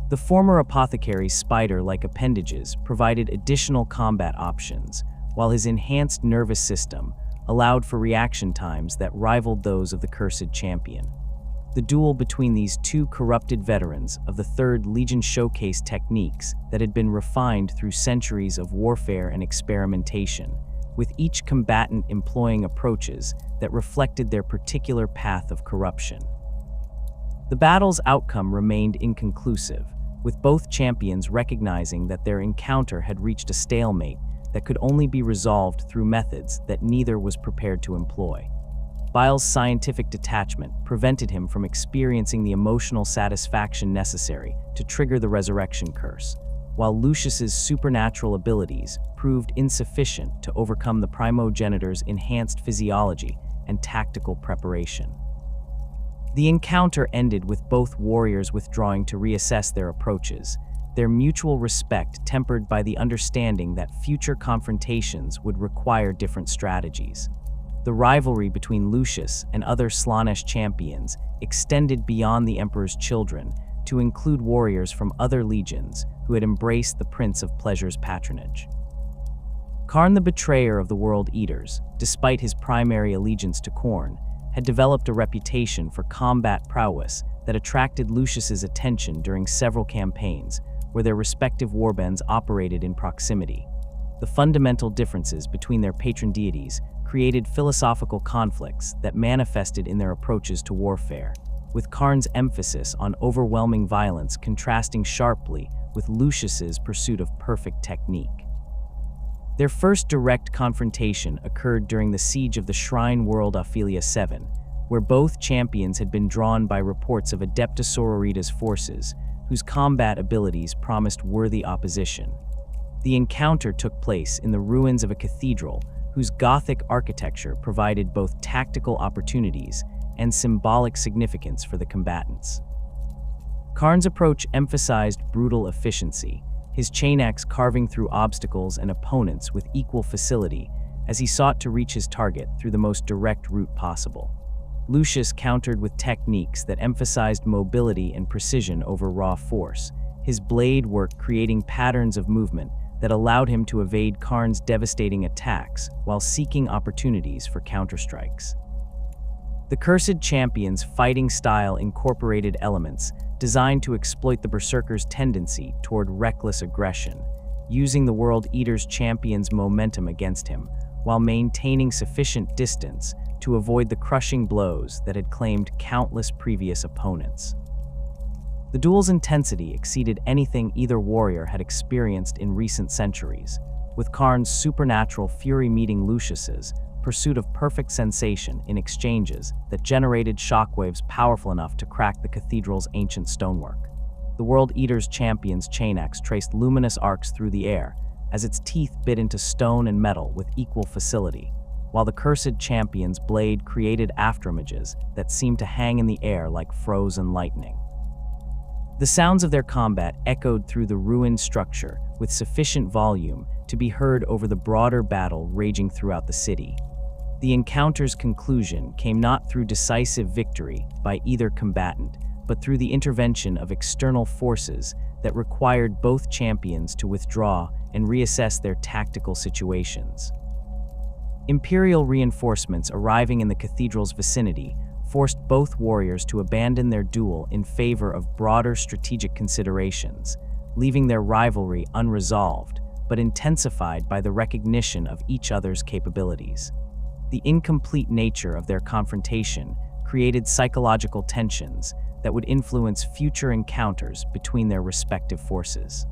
The former apothecary's spider-like appendages provided additional combat options, while his enhanced nervous system allowed for reaction times that rivaled those of the cursed champion. The duel between these two corrupted veterans of the Third Legion showcased techniques that had been refined through centuries of warfare and experimentation, with each combatant employing approaches that reflected their particular path of corruption. The battle's outcome remained inconclusive, with both champions recognizing that their encounter had reached a stalemate that could only be resolved through methods that neither was prepared to employ. Bile's scientific detachment prevented him from experiencing the emotional satisfaction necessary to trigger the resurrection curse, while Lucius's supernatural abilities proved insufficient to overcome the primogenitor's enhanced physiology and tactical preparation. The encounter ended with both warriors withdrawing to reassess their approaches, their mutual respect tempered by the understanding that future confrontations would require different strategies. The rivalry between Lucius and other Slaanesh champions extended beyond the Emperor's children to include warriors from other legions who had embraced the Prince of Pleasure's patronage. Karn the Betrayer of the World Eaters, despite his primary allegiance to Khorne, had developed a reputation for combat prowess that attracted Lucius's attention during several campaigns where their respective warbands operated in proximity. The fundamental differences between their patron deities created philosophical conflicts that manifested in their approaches to warfare, with Karn's emphasis on overwhelming violence contrasting sharply with Lucius's pursuit of perfect technique. Their first direct confrontation occurred during the siege of the Shrine World Ophelia 7, where both champions had been drawn by reports of Adeptus Archives forces, whose combat abilities promised worthy opposition. The encounter took place in the ruins of a cathedral whose Gothic architecture provided both tactical opportunities and symbolic significance for the combatants. Karn's approach emphasized brutal efficiency, his chain axe carving through obstacles and opponents with equal facility as he sought to reach his target through the most direct route possible. Lucius countered with techniques that emphasized mobility and precision over raw force, his blade work creating patterns of movement that allowed him to evade Karn's devastating attacks while seeking opportunities for counterstrikes. The Cursed Champion's fighting style incorporated elements designed to exploit the Berserker's tendency toward reckless aggression, using the World Eater's champion's momentum against him, while maintaining sufficient distance to avoid the crushing blows that had claimed countless previous opponents. The duel's intensity exceeded anything either warrior had experienced in recent centuries, with Karn's supernatural fury meeting Lucius's pursuit of perfect sensation in exchanges that generated shockwaves powerful enough to crack the cathedral's ancient stonework. The World Eater's champion's chain axe traced luminous arcs through the air as its teeth bit into stone and metal with equal facility, while the cursed champion's blade created afterimages that seemed to hang in the air like frozen lightning. The sounds of their combat echoed through the ruined structure with sufficient volume to be heard over the broader battle raging throughout the city. The encounter's conclusion came not through decisive victory by either combatant, but through the intervention of external forces that required both champions to withdraw and reassess their tactical situations. Imperial reinforcements arriving in the cathedral's vicinity forced both warriors to abandon their duel in favor of broader strategic considerations, leaving their rivalry unresolved, but intensified by the recognition of each other's capabilities. The incomplete nature of their confrontation created psychological tensions that would influence future encounters between their respective forces.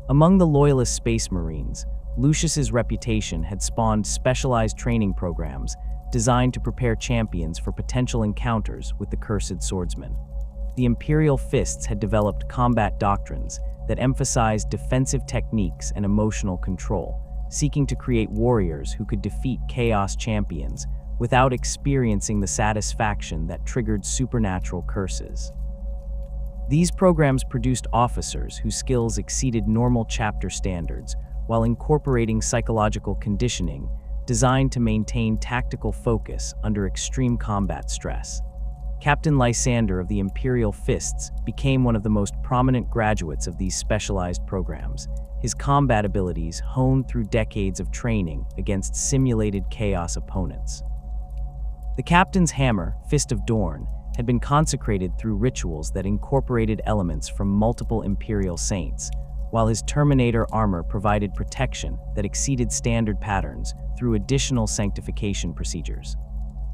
Among the loyalist Space Marines, Lucius's reputation had spawned specialized training programs designed to prepare champions for potential encounters with the cursed swordsman. The Imperial Fists had developed combat doctrines that emphasized defensive techniques and emotional control, seeking to create warriors who could defeat chaos champions without experiencing the satisfaction that triggered supernatural curses. These programs produced officers whose skills exceeded normal chapter standards while incorporating psychological conditioning designed to maintain tactical focus under extreme combat stress. Captain Lysander of the Imperial Fists became one of the most prominent graduates of these specialized programs, his combat abilities honed through decades of training against simulated chaos opponents. The captain's hammer, Fist of Dorn, had been consecrated through rituals that incorporated elements from multiple Imperial saints, while his Terminator armor provided protection that exceeded standard patterns through additional sanctification procedures.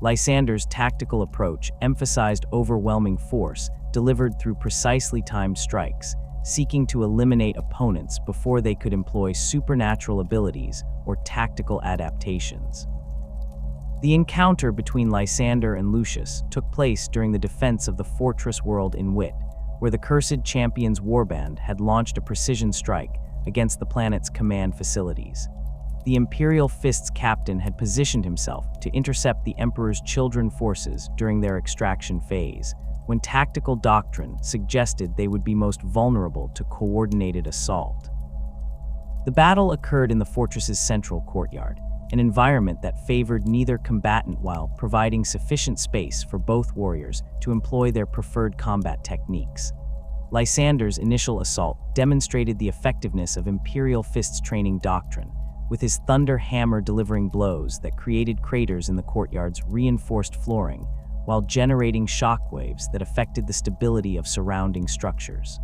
Lysander's tactical approach emphasized overwhelming force delivered through precisely timed strikes, seeking to eliminate opponents before they could employ supernatural abilities or tactical adaptations. The encounter between Lysander and Lucius took place during the defense of the fortress world in Wit, where the cursed champion's warband had launched a precision strike against the planet's command facilities. The Imperial Fist's captain had positioned himself to intercept the Emperor's children forces during their extraction phase, when tactical doctrine suggested they would be most vulnerable to coordinated assault. The battle occurred in the fortress's central courtyard, an environment that favored neither combatant while providing sufficient space for both warriors to employ their preferred combat techniques. Lysander's initial assault demonstrated the effectiveness of Imperial Fist's training doctrine, with his thunder hammer delivering blows that created craters in the courtyard's reinforced flooring, while generating shockwaves that affected the stability of surrounding structures.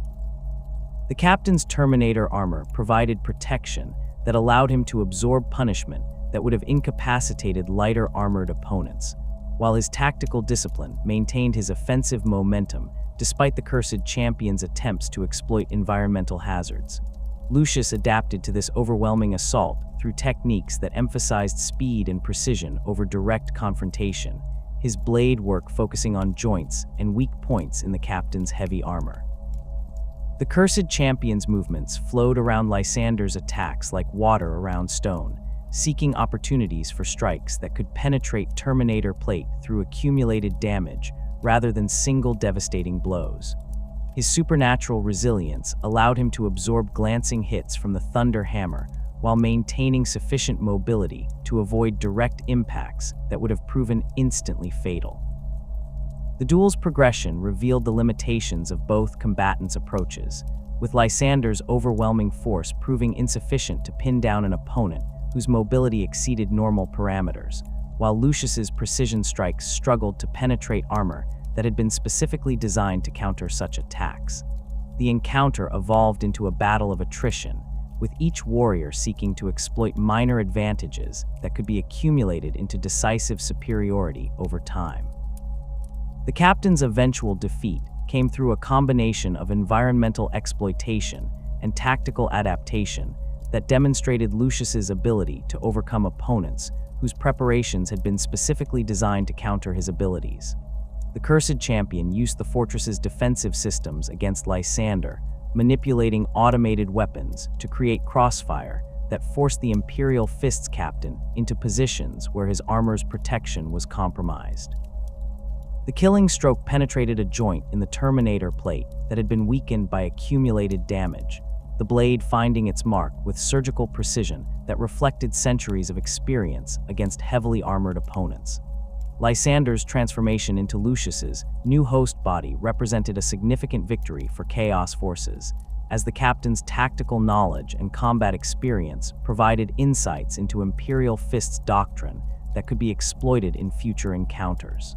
The captain's Terminator armor provided protection that allowed him to absorb punishment that would have incapacitated lighter armored opponents, while his tactical discipline maintained his offensive momentum despite the cursed champion's attempts to exploit environmental hazards. Lucius adapted to this overwhelming assault through techniques that emphasized speed and precision over direct confrontation, his blade work focusing on joints and weak points in the captain's heavy armor. The cursed champion's movements flowed around Lysander's attacks like water around stone, seeking opportunities for strikes that could penetrate Terminator plate through accumulated damage rather than single devastating blows. His supernatural resilience allowed him to absorb glancing hits from the thunder hammer while maintaining sufficient mobility to avoid direct impacts that would have proven instantly fatal. The duel's progression revealed the limitations of both combatants' approaches, with Lysander's overwhelming force proving insufficient to pin down an opponent whose mobility exceeded normal parameters, while Lucius's precision strikes struggled to penetrate armor that had been specifically designed to counter such attacks. The encounter evolved into a battle of attrition, with each warrior seeking to exploit minor advantages that could be accumulated into decisive superiority over time. The captain's eventual defeat came through a combination of environmental exploitation and tactical adaptation that demonstrated Lucius's ability to overcome opponents whose preparations had been specifically designed to counter his abilities. The Cursed Champion used the fortress's defensive systems against Lysander, manipulating automated weapons to create crossfire that forced the Imperial Fist's captain into positions where his armor's protection was compromised. The killing stroke penetrated a joint in the Terminator plate that had been weakened by accumulated damage, the blade finding its mark with surgical precision that reflected centuries of experience against heavily armored opponents. Lysander's transformation into Lucius's new host body represented a significant victory for Chaos forces, as the captain's tactical knowledge and combat experience provided insights into Imperial Fist's doctrine that could be exploited in future encounters.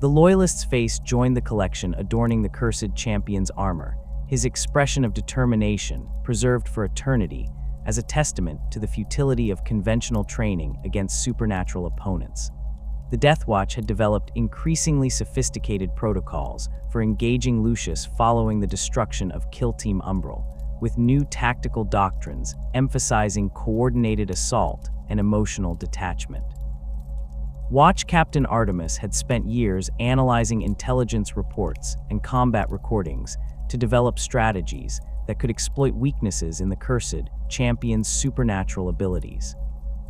The Loyalist's face joined the collection adorning the Cursed Champion's armor, his expression of determination preserved for eternity as a testament to the futility of conventional training against supernatural opponents. The Death Watch had developed increasingly sophisticated protocols for engaging Lucius following the destruction of Kill Team Umbral, with new tactical doctrines emphasizing coordinated assault and emotional detachment. Watch Captain Artemis had spent years analyzing intelligence reports and combat recordings to develop strategies that could exploit weaknesses in the Cursed Champion's supernatural abilities.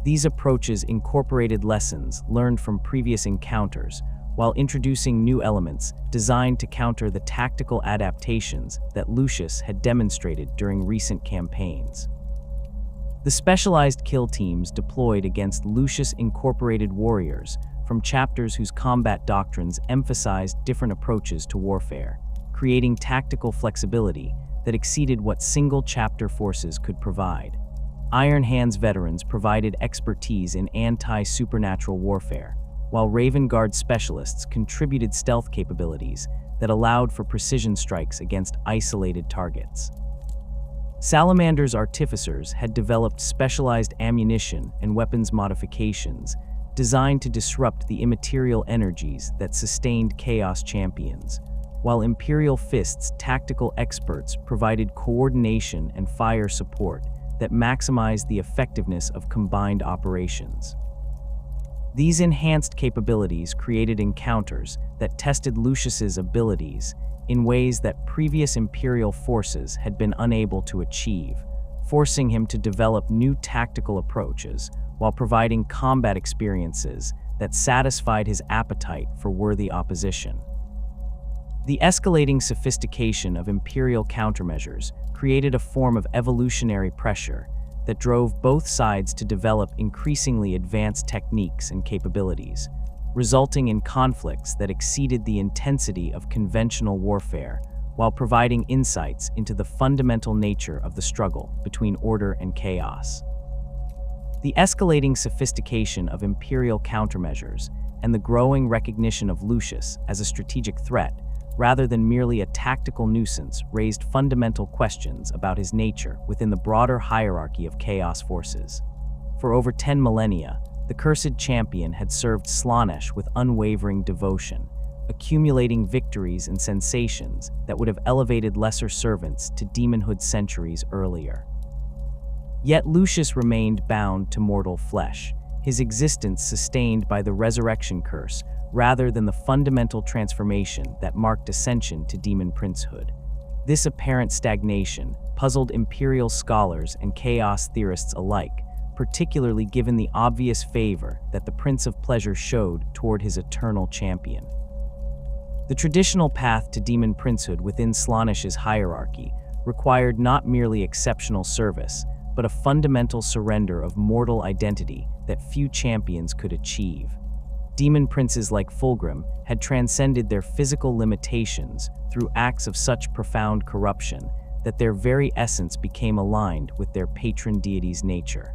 These approaches incorporated lessons learned from previous encounters while introducing new elements designed to counter the tactical adaptations that Lucius had demonstrated during recent campaigns. The specialized kill teams deployed against Lucius-incorporated warriors from chapters whose combat doctrines emphasized different approaches to warfare, creating tactical flexibility that exceeded what single chapter forces could provide. Iron Hands veterans provided expertise in anti-supernatural warfare, while Raven Guard specialists contributed stealth capabilities that allowed for precision strikes against isolated targets. Salamander's artificers had developed specialized ammunition and weapons modifications designed to disrupt the immaterial energies that sustained Chaos Champions, while Imperial Fist's tactical experts provided coordination and fire support that maximized the effectiveness of combined operations. These enhanced capabilities created encounters that tested Lucius's abilities in ways that previous Imperial forces had been unable to achieve, forcing him to develop new tactical approaches while providing combat experiences that satisfied his appetite for worthy opposition. The escalating sophistication of Imperial countermeasures created a form of evolutionary pressure that drove both sides to develop increasingly advanced techniques and capabilities, resulting in conflicts that exceeded the intensity of conventional warfare while providing insights into the fundamental nature of the struggle between order and chaos. The escalating sophistication of Imperial countermeasures and the growing recognition of Lucius as a strategic threat rather than merely a tactical nuisance raised fundamental questions about his nature within the broader hierarchy of Chaos forces. For over 10 millennia, the Cursed Champion had served Slaanesh with unwavering devotion, accumulating victories and sensations that would have elevated lesser servants to demonhood centuries earlier. Yet Lucius remained bound to mortal flesh, his existence sustained by the resurrection curse rather than the fundamental transformation that marked ascension to demon princehood. This apparent stagnation puzzled Imperial scholars and Chaos theorists alike, particularly given the obvious favor that the Prince of Pleasure showed toward his eternal champion. The traditional path to demon princehood within Slaanesh's hierarchy required not merely exceptional service, but a fundamental surrender of mortal identity that few champions could achieve. Demon princes like Fulgrim had transcended their physical limitations through acts of such profound corruption that their very essence became aligned with their patron deity's nature.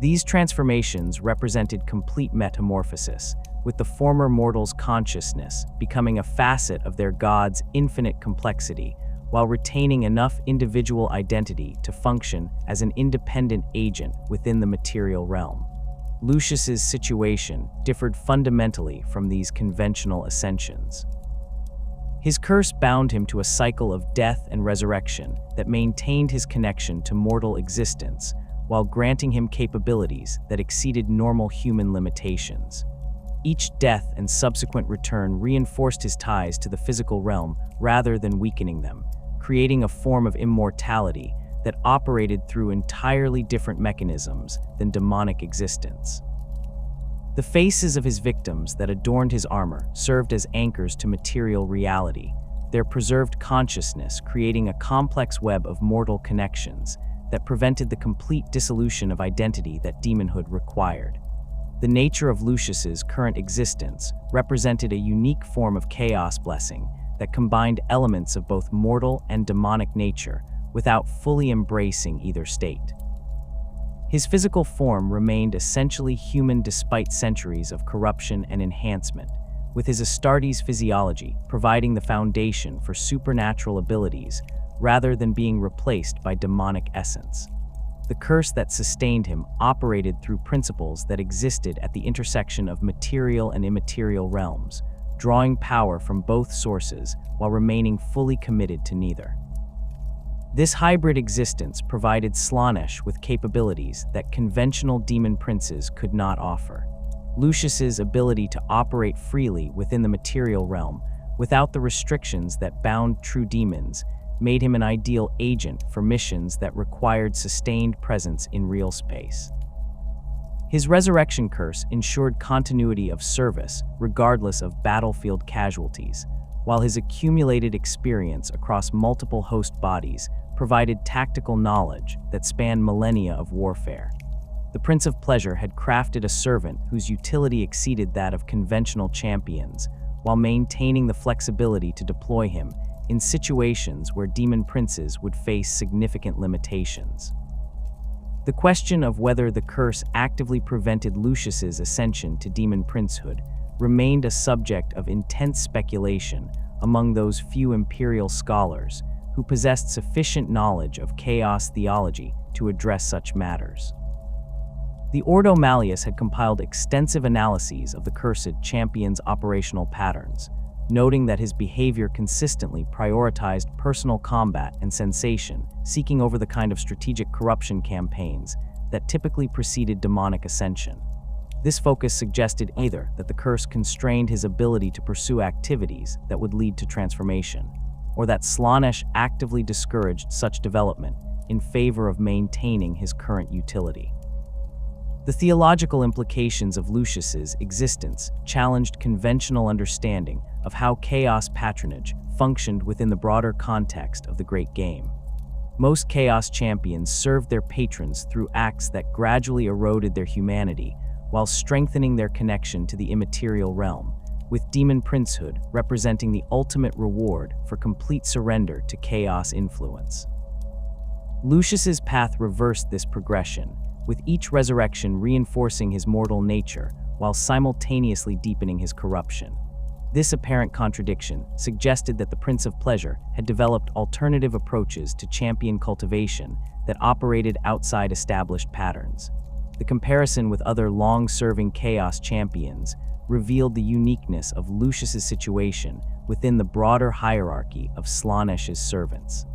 These transformations represented complete metamorphosis, with the former mortal's consciousness becoming a facet of their god's infinite complexity, while retaining enough individual identity to function as an independent agent within the material realm. Lucius's situation differed fundamentally from these conventional ascensions. His curse bound him to a cycle of death and resurrection that maintained his connection to mortal existence, while granting him capabilities that exceeded normal human limitations. Each death and subsequent return reinforced his ties to the physical realm rather than weakening them, creating a form of immortality that operated through entirely different mechanisms than demonic existence. The faces of his victims that adorned his armor served as anchors to material reality, their preserved consciousness creating a complex web of mortal connections that prevented the complete dissolution of identity that demonhood required. The nature of Lucius's current existence represented a unique form of chaos blessing that combined elements of both mortal and demonic nature without fully embracing either state. His physical form remained essentially human despite centuries of corruption and enhancement, with his Astartes physiology providing the foundation for supernatural abilities rather than being replaced by demonic essence. The curse that sustained him operated through principles that existed at the intersection of material and immaterial realms, drawing power from both sources while remaining fully committed to neither. This hybrid existence provided Slaanesh with capabilities that conventional demon princes could not offer. Lucius's ability to operate freely within the material realm, without the restrictions that bound true demons, made him an ideal agent for missions that required sustained presence in real space. His resurrection curse ensured continuity of service regardless of battlefield casualties, while his accumulated experience across multiple host bodies provided tactical knowledge that spanned millennia of warfare. The Prince of Pleasure had crafted a servant whose utility exceeded that of conventional champions, while maintaining the flexibility to deploy him in situations where demon princes would face significant limitations. The question of whether the curse actively prevented Lucius's ascension to demon princehood remained a subject of intense speculation among those few imperial scholars who possessed sufficient knowledge of chaos theology to address such matters. The Ordo Malleus had compiled extensive analyses of the cursed champion's operational patterns, noting that his behavior consistently prioritized personal combat and sensation, seeking over the kind of strategic corruption campaigns that typically preceded demonic ascension. This focus suggested either that the curse constrained his ability to pursue activities that would lead to transformation, or that Slaanesh actively discouraged such development in favor of maintaining his current utility. The theological implications of Lucius's existence challenged conventional understanding of how chaos patronage functioned within the broader context of the Great Game. Most chaos champions served their patrons through acts that gradually eroded their humanity while strengthening their connection to the immaterial realm, with demon princehood representing the ultimate reward for complete surrender to chaos influence. Lucius's path reversed this progression, with each resurrection reinforcing his mortal nature while simultaneously deepening his corruption. This apparent contradiction suggested that the Prince of Pleasure had developed alternative approaches to champion cultivation that operated outside established patterns. The comparison with other long-serving chaos champions revealed the uniqueness of Lucius's situation within the broader hierarchy of Slaanesh's servants.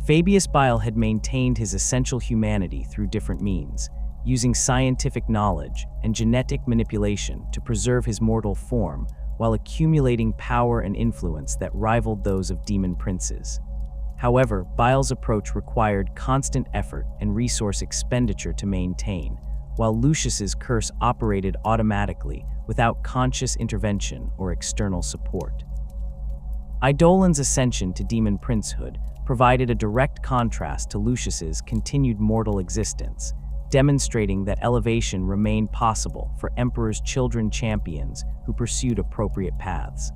Fabius Bile had maintained his essential humanity through different means, using scientific knowledge and genetic manipulation to preserve his mortal form while accumulating power and influence that rivaled those of demon princes. However, Bile's approach required constant effort and resource expenditure to maintain, while Lucius's curse operated automatically without conscious intervention or external support. Eidolon's ascension to demon princehood provided a direct contrast to Lucius's continued mortal existence, demonstrating that elevation remained possible for Emperor's children champions who pursued appropriate paths.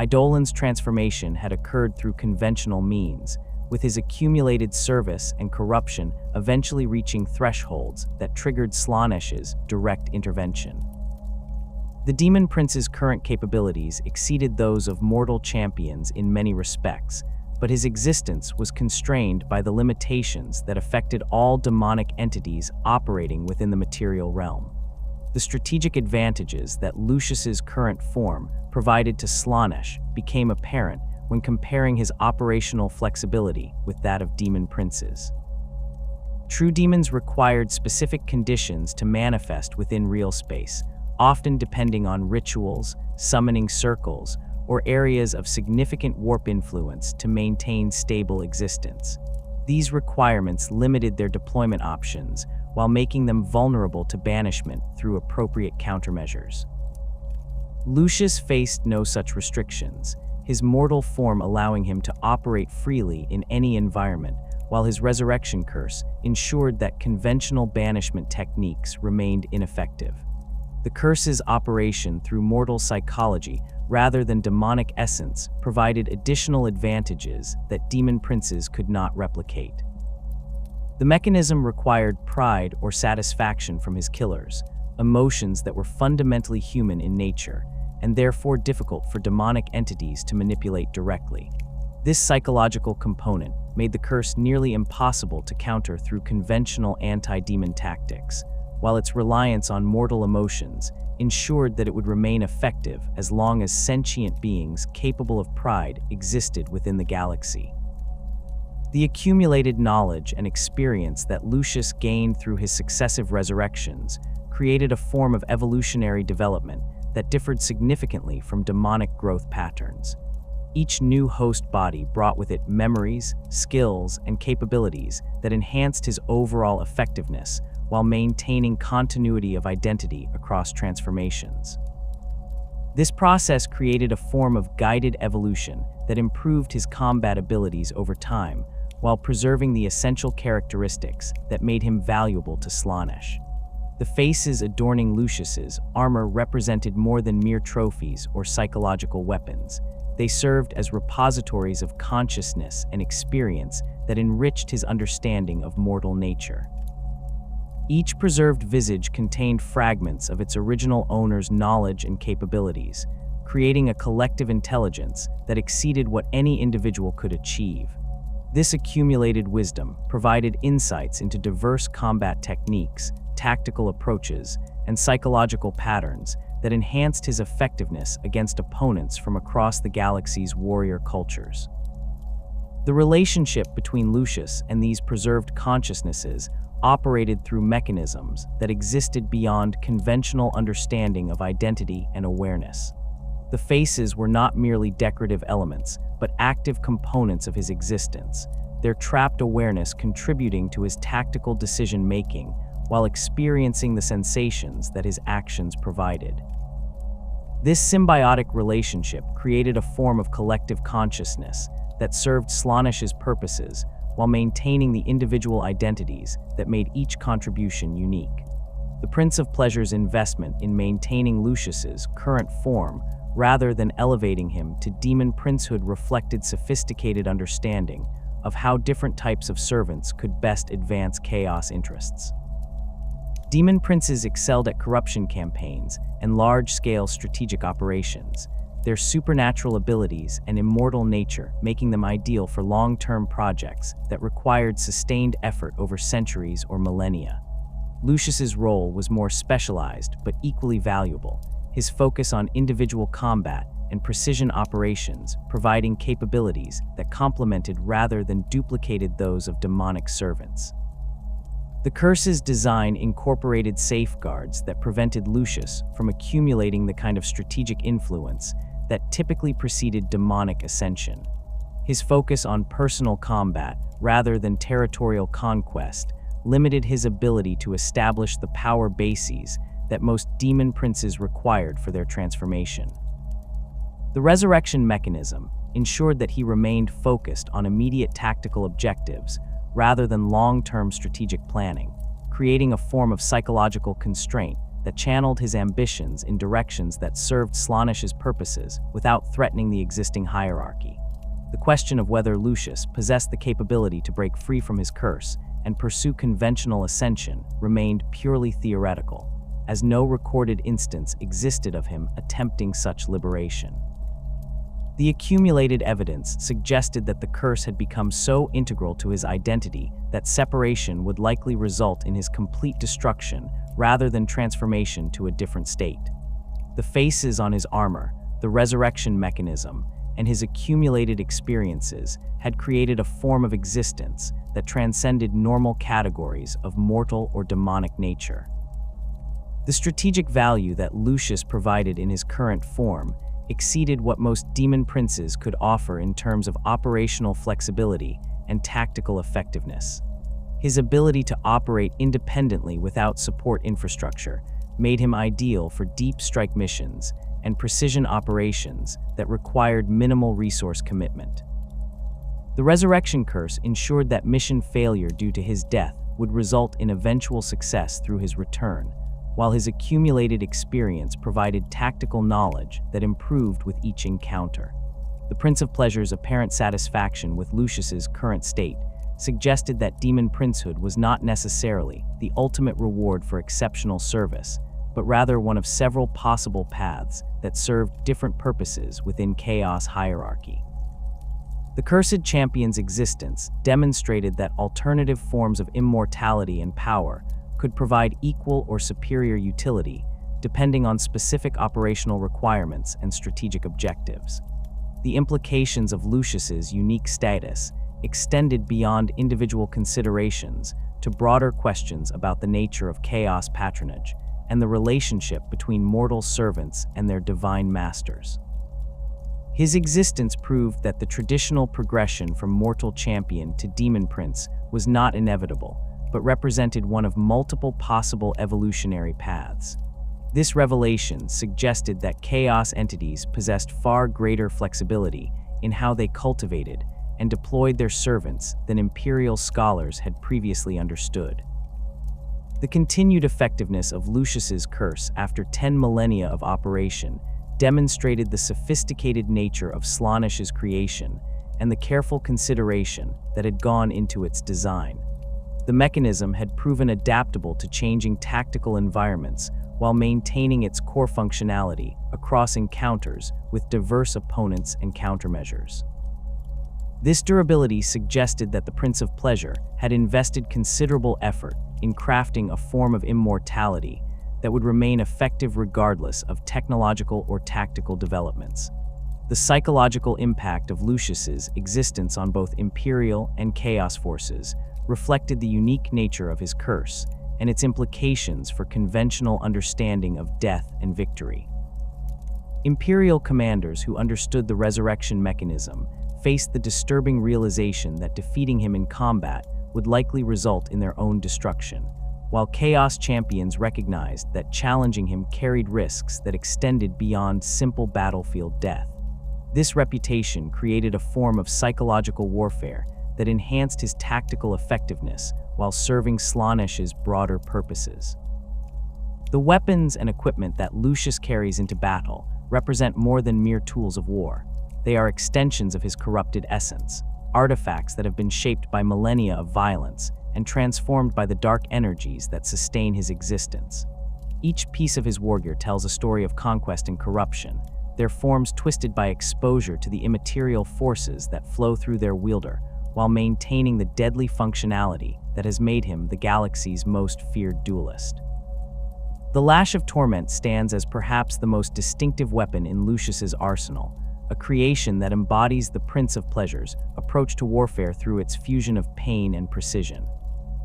Eidolon's transformation had occurred through conventional means, with his accumulated service and corruption eventually reaching thresholds that triggered Slaanesh's direct intervention. The Demon Prince's current capabilities exceeded those of mortal champions in many respects, but his existence was constrained by the limitations that affected all demonic entities operating within the material realm. The strategic advantages that Lucius's current form provided to Slaanesh became apparent when comparing his operational flexibility with that of demon princes. True demons required specific conditions to manifest within real space, often depending on rituals, summoning circles, or areas of significant warp influence to maintain stable existence. These requirements limited their deployment options while making them vulnerable to banishment through appropriate countermeasures. Lucius faced no such restrictions, his mortal form allowing him to operate freely in any environment, while his resurrection curse ensured that conventional banishment techniques remained ineffective. The curse's operation through mortal psychology rather than demonic essence provided additional advantages that demon princes could not replicate. The mechanism required pride or satisfaction from his killers, emotions that were fundamentally human in nature, and therefore difficult for demonic entities to manipulate directly. This psychological component made the curse nearly impossible to counter through conventional anti-demon tactics, while its reliance on mortal emotions ensured that it would remain effective as long as sentient beings capable of pride existed within the galaxy. The accumulated knowledge and experience that Lucius gained through his successive resurrections created a form of evolutionary development that differed significantly from demonic growth patterns. Each new host body brought with it memories, skills, and capabilities that enhanced his overall effectiveness while maintaining continuity of identity across transformations. This process created a form of guided evolution that improved his combat abilities over time while preserving the essential characteristics that made him valuable to Slaanesh. The faces adorning Lucius's armor represented more than mere trophies or psychological weapons. They served as repositories of consciousness and experience that enriched his understanding of mortal nature. Each preserved visage contained fragments of its original owner's knowledge and capabilities, creating a collective intelligence that exceeded what any individual could achieve. This accumulated wisdom provided insights into diverse combat techniques, tactical approaches, and psychological patterns that enhanced his effectiveness against opponents from across the galaxy's warrior cultures. The relationship between Lucius and these preserved consciousnesses operated through mechanisms that existed beyond conventional understanding of identity and awareness. The faces were not merely decorative elements, but active components of his existence, their trapped awareness contributing to his tactical decision-making while experiencing the sensations that his actions provided. This symbiotic relationship created a form of collective consciousness that served Slaanesh's purposes while maintaining the individual identities that made each contribution unique. The Prince of Pleasure's investment in maintaining Lucius's current form rather than elevating him to demon princehood reflected sophisticated understanding of how different types of servants could best advance chaos interests. Demon princes excelled at corruption campaigns and large-scale strategic operations, their supernatural abilities and immortal nature making them ideal for long-term projects that required sustained effort over centuries or millennia. Lucius's role was more specialized but equally valuable, his focus on individual combat and precision operations providing capabilities that complemented rather than duplicated those of demonic servants. The curse's design incorporated safeguards that prevented Lucius from accumulating the kind of strategic influence that typically preceded demonic ascension. His focus on personal combat rather than territorial conquest limited his ability to establish the power bases that most demon princes required for their transformation. The resurrection mechanism ensured that he remained focused on immediate tactical objectives rather than long-term strategic planning, creating a form of psychological constraint that channeled his ambitions in directions that served Slaanesh's purposes without threatening the existing hierarchy. The question of whether Lucius possessed the capability to break free from his curse and pursue conventional ascension remained purely theoretical. as no recorded instance existed of him attempting such liberation. The accumulated evidence suggested that the curse had become so integral to his identity that separation would likely result in his complete destruction rather than transformation to a different state. The faces on his armor, the resurrection mechanism, and his accumulated experiences had created a form of existence that transcended normal categories of mortal or demonic nature. The strategic value that Lucius provided in his current form exceeded what most demon princes could offer in terms of operational flexibility and tactical effectiveness. His ability to operate independently without support infrastructure made him ideal for deep strike missions and precision operations that required minimal resource commitment. The resurrection curse ensured that mission failure due to his death would result in eventual success through his return, while his accumulated experience provided tactical knowledge that improved with each encounter. The Prince of Pleasure's apparent satisfaction with Lucius's current state suggested that demon princehood was not necessarily the ultimate reward for exceptional service, but rather one of several possible paths that served different purposes within Chaos hierarchy. The Cursed Champion's existence demonstrated that alternative forms of immortality and power could provide equal or superior utility depending on specific operational requirements and strategic objectives. The implications of Lucius's unique status extended beyond individual considerations to broader questions about the nature of Chaos patronage and the relationship between mortal servants and their divine masters. His existence proved that the traditional progression from mortal champion to demon prince was not inevitable, but represented one of multiple possible evolutionary paths. This revelation suggested that Chaos entities possessed far greater flexibility in how they cultivated and deployed their servants than Imperial scholars had previously understood. The continued effectiveness of Lucius's curse after 10 millennia of operation demonstrated the sophisticated nature of Slaanesh's creation and the careful consideration that had gone into its design. The mechanism had proven adaptable to changing tactical environments while maintaining its core functionality across encounters with diverse opponents and countermeasures. This durability suggested that the Prince of Pleasure had invested considerable effort in crafting a form of immortality that would remain effective regardless of technological or tactical developments. The psychological impact of Lucius's existence on both Imperial and Chaos forces reflected the unique nature of his curse and its implications for conventional understanding of death and victory. Imperial commanders who understood the resurrection mechanism faced the disturbing realization that defeating him in combat would likely result in their own destruction, while Chaos champions recognized that challenging him carried risks that extended beyond simple battlefield death. This reputation created a form of psychological warfare that enhanced his tactical effectiveness while serving Slaanesh's broader purposes. The weapons and equipment that Lucius carries into battle represent more than mere tools of war. They are extensions of his corrupted essence, artifacts that have been shaped by millennia of violence and transformed by the dark energies that sustain his existence. Each piece of his wargear tells a story of conquest and corruption, their forms twisted by exposure to the immaterial forces that flow through their wielder, while maintaining the deadly functionality that has made him the galaxy's most feared duelist. The Lash of Torment stands as perhaps the most distinctive weapon in Lucius's arsenal, a creation that embodies the Prince of Pleasure's approach to warfare through its fusion of pain and precision.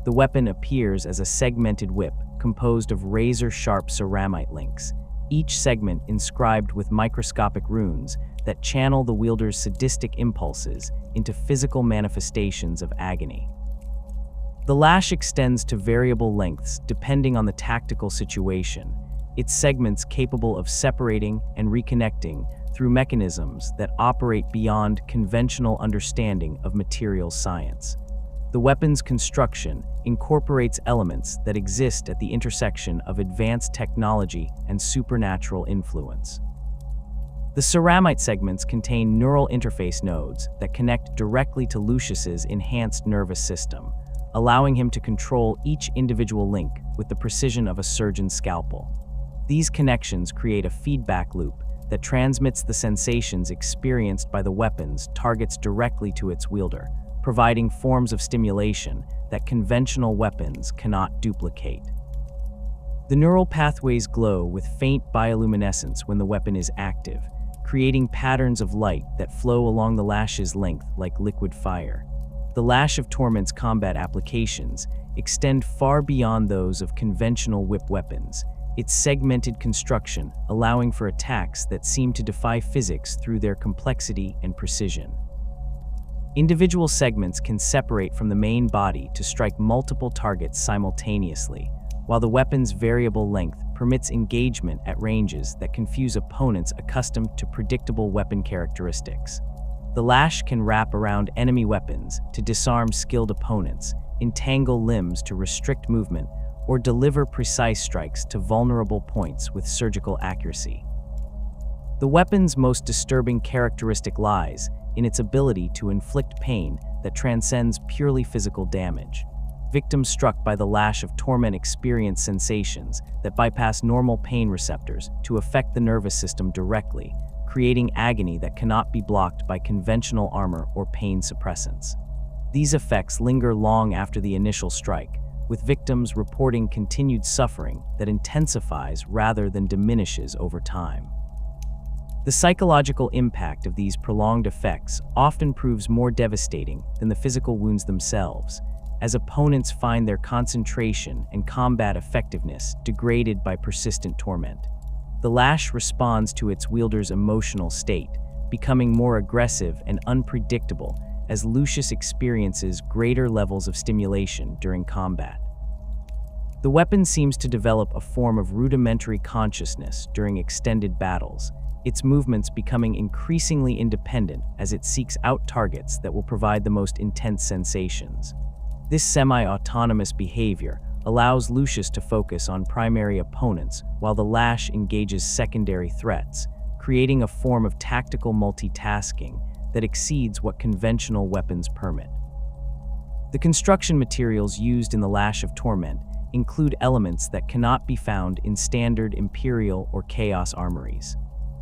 The weapon appears as a segmented whip composed of razor-sharp ceramite links, each segment inscribed with microscopic runes that channel the wielder's sadistic impulses into physical manifestations of agony. The lash extends to variable lengths depending on the tactical situation, its segments capable of separating and reconnecting through mechanisms that operate beyond conventional understanding of materials science. The weapon's construction incorporates elements that exist at the intersection of advanced technology and supernatural influence. The ceramite segments contain neural interface nodes that connect directly to Lucius's enhanced nervous system, allowing him to control each individual link with the precision of a surgeon's scalpel. These connections create a feedback loop that transmits the sensations experienced by the weapon's targets directly to its wielder, providing forms of stimulation that conventional weapons cannot duplicate. The neural pathways glow with faint bioluminescence when the weapon is active, creating patterns of light that flow along the lash's length like liquid fire. The Lash of Torment's combat applications extend far beyond those of conventional whip weapons, its segmented construction allowing for attacks that seem to defy physics through their complexity and precision. Individual segments can separate from the main body to strike multiple targets simultaneously, while the weapon's variable length permits engagement at ranges that confuse opponents accustomed to predictable weapon characteristics. The lash can wrap around enemy weapons to disarm skilled opponents, entangle limbs to restrict movement, or deliver precise strikes to vulnerable points with surgical accuracy. The weapon's most disturbing characteristic lies in its ability to inflict pain that transcends purely physical damage. Victims struck by the Lash of Torment experience sensations that bypass normal pain receptors to affect the nervous system directly, creating agony that cannot be blocked by conventional armor or pain suppressants. These effects linger long after the initial strike, with victims reporting continued suffering that intensifies rather than diminishes over time. The psychological impact of these prolonged effects often proves more devastating than the physical wounds themselves, as opponents find their concentration and combat effectiveness degraded by persistent torment. The lash responds to its wielder's emotional state, becoming more aggressive and unpredictable as Lucius experiences greater levels of stimulation during combat. The weapon seems to develop a form of rudimentary consciousness during extended battles, its movements becoming increasingly independent as it seeks out targets that will provide the most intense sensations. This semi-autonomous behavior allows Lucius to focus on primary opponents while the lash engages secondary threats, creating a form of tactical multitasking that exceeds what conventional weapons permit. The construction materials used in the Lash of Torment include elements that cannot be found in standard Imperial or Chaos armories.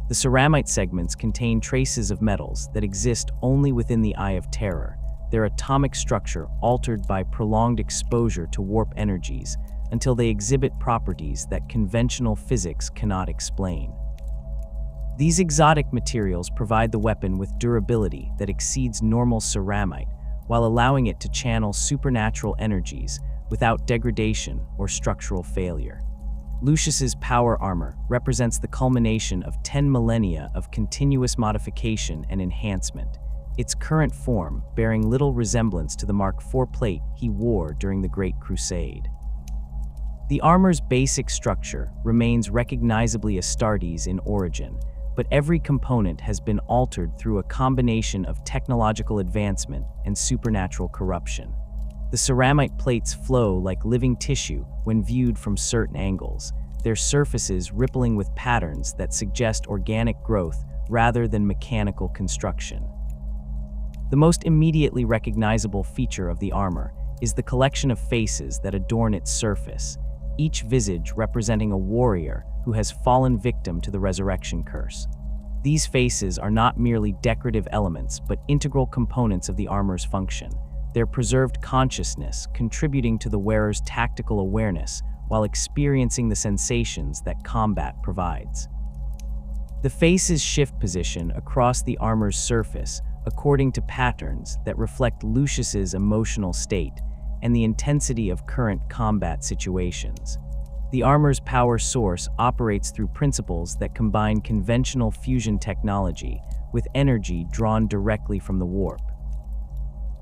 The ceramite segments contain traces of metals that exist only within the Eye of Terror, their atomic structure altered by prolonged exposure to warp energies until they exhibit properties that conventional physics cannot explain. These exotic materials provide the weapon with durability that exceeds normal ceramite, while allowing it to channel supernatural energies without degradation or structural failure. Lucius's power armor represents the culmination of 10 millennia of continuous modification and enhancement, its current form bearing little resemblance to the Mark IV plate he wore during the Great Crusade. The armor's basic structure remains recognizably Astartes in origin, but every component has been altered through a combination of technological advancement and supernatural corruption. The ceramite plates flow like living tissue when viewed from certain angles, their surfaces rippling with patterns that suggest organic growth rather than mechanical construction. The most immediately recognizable feature of the armor is the collection of faces that adorn its surface, each visage representing a warrior who has fallen victim to the resurrection curse. These faces are not merely decorative elements but integral components of the armor's function, their preserved consciousness contributing to the wearer's tactical awareness while experiencing the sensations that combat provides. The faces shift position across the armor's surface according to patterns that reflect Lucius's emotional state and the intensity of current combat situations. The armor's power source operates through principles that combine conventional fusion technology with energy drawn directly from the warp.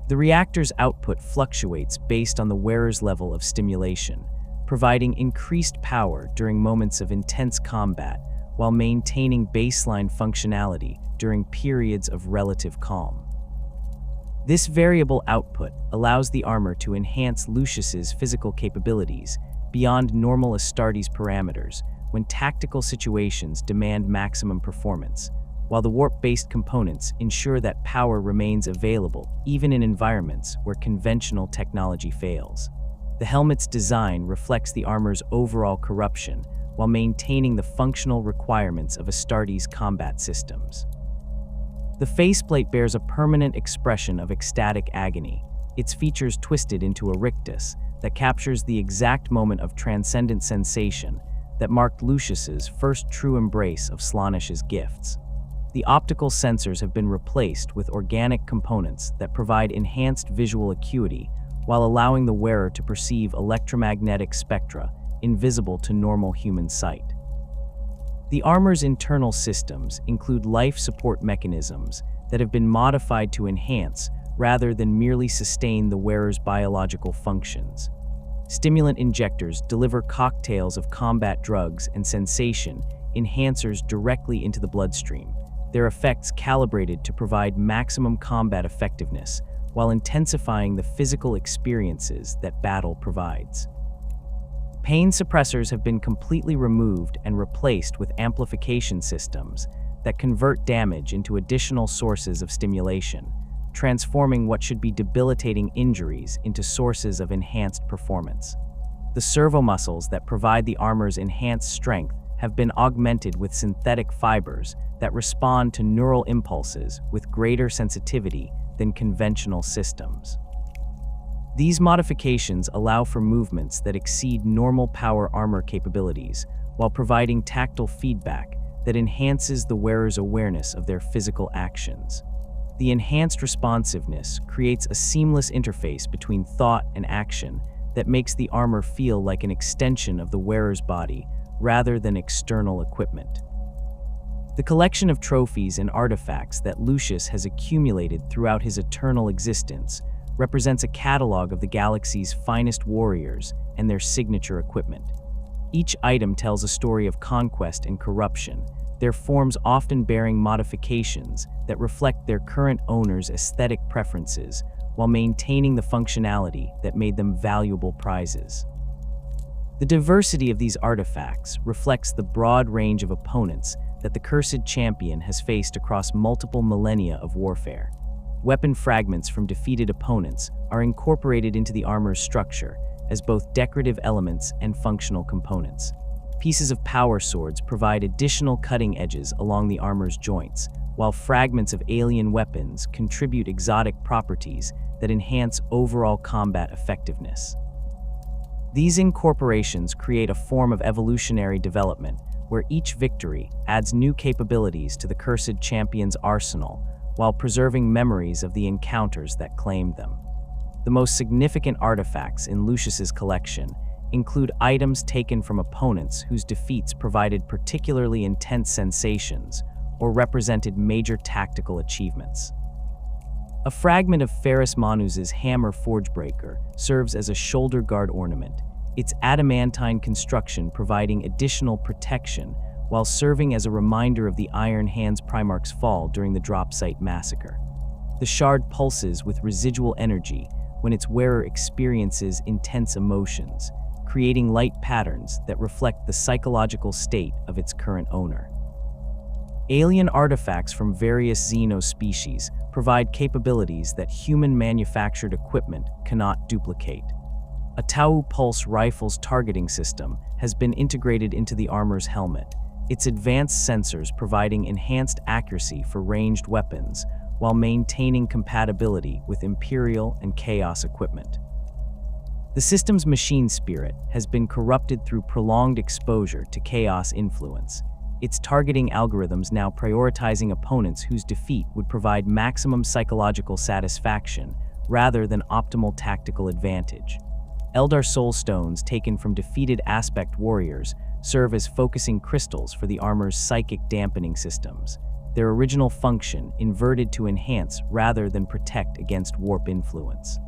The reactor's output fluctuates based on the wearer's level of stimulation, providing increased power during moments of intense combat while maintaining baseline functionality during periods of relative calm. This variable output allows the armor to enhance Lucius's physical capabilities beyond normal Astartes parameters when tactical situations demand maximum performance, while the warp-based components ensure that power remains available even in environments where conventional technology fails. The helmet's design reflects the armor's overall corruption while maintaining the functional requirements of Astartes' combat systems. The faceplate bears a permanent expression of ecstatic agony, its features twisted into a rictus that captures the exact moment of transcendent sensation that marked Lucius's first true embrace of Slaanesh's gifts. The optical sensors have been replaced with organic components that provide enhanced visual acuity while allowing the wearer to perceive electromagnetic spectra invisible to normal human sight. The armor's internal systems include life support mechanisms that have been modified to enhance rather than merely sustain the wearer's biological functions. Stimulant injectors deliver cocktails of combat drugs and sensation enhancers directly into the bloodstream, their effects calibrated to provide maximum combat effectiveness while intensifying the physical experiences that battle provides. Pain suppressors have been completely removed and replaced with amplification systems that convert damage into additional sources of stimulation, transforming what should be debilitating injuries into sources of enhanced performance. The servo muscles that provide the armor's enhanced strength have been augmented with synthetic fibers that respond to neural impulses with greater sensitivity than conventional systems. These modifications allow for movements that exceed normal power armor capabilities while providing tactile feedback that enhances the wearer's awareness of their physical actions. The enhanced responsiveness creates a seamless interface between thought and action that makes the armor feel like an extension of the wearer's body rather than external equipment. The collection of trophies and artifacts that Lucius has accumulated throughout his eternal existence represents a catalog of the galaxy's finest warriors and their signature equipment. Each item tells a story of conquest and corruption, their forms often bearing modifications that reflect their current owner's aesthetic preferences while maintaining the functionality that made them valuable prizes. The diversity of these artifacts reflects the broad range of opponents that the cursed champion has faced across multiple millennia of warfare. Weapon fragments from defeated opponents are incorporated into the armor's structure as both decorative elements and functional components. Pieces of power swords provide additional cutting edges along the armor's joints, while fragments of alien weapons contribute exotic properties that enhance overall combat effectiveness. These incorporations create a form of evolutionary development where each victory adds new capabilities to the cursed champion's arsenal while preserving memories of the encounters that claimed them. The most significant artifacts in Lucius's collection include items taken from opponents whose defeats provided particularly intense sensations or represented major tactical achievements. A fragment of Ferrus Manus's hammer forgebreaker serves as a shoulder guard ornament, its adamantine construction providing additional protection while serving as a reminder of the Iron Hands Primarch's fall during the drop site massacre. The shard pulses with residual energy when its wearer experiences intense emotions, creating light patterns that reflect the psychological state of its current owner. Alien artifacts from various Xeno species provide capabilities that human-manufactured equipment cannot duplicate. A Tau Pulse rifle's targeting system has been integrated into the armor's helmet, its advanced sensors providing enhanced accuracy for ranged weapons while maintaining compatibility with Imperial and Chaos equipment. The system's machine spirit has been corrupted through prolonged exposure to Chaos influence, its targeting algorithms now prioritizing opponents whose defeat would provide maximum psychological satisfaction rather than optimal tactical advantage. Eldar Soul Stones taken from defeated aspect warriors serve as focusing crystals for the armor's psychic dampening systems, their original function inverted to enhance rather than protect against warp influence.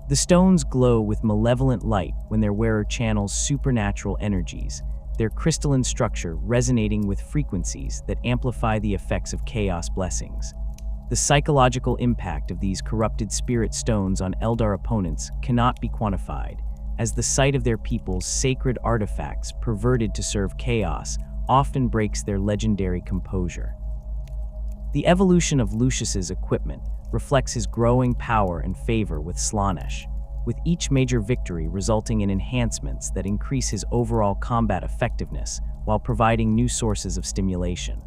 The stones glow with malevolent light when their wearer channels supernatural energies, their crystalline structure resonating with frequencies that amplify the effects of chaos blessings. The psychological impact of these corrupted spirit stones on Eldar opponents cannot be quantified, as the sight of their people's sacred artifacts perverted to serve chaos often breaks their legendary composure. The evolution of Lucius's equipment reflects his growing power and favor with Slaanesh, with each major victory resulting in enhancements that increase his overall combat effectiveness while providing new sources of stimulation.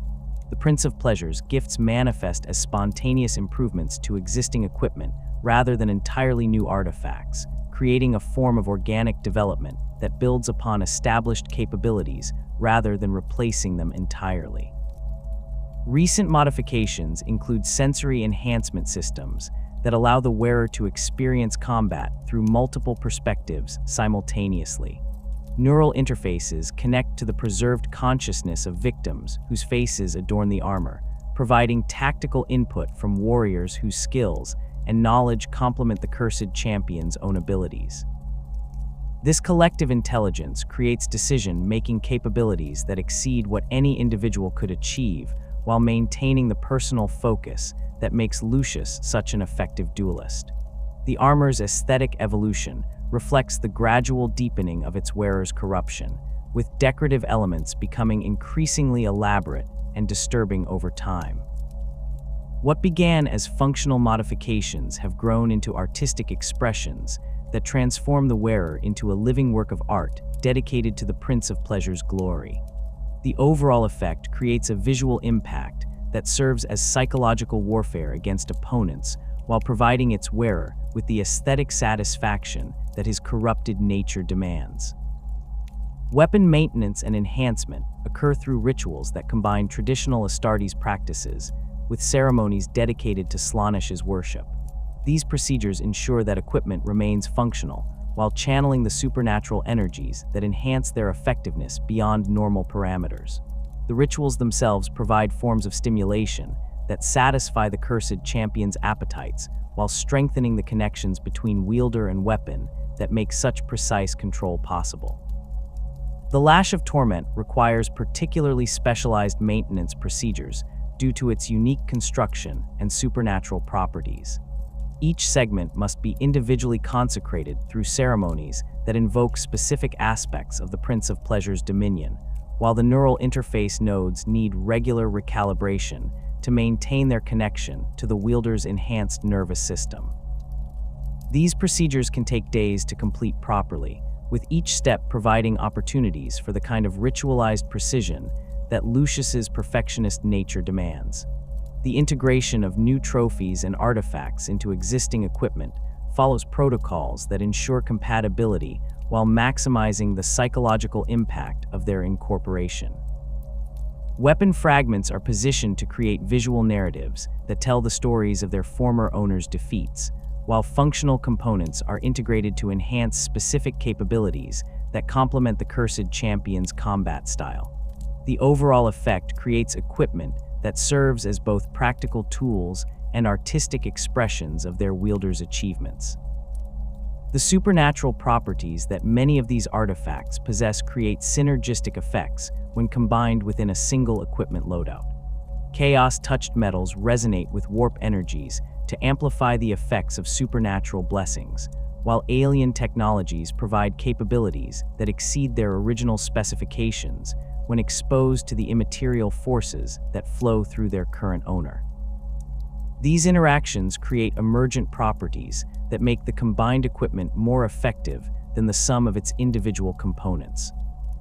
The Prince of Pleasure's gifts manifest as spontaneous improvements to existing equipment rather than entirely new artifacts, creating a form of organic development that builds upon established capabilities rather than replacing them entirely. Recent modifications include sensory enhancement systems that allow the wearer to experience combat through multiple perspectives simultaneously. Neural interfaces connect to the preserved consciousness of victims whose faces adorn the armor, providing tactical input from warriors whose skills and knowledge complement the cursed champion's own abilities. This collective intelligence creates decision-making capabilities that exceed what any individual could achieve while maintaining the personal focus that makes Lucius such an effective duelist. The armor's aesthetic evolution reflects the gradual deepening of its wearer's corruption, with decorative elements becoming increasingly elaborate and disturbing over time. What began as functional modifications have grown into artistic expressions that transform the wearer into a living work of art dedicated to the Prince of Pleasure's glory. The overall effect creates a visual impact that serves as psychological warfare against opponents while providing its wearer with the aesthetic satisfaction that his corrupted nature demands. Weapon maintenance and enhancement occur through rituals that combine traditional Astartes practices with ceremonies dedicated to Slaanesh's worship. These procedures ensure that equipment remains functional while channeling the supernatural energies that enhance their effectiveness beyond normal parameters. The rituals themselves provide forms of stimulation that satisfy the cursed champion's appetites while strengthening the connections between wielder and weapon that make such precise control possible. The Lash of Torment requires particularly specialized maintenance procedures due to its unique construction and supernatural properties. Each segment must be individually consecrated through ceremonies that invoke specific aspects of the Prince of Pleasure's dominion, while the neural interface nodes need regular recalibration to maintain their connection to the wielder's enhanced nervous system. These procedures can take days to complete properly, with each step providing opportunities for the kind of ritualized precision that Lucius's perfectionist nature demands. The integration of new trophies and artifacts into existing equipment follows protocols that ensure compatibility while maximizing the psychological impact of their incorporation. Weapon fragments are positioned to create visual narratives that tell the stories of their former owner's defeats, while functional components are integrated to enhance specific capabilities that complement the cursed champion's combat style. The overall effect creates equipment that serves as both practical tools and artistic expressions of their wielder's achievements. The supernatural properties that many of these artifacts possess create synergistic effects when combined within a single equipment loadout. Chaos-touched metals resonate with warp energies to amplify the effects of supernatural blessings, while alien technologies provide capabilities that exceed their original specifications when exposed to the immaterial forces that flow through their current owner. These interactions create emergent properties that make the combined equipment more effective than the sum of its individual components.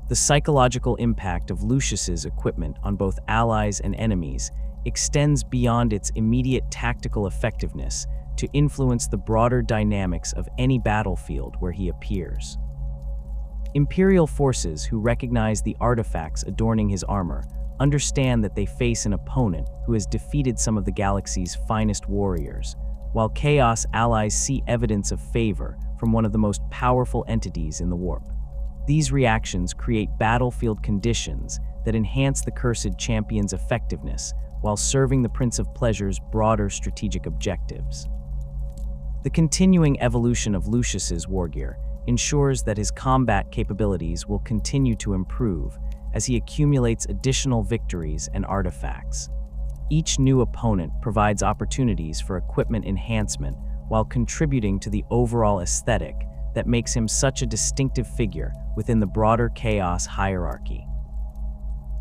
The psychological impact of Lucius's equipment on both allies and enemies extends beyond its immediate tactical effectiveness to influence the broader dynamics of any battlefield where he appears. Imperial forces who recognize the artifacts adorning his armor understand that they face an opponent who has defeated some of the galaxy's finest warriors, while Chaos allies see evidence of favor from one of the most powerful entities in the warp. These reactions create battlefield conditions that enhance the cursed champion's effectiveness while serving the Prince of Pleasure's broader strategic objectives. The continuing evolution of Lucius's wargear ensures that his combat capabilities will continue to improve as he accumulates additional victories and artifacts. Each new opponent provides opportunities for equipment enhancement while contributing to the overall aesthetic that makes him such a distinctive figure within the broader Chaos hierarchy.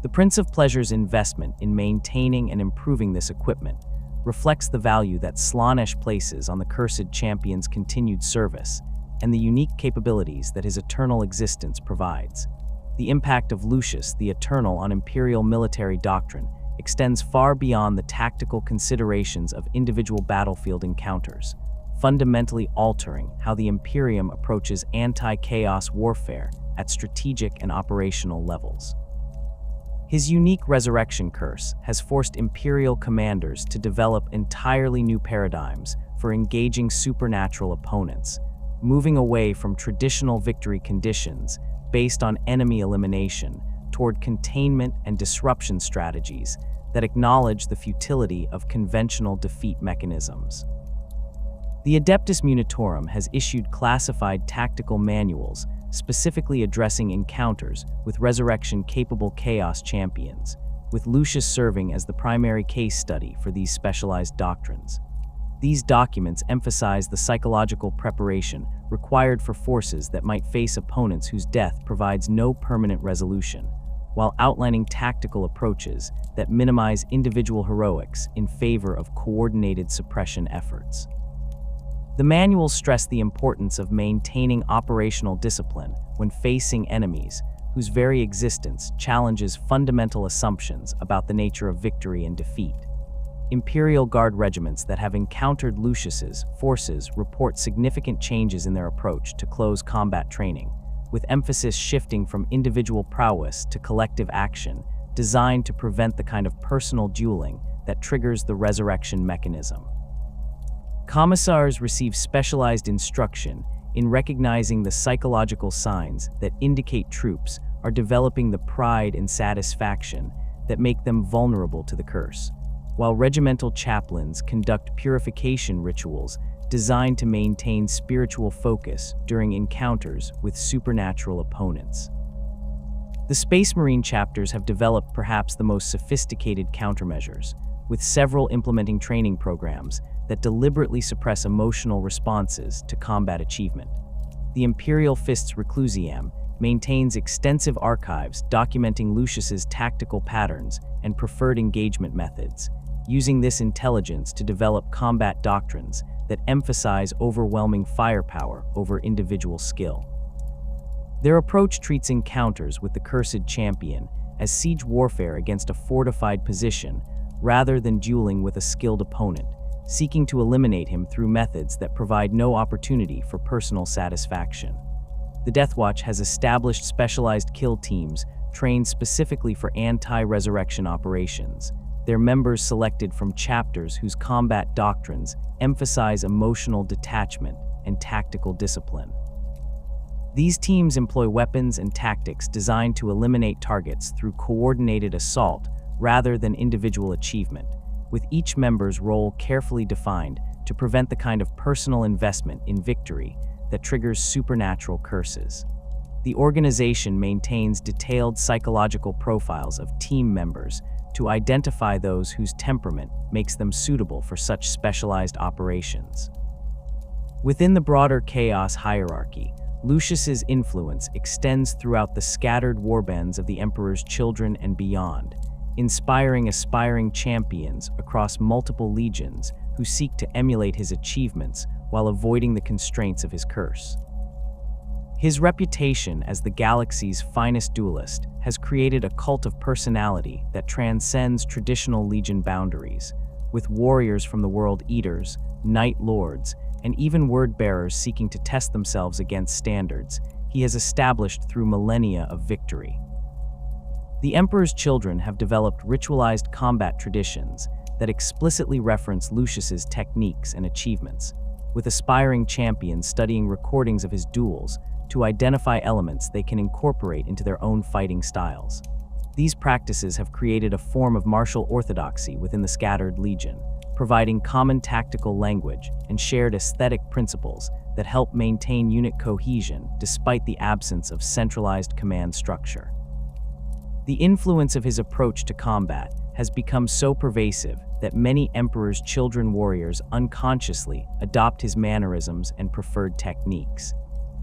The Prince of Pleasure's investment in maintaining and improving this equipment reflects the value that Slaanesh places on the cursed champion's continued service and the unique capabilities that his eternal existence provides. The impact of Lucius the Eternal on imperial military doctrine extends far beyond the tactical considerations of individual battlefield encounters, fundamentally altering how the Imperium approaches anti-chaos warfare at strategic and operational levels. His unique resurrection curse has forced Imperial commanders to develop entirely new paradigms for engaging supernatural opponents, moving away from traditional victory conditions based on enemy elimination toward containment and disruption strategies that acknowledge the futility of conventional defeat mechanisms. The Adeptus Munitorum has issued classified tactical manuals specifically addressing encounters with resurrection-capable chaos champions, with Lucius serving as the primary case study for these specialized doctrines. These documents emphasize the psychological preparation required for forces that might face opponents whose death provides no permanent resolution, while outlining tactical approaches that minimize individual heroics in favor of coordinated suppression efforts. The manuals stress the importance of maintaining operational discipline when facing enemies whose very existence challenges fundamental assumptions about the nature of victory and defeat. Imperial Guard regiments that have encountered Lucius's forces report significant changes in their approach to close combat training, with emphasis shifting from individual prowess to collective action, designed to prevent the kind of personal dueling that triggers the resurrection mechanism. Commissars receive specialized instruction in recognizing the psychological signs that indicate troops are developing the pride and satisfaction that make them vulnerable to the curse, while regimental chaplains conduct purification rituals designed to maintain spiritual focus during encounters with supernatural opponents. The Space Marine chapters have developed perhaps the most sophisticated countermeasures, with several implementing training programs that deliberately suppress emotional responses to combat achievement. The Imperial Fist's Reclusiam maintains extensive archives documenting Lucius's tactical patterns and preferred engagement methods, using this intelligence to develop combat doctrines that emphasize overwhelming firepower over individual skill. Their approach treats encounters with the cursed champion as siege warfare against a fortified position rather than dueling with a skilled opponent, seeking to eliminate him through methods that provide no opportunity for personal satisfaction. The Death Watch has established specialized kill teams trained specifically for anti-resurrection operations, their members selected from chapters whose combat doctrines emphasize emotional detachment and tactical discipline. These teams employ weapons and tactics designed to eliminate targets through coordinated assault rather than individual achievement, with each member's role carefully defined to prevent the kind of personal investment in victory that triggers supernatural curses. The organization maintains detailed psychological profiles of team members to identify those whose temperament makes them suitable for such specialized operations. Within the broader chaos hierarchy, Lucius's influence extends throughout the scattered warbands of the Emperor's children and beyond, inspiring aspiring champions across multiple legions who seek to emulate his achievements while avoiding the constraints of his curse. His reputation as the galaxy's finest duelist has created a cult of personality that transcends traditional legion boundaries, with warriors from the World Eaters, Night Lords, and even word-bearers seeking to test themselves against standards he has established through millennia of victory. The Emperor's children have developed ritualized combat traditions that explicitly reference Lucius's techniques and achievements, with aspiring champions studying recordings of his duels to identify elements they can incorporate into their own fighting styles. These practices have created a form of martial orthodoxy within the scattered legion, providing common tactical language and shared aesthetic principles that help maintain unit cohesion despite the absence of centralized command structure. The influence of his approach to combat has become so pervasive that many Emperor's children warriors unconsciously adopt his mannerisms and preferred techniques.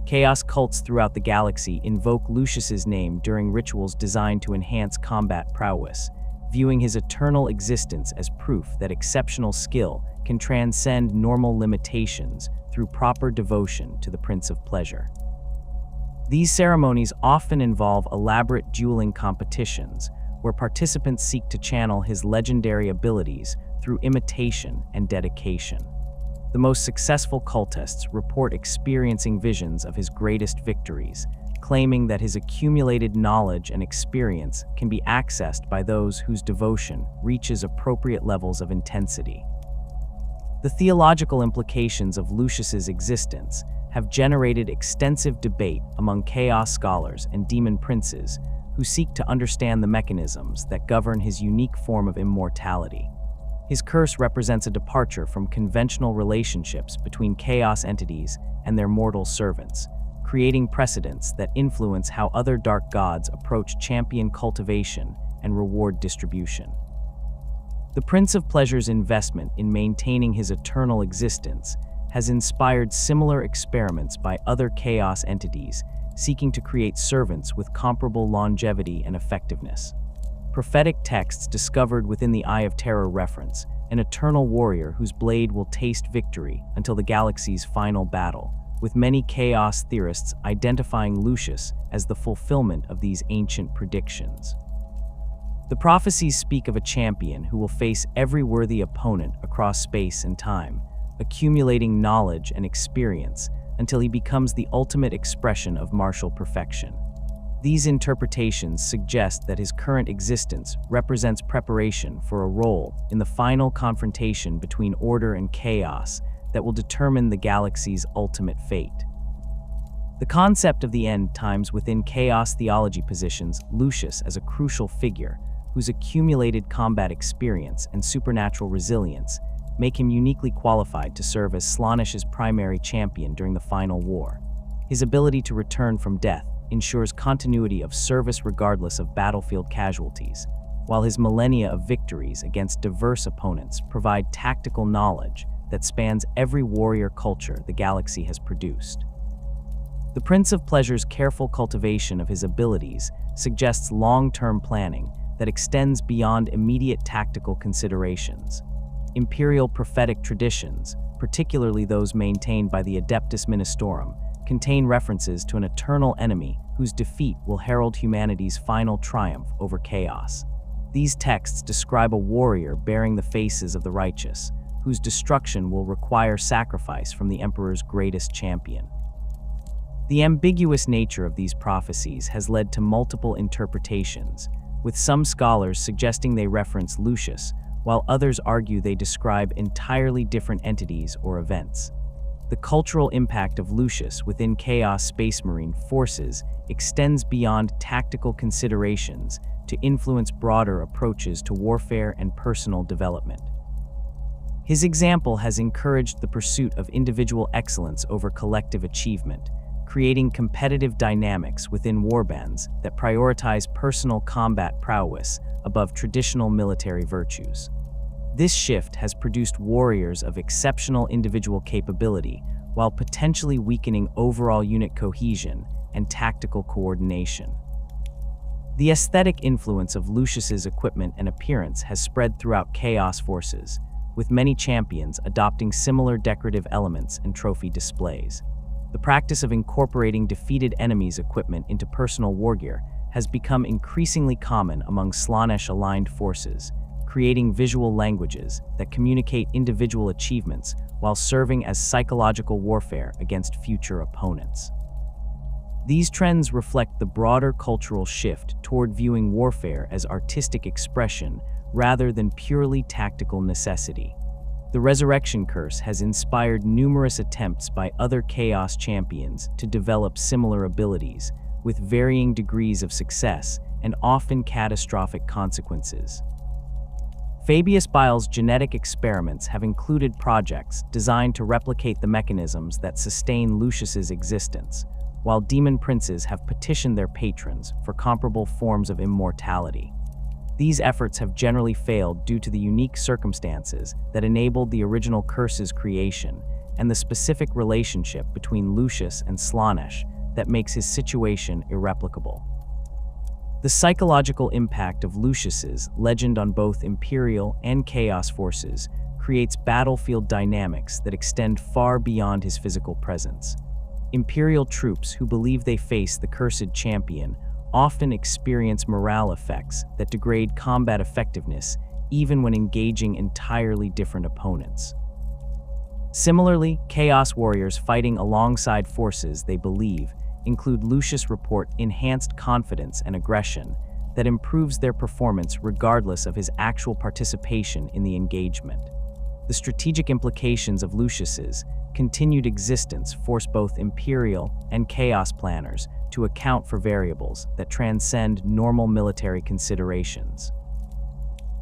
Chaos cults throughout the galaxy invoke Lucius's name during rituals designed to enhance combat prowess, viewing his eternal existence as proof that exceptional skill can transcend normal limitations through proper devotion to the Prince of Pleasure. These ceremonies often involve elaborate dueling competitions, where participants seek to channel his legendary abilities through imitation and dedication. The most successful cultists report experiencing visions of his greatest victories, claiming that his accumulated knowledge and experience can be accessed by those whose devotion reaches appropriate levels of intensity. The theological implications of Lucius's existence have generated extensive debate among chaos scholars and demon princes who seek to understand the mechanisms that govern his unique form of immortality. His curse represents a departure from conventional relationships between chaos entities and their mortal servants, creating precedents that influence how other dark gods approach champion cultivation and reward distribution. The Prince of Pleasure's investment in maintaining his eternal existence has inspired similar experiments by other chaos entities seeking to create servants with comparable longevity and effectiveness. Prophetic texts discovered within the Eye of Terror reference an eternal warrior whose blade will taste victory until the galaxy's final battle, with many chaos theorists identifying Lucius as the fulfillment of these ancient predictions. The prophecies speak of a champion who will face every worthy opponent across space and time, accumulating knowledge and experience until he becomes the ultimate expression of martial perfection. These interpretations suggest that his current existence represents preparation for a role in the final confrontation between order and chaos that will determine the galaxy's ultimate fate. The concept of the end times within chaos theology positions Lucius as a crucial figure whose accumulated combat experience and supernatural resilience make him uniquely qualified to serve as Slaanesh's primary champion during the final war. His ability to return from death ensures continuity of service regardless of battlefield casualties, while his millennia of victories against diverse opponents provide tactical knowledge that spans every warrior culture the galaxy has produced. The Prince of Pleasure's careful cultivation of his abilities suggests long-term planning that extends beyond immediate tactical considerations. Imperial prophetic traditions, particularly those maintained by the Adeptus Ministorum, contain references to an eternal enemy whose defeat will herald humanity's final triumph over chaos. These texts describe a warrior bearing the faces of the righteous, whose destruction will require sacrifice from the Emperor's greatest champion. The ambiguous nature of these prophecies has led to multiple interpretations, with some scholars suggesting they reference Lucius, while others argue they describe entirely different entities or events. The cultural impact of Lucius within Chaos Space Marine forces extends beyond tactical considerations to influence broader approaches to warfare and personal development. His example has encouraged the pursuit of individual excellence over collective achievement, creating competitive dynamics within warbands that prioritize personal combat prowess above traditional military virtues. This shift has produced warriors of exceptional individual capability while potentially weakening overall unit cohesion and tactical coordination. The aesthetic influence of Lucius's equipment and appearance has spread throughout Chaos forces, with many champions adopting similar decorative elements and trophy displays. The practice of incorporating defeated enemies' equipment into personal wargear has become increasingly common among Slaanesh-aligned forces, creating visual languages that communicate individual achievements while serving as psychological warfare against future opponents. These trends reflect the broader cultural shift toward viewing warfare as artistic expression rather than purely tactical necessity. The Resurrection Curse has inspired numerous attempts by other Chaos champions to develop similar abilities, with varying degrees of success and often catastrophic consequences. Fabius Bile's genetic experiments have included projects designed to replicate the mechanisms that sustain Lucius's existence, while demon princes have petitioned their patrons for comparable forms of immortality. These efforts have generally failed due to the unique circumstances that enabled the original curse's creation and the specific relationship between Lucius and Slaanesh that makes his situation irreplicable. The psychological impact of Lucius's legend on both Imperial and Chaos forces creates battlefield dynamics that extend far beyond his physical presence. Imperial troops who believe they face the cursed champion often experience morale effects that degrade combat effectiveness even when engaging entirely different opponents. Similarly, Chaos warriors fighting alongside forces they believe include Lucius report enhanced confidence and aggression that improves their performance regardless of his actual participation in the engagement. The strategic implications of Lucius's continued existence force both Imperial and Chaos planners to account for variables that transcend normal military considerations.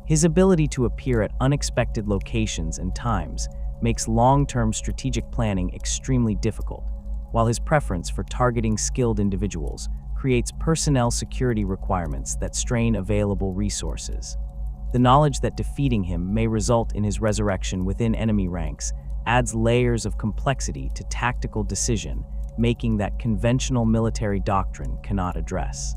His ability to appear at unexpected locations and times makes long-term strategic planning extremely difficult, while his preference for targeting skilled individuals creates personnel security requirements that strain available resources. The knowledge that defeating him may result in his resurrection within enemy ranks adds layers of complexity to tactical decision, making that conventional military doctrine cannot address.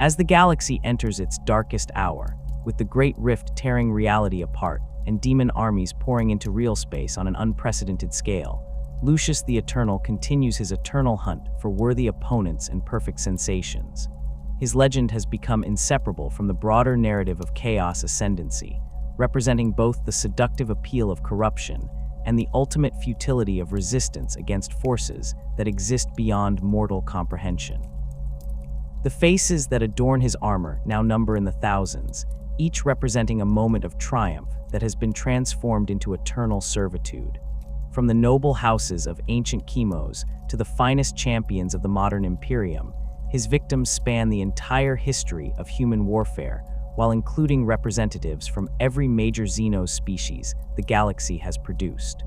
As the galaxy enters its darkest hour, with the Great Rift tearing reality apart and demon armies pouring into real space on an unprecedented scale, Lucius the Eternal continues his eternal hunt for worthy opponents and perfect sensations. His legend has become inseparable from the broader narrative of Chaos ascendancy, representing both the seductive appeal of corruption and the ultimate futility of resistance against forces that exist beyond mortal comprehension. The faces that adorn his armor now number in the thousands, each representing a moment of triumph that has been transformed into eternal servitude. From the noble houses of ancient Chemos to the finest champions of the modern Imperium, his victims span the entire history of human warfare, while including representatives from every major Xenos species the galaxy has produced.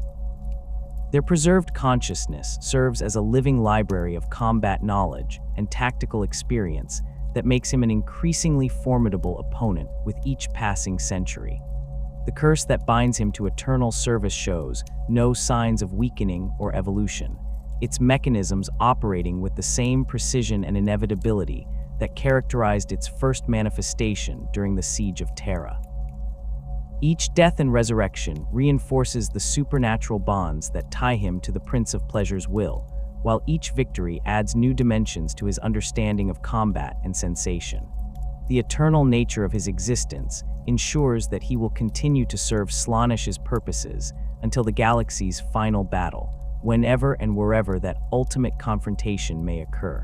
Their preserved consciousness serves as a living library of combat knowledge and tactical experience that makes him an increasingly formidable opponent with each passing century. The curse that binds him to eternal service shows no signs of weakening or evolution, its mechanisms operating with the same precision and inevitability that characterized its first manifestation during the Siege of Terra. Each death and resurrection reinforces the supernatural bonds that tie him to the Prince of Pleasure's will, while each victory adds new dimensions to his understanding of combat and sensation. The eternal nature of his existence ensures that he will continue to serve Slaanesh's purposes until the galaxy's final battle, whenever and wherever that ultimate confrontation may occur.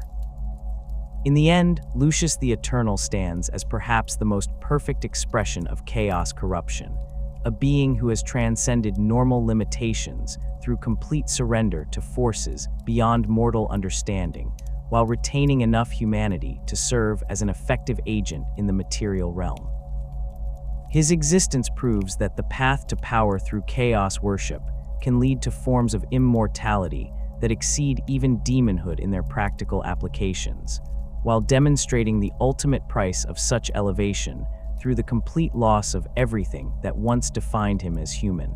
In the end, Lucius the Eternal stands as perhaps the most perfect expression of Chaos corruption, a being who has transcended normal limitations through complete surrender to forces beyond mortal understanding, while retaining enough humanity to serve as an effective agent in the material realm. His existence proves that the path to power through Chaos worship can lead to forms of immortality that exceed even demonhood in their practical applications, while demonstrating the ultimate price of such elevation through the complete loss of everything that once defined him as human.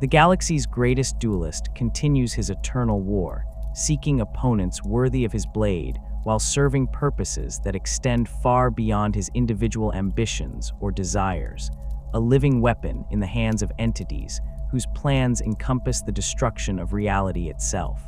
The galaxy's greatest duelist continues his eternal war, seeking opponents worthy of his blade while serving purposes that extend far beyond his individual ambitions or desires, a living weapon in the hands of entities whose plans encompass the destruction of reality itself.